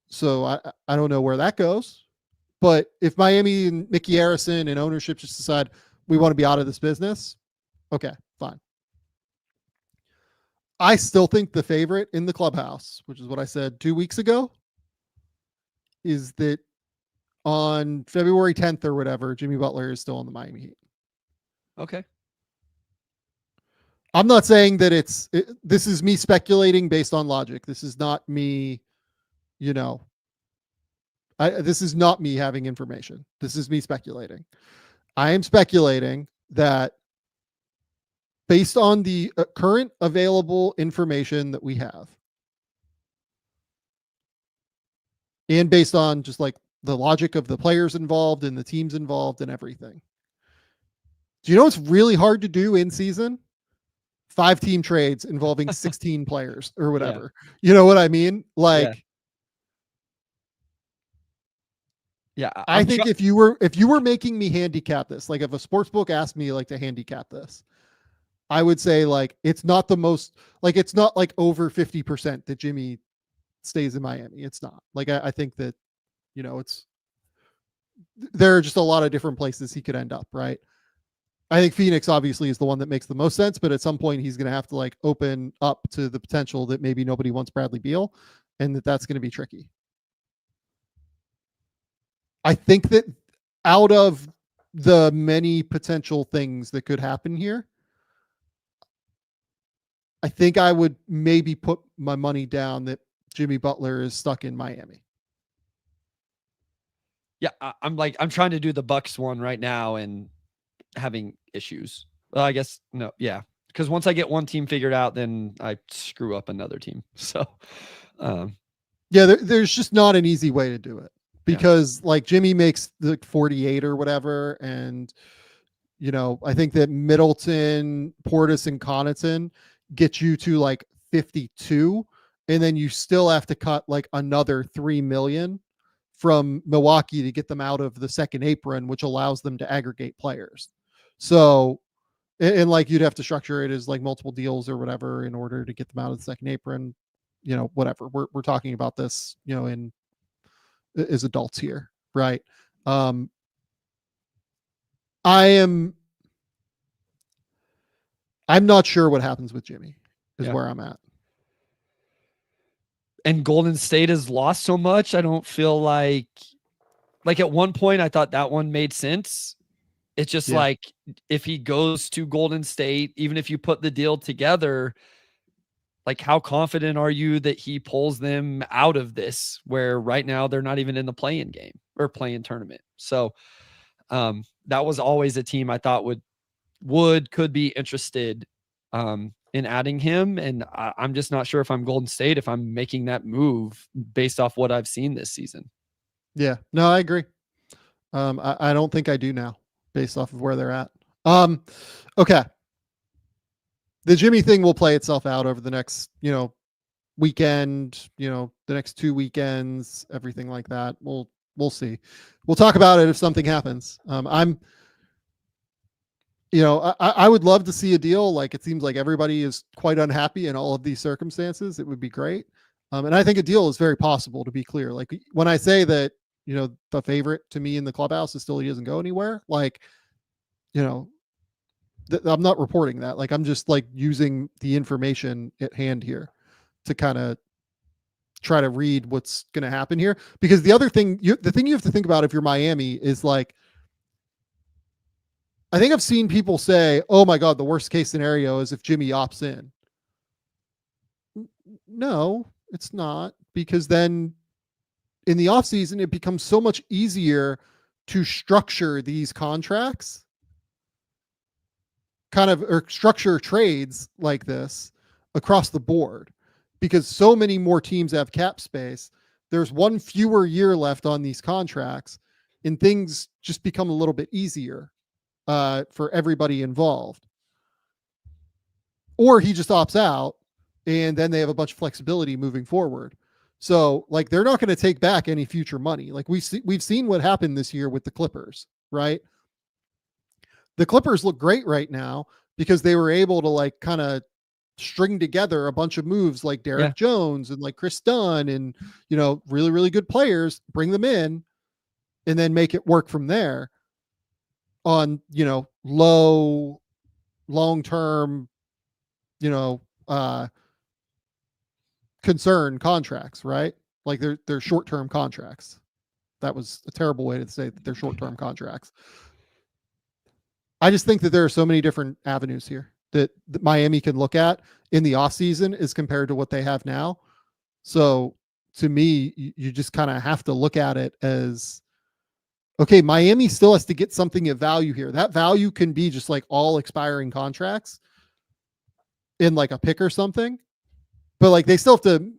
so I don't know where that goes. But if Miami and Mickey Harrison and ownership just decide we want to be out of this business, okay, fine. I still think the favorite in the clubhouse, which is what I said 2 weeks ago, is that on February 10th or whatever, Jimmy Butler is still on the Miami Heat. Okay. I'm not saying that this is me speculating based on logic. This is not me, this is not me having information. This is me speculating. I am speculating that based on the current available information that we have, and based on just like the logic of the players involved and the teams involved and everything. Do you know what's really hard to do in season? 5-team trades involving 16 players or whatever. Yeah. You know what I mean? Like, I think if you were making me handicap this, like if a sports book asked me like to handicap this, I would say like it's not the most, like it's not like over 50% that Jimmy stays in Miami. It's not. Like I think that, there are just a lot of different places he could end up, right? I think Phoenix obviously is the one that makes the most sense, but at some point he's going to have to like open up to the potential that maybe nobody wants Bradley Beal, and that's going to be tricky. I think that out of the many potential things that could happen here, I think I would maybe put my money down that Jimmy Butler is stuck in Miami. Yeah, I'm trying to do the Bucks one right now and having issues. Well, I guess no, yeah, because once I get one team figured out, then I screw up another team. So, there's just not an easy way to do it because like Jimmy makes the 48 or whatever, and I think that Middleton, Portis, and Connaughton get you to like 52, and then you still have to cut like another $3 million from Milwaukee to get them out of the second apron, which allows them to aggregate players. So, and like you'd have to structure it as like multiple deals or whatever in order to get them out of the second apron, whatever. We're talking about this, in as adults here, right? I'm not sure what happens with Jimmy is where I'm at. And Golden State has lost so much. I don't feel like at one point I thought that one made sense. It's just like if he goes to Golden State, even if you put the deal together, like how confident are you that he pulls them out of this where right now they're not even in the play-in game or play-in tournament. So that was always a team I thought could be interested in adding him. And I'm just not sure if I'm Golden State, if I'm making that move based off what I've seen this season. Yeah, no, I agree. I don't think I do now based off of where they're at. Okay. The Jimmy thing will play itself out over the next, weekend, the next 2 weekends, everything like that. We'll see. We'll talk about it if something happens. I would love to see a deal. Like it seems like everybody is quite unhappy in all of these circumstances. It would be great. And I think a deal is very possible, to be clear. Like when I say that, the favorite to me in the clubhouse is still he doesn't go anywhere. Like, I'm not reporting that. Like I'm just like using the information at hand here to kind of try to read what's going to happen here. Because the other thing, the thing you have to think about if you're Miami is like, I think I've seen people say, oh my God, the worst case scenario is if Jimmy opts in. No, it's not, because then in the offseason, it becomes so much easier to structure these contracts or structure trades like this across the board, because so many more teams have cap space. There's one fewer year left on these contracts and things just become a little bit easier for everybody involved. Or he just opts out and then they have a bunch of flexibility moving forward. So like, they're not going to take back any future money. Like we've seen what happened this year with the Clippers, right? The Clippers look great right now because they were able to like kind of string together a bunch of moves like Derek Jones and like Chris Dunn and, you know, really, really good players, bring them in and then make it work from there on, you know, low, long-term, you know, concern contracts, right? Like they're short-term contracts. That was a terrible way to say that they're short-term contracts. I just think that there are so many different avenues here that Miami can look at in the offseason as compared to what they have now. So to me, you just kind of have to look at it as, okay, Miami still has to get something of value here. That value can be just like all expiring contracts in like a pick or something, but like they still have to,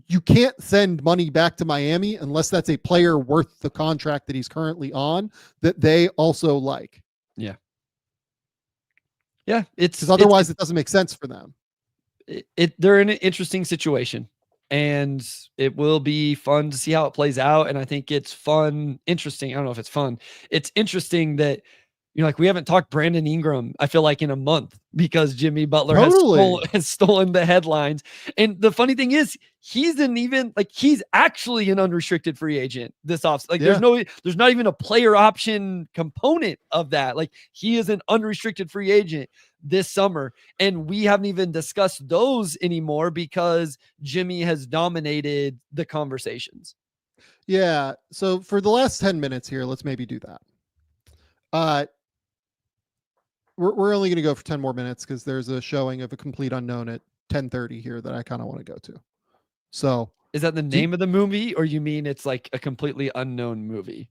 you can't send money back to Miami unless that's a player worth the contract that he's currently on that they also like. Yeah. Yeah. Because otherwise it doesn't make sense for them. They're in an interesting situation and it will be fun to see how it plays out. And I think it's interesting. I don't know if it's fun. It's interesting that, you know, like we haven't talked Brandon Ingram, I feel like in a month because Jimmy Butler has stolen the headlines. And the funny thing is he's actually an unrestricted free agent this offseason. Like there's not even a player option component of that. Like he is an unrestricted free agent this summer. And we haven't even discussed those anymore because Jimmy has dominated the conversations. Yeah. So for the last 10 minutes here, let's maybe do that. We're only going to go for 10 more minutes because there's a showing of a complete unknown at 10:30 here that I kind of want to go to. So is that the name of the movie, or you mean it's like a completely unknown movie?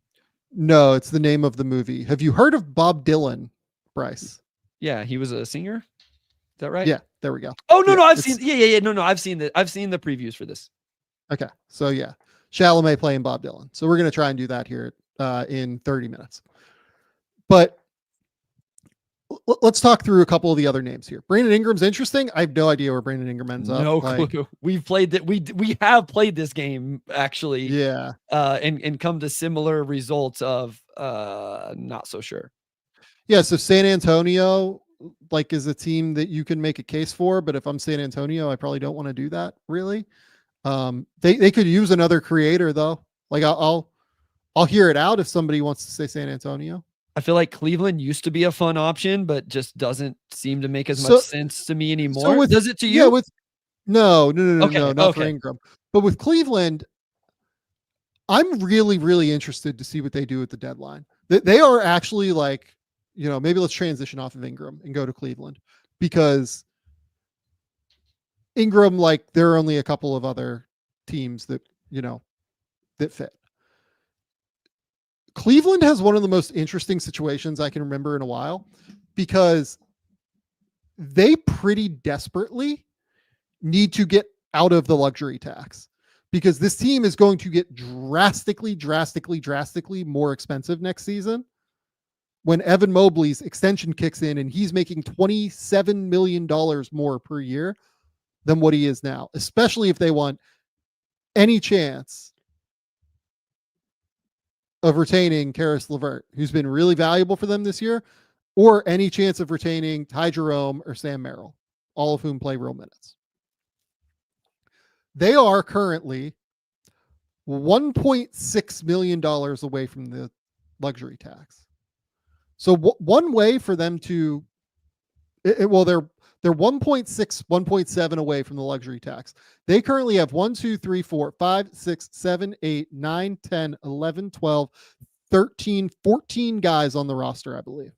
No, it's the name of the movie. Have you heard of Bob Dylan, Bryce? Yeah, he was a singer. Is that right? Yeah, there we go. Oh no, I've seen. Yeah. No, I've seen the previews for this. Okay, so yeah, Chalamet playing Bob Dylan. So we're gonna try and do that here in 30 minutes. But let's talk through a couple of the other names here. Brandon Ingram's interesting. I have no idea where Brandon Ingram ends up. No clue. We've played that. We have played this game actually. Yeah. And come to similar results of not so sure. Yeah. So San Antonio like is a team that you can make a case for, but if I'm San Antonio, I probably don't want to do that really. They could use another creator though. Like I'll hear it out if somebody wants to say San Antonio. I feel like Cleveland used to be a fun option, but just doesn't seem to make as much sense to me anymore. So does it to you? Yeah, no, not for Ingram. But with Cleveland, I'm really, really interested to see what they do at the deadline. They are actually like, you know, maybe let's transition off of Ingram and go to Cleveland because Ingram, like there are only a couple of other teams that, you know, that fit. Cleveland has one of the most interesting situations I can remember in a while because they pretty desperately need to get out of the luxury tax because this team is going to get drastically more expensive next season when Evan Mobley's extension kicks in and he's making $27 million more per year than what he is now, especially if they want any chance of retaining Karis LeVert, who's been really valuable for them this year, or any chance of retaining Ty Jerome or Sam Merrill, all of whom play real minutes. They are currently $1.6 million away from the luxury tax. So one way for them to, they're 1.6, 1.7 away from the luxury tax. They currently have 1, 2, 3, 4, 5, 6, 7, 8, 9, 10, 11, 12, 13, 14 guys on the roster, I believe.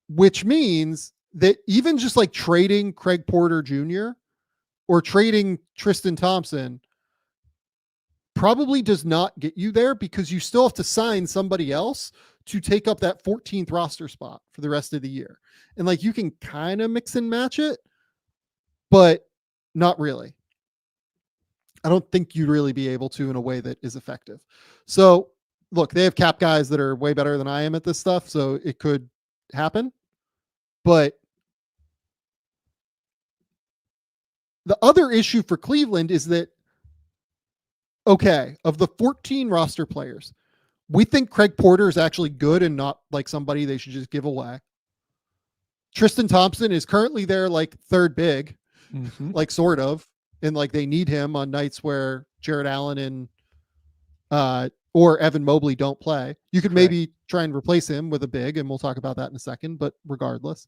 Which means that even just like trading Craig Porter Jr. or trading Tristan Thompson probably does not get you there because you still have to sign somebody else to take up that 14th roster spot for the rest of the year. And like, you can kind of mix and match it, but not really. I don't think you'd really be able to in a way that is effective. So look, they have cap guys that are way better than I am at this stuff. So it could happen, but the other issue for Cleveland is that, okay, of the 14 roster players, We think Craig Porter is actually good and not like somebody they should just give away. Tristan Thompson is currently their like third big, like sort of, and like they need him on nights where Jared Allen and or Evan Mobley don't play. You could maybe try and replace him with a big, and we'll talk about that in a second, but regardless.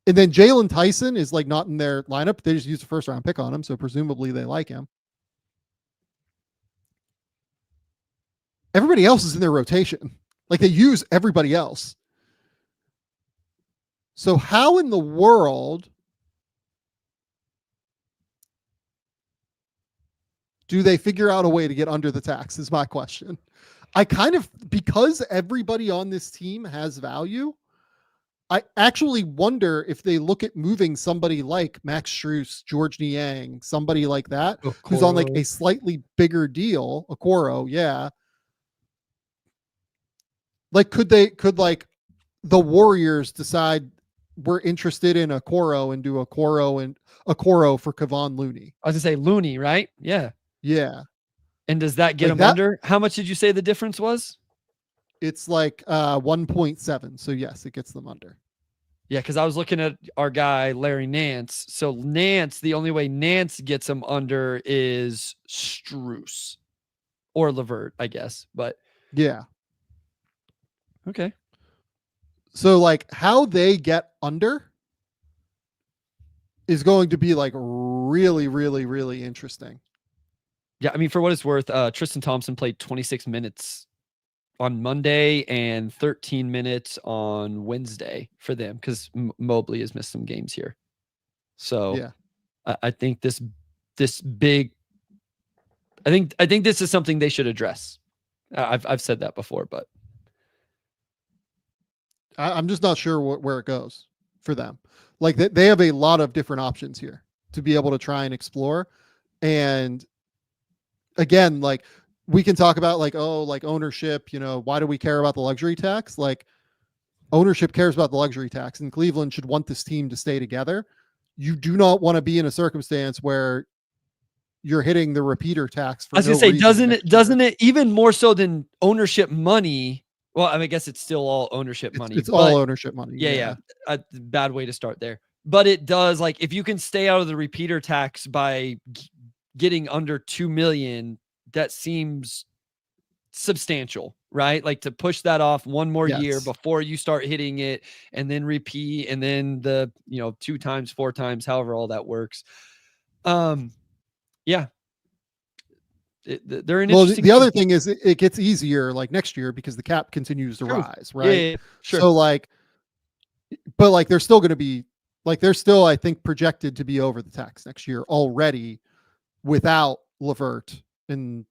And then Jalen Tyson is like not in their lineup. They just used a first round pick on him, so presumably they like him. Everybody else is in their rotation. Like they use everybody else. So how in the world do they figure out a way to get under the tax is my question. I kind of, because everybody on this team has value, I actually wonder if they look at moving somebody like Max Strus, George Niang, somebody like that, who's on like a slightly bigger deal, Okoro, yeah. Like, could like the Warriors decide we're interested in Okoro and do Okoro for Kevon Looney? I was gonna say Looney, right? Yeah. Yeah. And does that get like him that, under? How much did you say the difference was? It's like 1.7. So yes, it gets them under. Yeah, because I was looking at our guy Larry Nance. So Nance, the only way Nance gets him under is Strus or Levert, I guess. But yeah. Okay. So like how they get under is going to be like really, really, really interesting. Yeah, I mean, for what it's worth, Tristan Thompson played 26 minutes on Monday and 13 minutes on Wednesday for them because Mobley has missed some games here. So yeah, I think this big. I think this is something they should address. I've said that before, but I'm just not sure where it goes for them. Like they have a lot of different options here to be able to try and explore. And again, like we can talk about like, oh, like ownership, you know, why do we care about the luxury tax? Like ownership cares about the luxury tax, and Cleveland should want this team to stay together. You do not want to be in a circumstance where you're hitting the repeater tax. For I was gonna say, doesn't it even more so than ownership money? Well, I mean, I guess it's still all ownership money. It's all ownership money. Yeah. A bad way to start there. But it does, like, if you can stay out of the repeater tax by getting under 2 million, that seems substantial, right? Like to push that off one more year before you start hitting it and then repeat and then the, 2 times, 4 times, however all that works. Yeah. They're an interesting the other thing is it gets easier like next year because the cap continues to rise, right? Yeah, sure. So like, but like they're still going to be like, they're still, I think, projected to be over the tax next year already without Levert and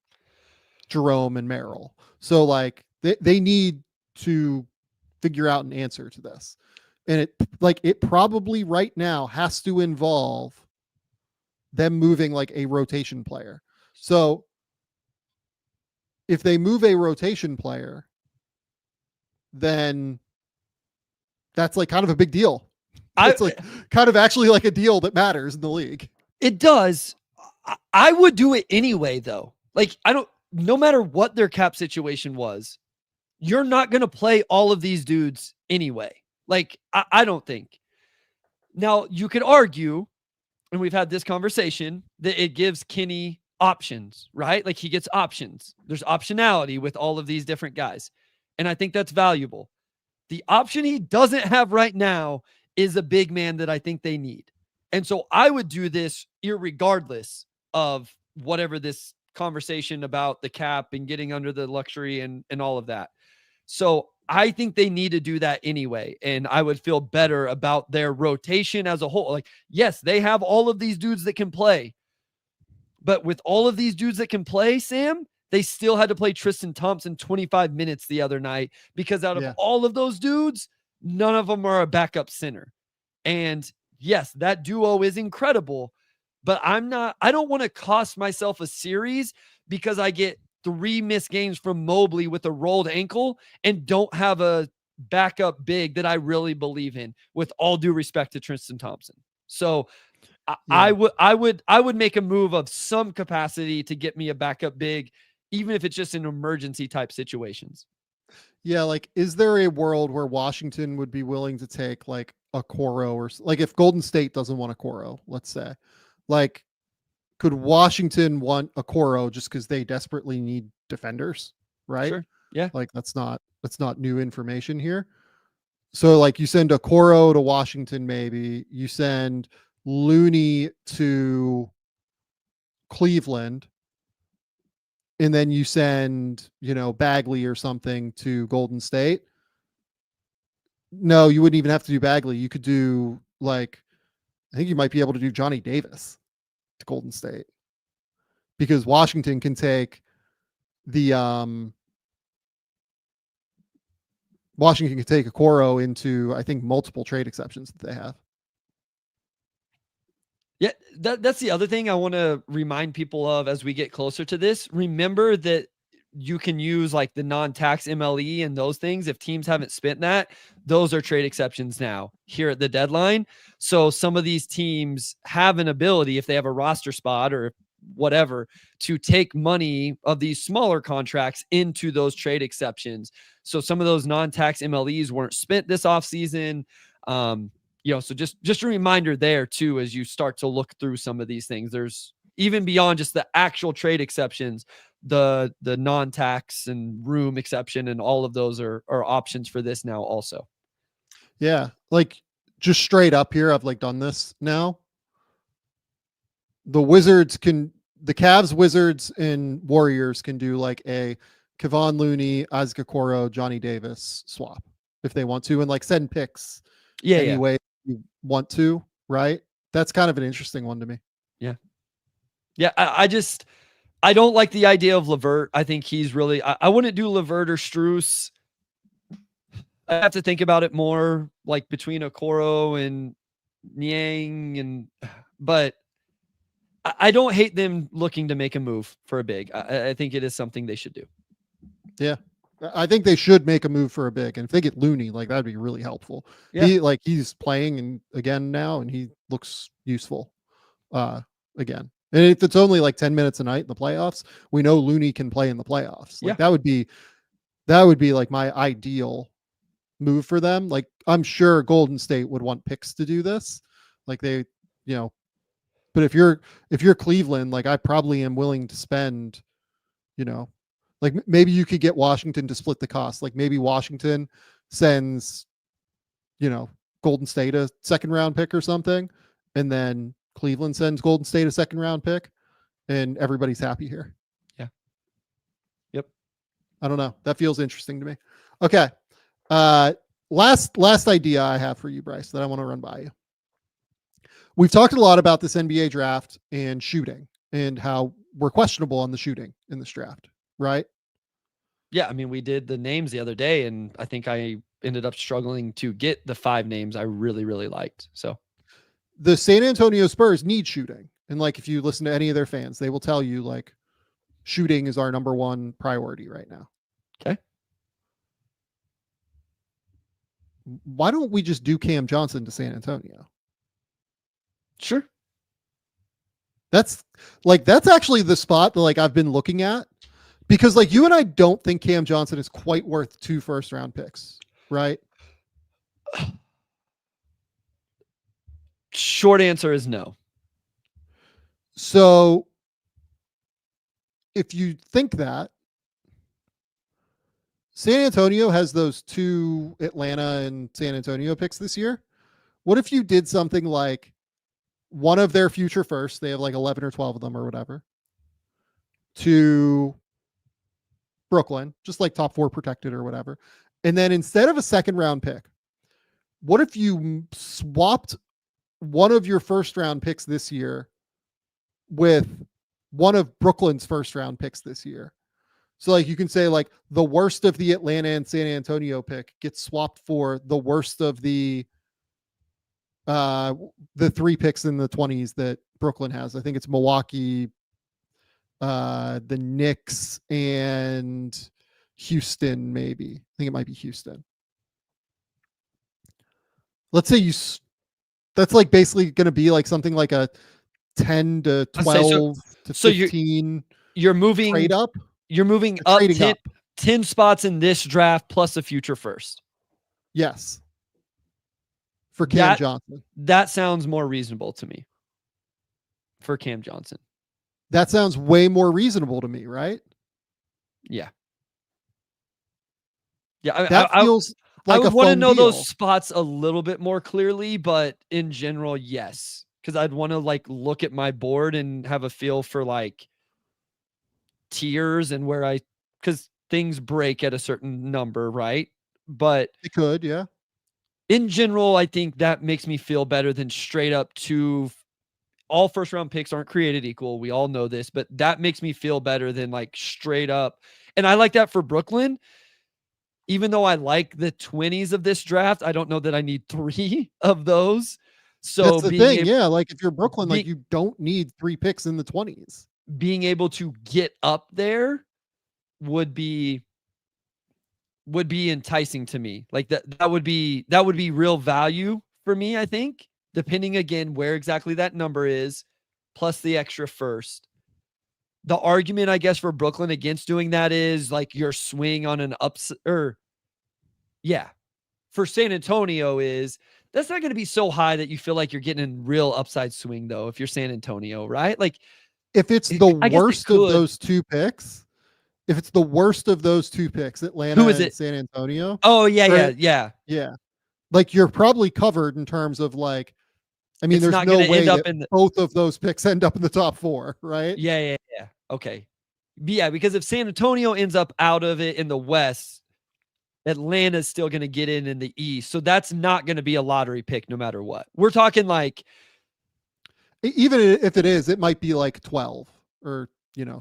Jerome and Merrill. So like they need to figure out an answer to this. And it probably right now has to involve them moving like a rotation player. So if they move a rotation player, then that's like kind of a big deal. It's like kind of actually like a deal that matters in the league. It does. I would do it anyway, though. Like, no matter what their cap situation was, you're not going to play all of these dudes anyway. Like, I don't think. Now, you could argue, and we've had this conversation, that it gives Kenny options, right? Like he gets options. There's optionality with all of these different guys. And I think that's valuable. The option he doesn't have right now is a big man that I think they need. And so I would do this irregardless of whatever this conversation about the cap and getting under the luxury and all of that. So I think they need to do that anyway. And I would feel better about their rotation as a whole. Like, yes, they have all of these dudes that can play. But with all of these dudes that can play, Sam, they still had to play Tristan Thompson 25 minutes the other night because out of all of those dudes, none of them are a backup center. And yes, that duo is incredible, but I don't want to cost myself a series because I get 3 missed games from Mobley with a rolled ankle and don't have a backup big that I really believe in, with all due respect to Tristan Thompson. So I would make a move of some capacity to get me a backup big even if it's just in emergency type situations. Yeah, like, is there a world where Washington would be willing to take like a Coro, or like if Golden State doesn't want a Coro, let's say, like, could Washington want a Coro just because they desperately need defenders, right? Sure. Yeah. Like that's not new information here. So like you send a Coro to Washington, maybe you send Looney to Cleveland, and then you send, Bagley or something to Golden State. No, you wouldn't even have to do Bagley. You could do like, I think you might be able to do Johnny Davis to Golden State, because Washington can take the Washington can take a Coro into, I think, multiple trade exceptions that they have. Yeah, that's the other thing I want to remind people of as we get closer to this. Remember that you can use like the non-tax MLE and those things. If teams haven't spent that, those are trade exceptions now here at the deadline. So some of these teams have an ability, if they have a roster spot or whatever, to take money of these smaller contracts into those trade exceptions. So some of those non-tax MLEs weren't spent this offseason. So just a reminder there too, as you start to look through some of these things, there's even beyond just the actual trade exceptions, the non-tax and room exception, and all of those are options for this now also. Yeah. Like just straight up here, I've like done this now. The Cavs, Wizards, and Warriors can do like a Kevon Looney, Isaac Okoro, Johnny Davis swap if they want to, and like send picks any way you want to, right? That's kind of an interesting one to me. Yeah. I don't like the idea of LeVert. I think he's really, I wouldn't do LeVert or Strus. I have to think about it more, like between Okoro and Niang, but I don't hate them looking to make a move for a big. I think it is something they should do. Yeah. I think they should make a move for a big, and if they get Looney, like that'd be really helpful. Yeah. He's playing and again now, and he looks useful again. And if it's only like 10 minutes a night in the playoffs, we know Looney can play in the playoffs. Like that would be like my ideal move for them. Like I'm sure Golden State would want picks to do this. Like they, but if you're Cleveland, like I probably am willing to spend, like maybe you could get Washington to split the cost. Like maybe Washington sends, Golden State a second round pick or something, and then Cleveland sends Golden State a second round pick, and everybody's happy here. Yeah. Yep. I don't know. That feels interesting to me. Okay. Last idea I have for you, Bryce, that I want to run by you. We've talked a lot about this NBA draft and shooting and how we're questionable on the shooting in this draft, right? Yeah. I mean, we did the names the other day, and I think I ended up struggling to get the 5 names I really, really liked. So the San Antonio Spurs need shooting. And like, if you listen to any of their fans, they will tell you like shooting is our number one priority right now. Okay. Why don't we just do Cam Johnson to San Antonio? Sure. That's actually the spot that like I've been looking at, because like you and I don't think Cam Johnson is quite worth 2 first round picks, right? Short answer is no. So if you think that, San Antonio has those 2 Atlanta and San Antonio picks this year. What if you did something like one of their future firsts, they have like 11 or 12 of them or whatever, to Brooklyn, just like top 4 protected or whatever. And then instead of a second round pick, what if you swapped one of your first round picks this year with one of Brooklyn's first round picks this year? So like you can say like the worst of the Atlanta and San Antonio pick gets swapped for the worst of the 3 picks in the 20s that Brooklyn has. I think it's Milwaukee, the Knicks, and Houston, maybe. I think it might be Houston. Let's say that's like basically going to be like something like a 10 to 12 to 15. You're moving trade up. You're moving They're up trading 10, up. 10 spots in this draft plus a future first. Yes. For Cam That- Johnson. That sounds more reasonable to me. For Cam Johnson. That sounds way more reasonable to me, right? Yeah. Yeah, That feels like I would a want to fun know deal. those spots a little bit more clearly, but in general, yes. Because I'd want to like look at my board and have a feel for like tiers and where because things break at a certain number, right? But It could, yeah. in general, I think that makes me feel better than straight up all first round picks aren't created equal. We all know this, but that makes me feel better than like straight up. And I like that for Brooklyn. Even though I like the 20s of this draft, I don't know that I need 3 of those. So That's the thing. able, Yeah. Like if you're Brooklyn, like you don't need 3 picks in the 20s. being able to get up there would be enticing to me. Like that would be real value for me, I think, depending again where exactly that number is, plus the extra first. The argument, I guess, for Brooklyn against doing that is like your swing on an for San Antonio is that's not going to be so high that you feel like you're getting a real upside swing though. If you're San Antonio, right? Like if it's the I guess worst of those 2 picks, Atlanta Who is and it? San Antonio. Oh yeah, right? yeah. Yeah. Like you're probably covered in terms of like, I mean, It's there's not no gonna way end up that in the, both of those picks end up in the top 4, right? yeah. Okay. Yeah, because if San Antonio ends up out of it in the West, Atlanta's still going to get in the East. So that's not going to be a lottery pick no matter what. We're talking like, Even if it is, it might be like 12 or,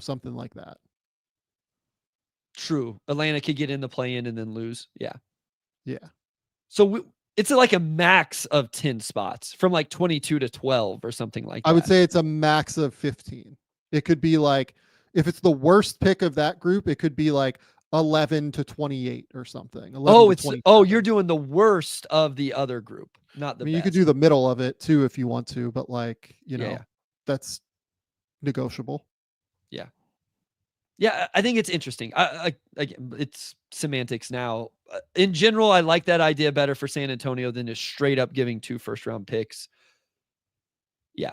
something like that. true. Atlanta could get in the play-in and then lose. Yeah. Yeah. So it's like a max of 10 spots from like 22 to 12 or something like that. I would say it's a max of 15. It could be like, if it's the worst pick of that group, it could be like 11 to 28 or something. You're doing the worst of the other group, not the best. You could do the middle of it too if you want to, but like, Yeah. that's negotiable. Yeah, I think it's interesting. Again, it's semantics now. In general, I like that idea better for San Antonio than just straight up giving 2 first-round picks. Yeah.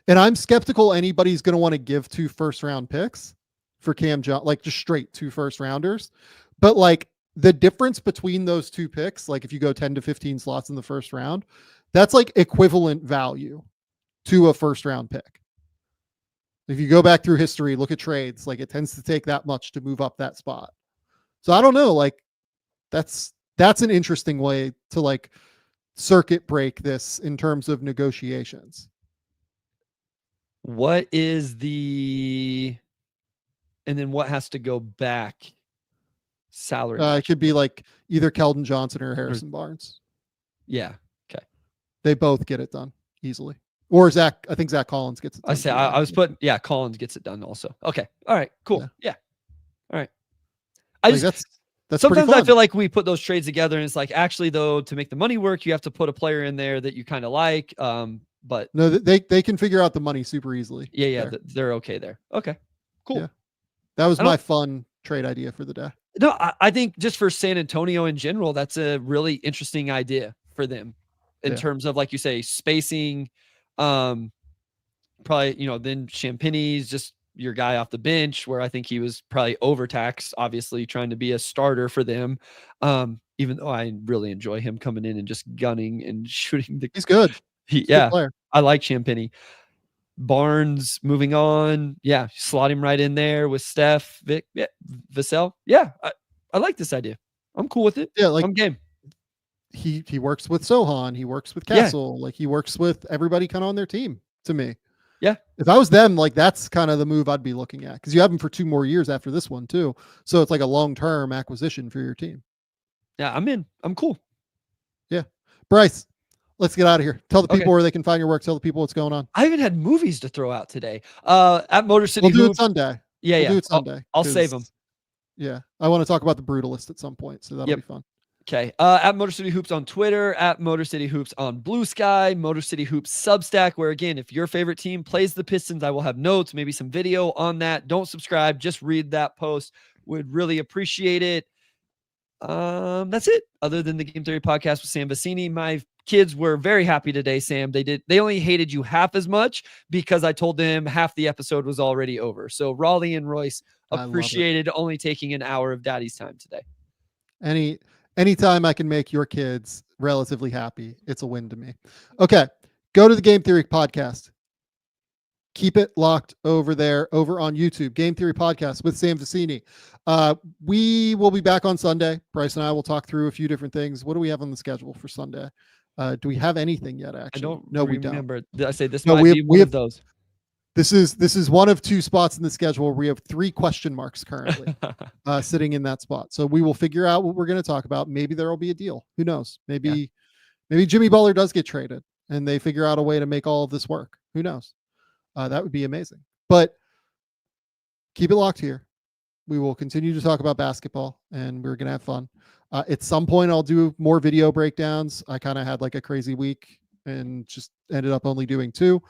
And I'm skeptical anybody's going to want to give 2 first-round picks for Cam Johnson, like just straight 2 first-rounders. But like the difference between those 2 picks, like if you go 10 to 15 slots in the first round, that's like equivalent value to a first-round pick. If you go back through history, look at trades, like it tends to take that much to move up that spot. So I don't know, like that's an interesting way to like circuit break this in terms of negotiations. What is and then what has to go back salary? It could be like either Keldon Johnson or Harrison Barnes. Yeah. Okay. They both get it done easily. Or I think Zach Collins gets it done. I was putting, Collins gets it done also. Okay. All right, cool. Yeah. All right. That's sometimes I feel like we put those trades together and it's like, actually though, to make the money work, you have to put a player in there that you kind of like. But no, they can figure out the money super easily. Yeah. They're okay there. Okay, cool. Yeah. That was my fun trade idea for the day. No, I think just for San Antonio in general, that's a really interesting idea for them in terms of, like you say, spacing. Probably, then Champagne's just your guy off the bench, where I think he was probably overtaxed, obviously trying to be a starter for them. Even though I really enjoy him coming in and just gunning and shooting he's good. He's a good player. I like Champagnie. Barnes moving on. Yeah. Slot him right in there with Steph, Vassell. Yeah. I like this idea. I'm cool with it. Yeah. Like I'm game. He works with Sohan. He works with Castle. Like he works with everybody kind of on their team to me. Yeah. If I was them, like that's kind of the move I'd be looking at, because you have him for 2 more years after this one too. So it's like a long-term acquisition for your team. Yeah. I'm in. I'm cool. Yeah. Bryce, let's get out of here. Tell the people where they can find your work. Tell the people what's going on. I haven't had movies to throw out today. At Motor City. We'll do it Sunday. Yeah. We'll do it Sunday. I'll save them. Yeah. I want to talk about The Brutalist at some point. So that'll be fun. Okay. At Motor City Hoops on Twitter, at Motor City Hoops on Blue Sky, Motor City Hoops Substack, where again, if your favorite team plays the Pistons, I will have notes, maybe some video on that. Don't subscribe, just read that post. Would really appreciate it. That's it. Other than the Game Theory podcast with Sam Vecenie, my kids were very happy today, Sam. They only hated you half as much because I told them half the episode was already over. So Raleigh and Royce appreciated only taking an hour of daddy's time today. Anytime I can make your kids relatively happy, it's a win to me. Okay, go to the Game Theory podcast. Keep it locked over there, over on YouTube. Game Theory podcast with Sam Vecenie. We will be back on Sunday. Bryce and I will talk through a few different things. What do we have on the schedule for Sunday? Do we have anything yet? Actually, we remember. Did I say this might be one of those. This is one of two spots in the schedule where we have 3 question marks currently sitting in that spot. So we will figure out what we're going to talk about. Maybe there will be a deal. Who knows? Maybe Jimmy Butler does get traded and they figure out a way to make all of this work. Who knows? That would be amazing. But keep it locked here. We will continue to talk about basketball and we're going to have fun. At some point, I'll do more video breakdowns. I kind of had like a crazy week and just ended up only doing 2.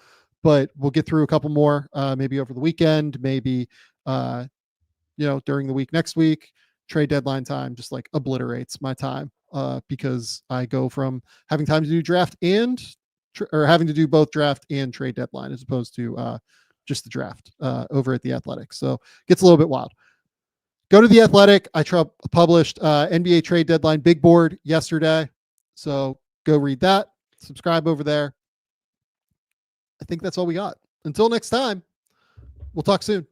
But we'll get through a couple more, maybe over the weekend, maybe, during the week next week. Trade deadline time just like obliterates my time because I go from having time to do draft and or having to do both draft and trade deadline as opposed to just the draft over at The Athletic. So it gets a little bit wild. Go to The Athletic. I published NBA trade deadline big board yesterday. So go read that. Subscribe over there. I think that's all we got. Until next time, we'll talk soon.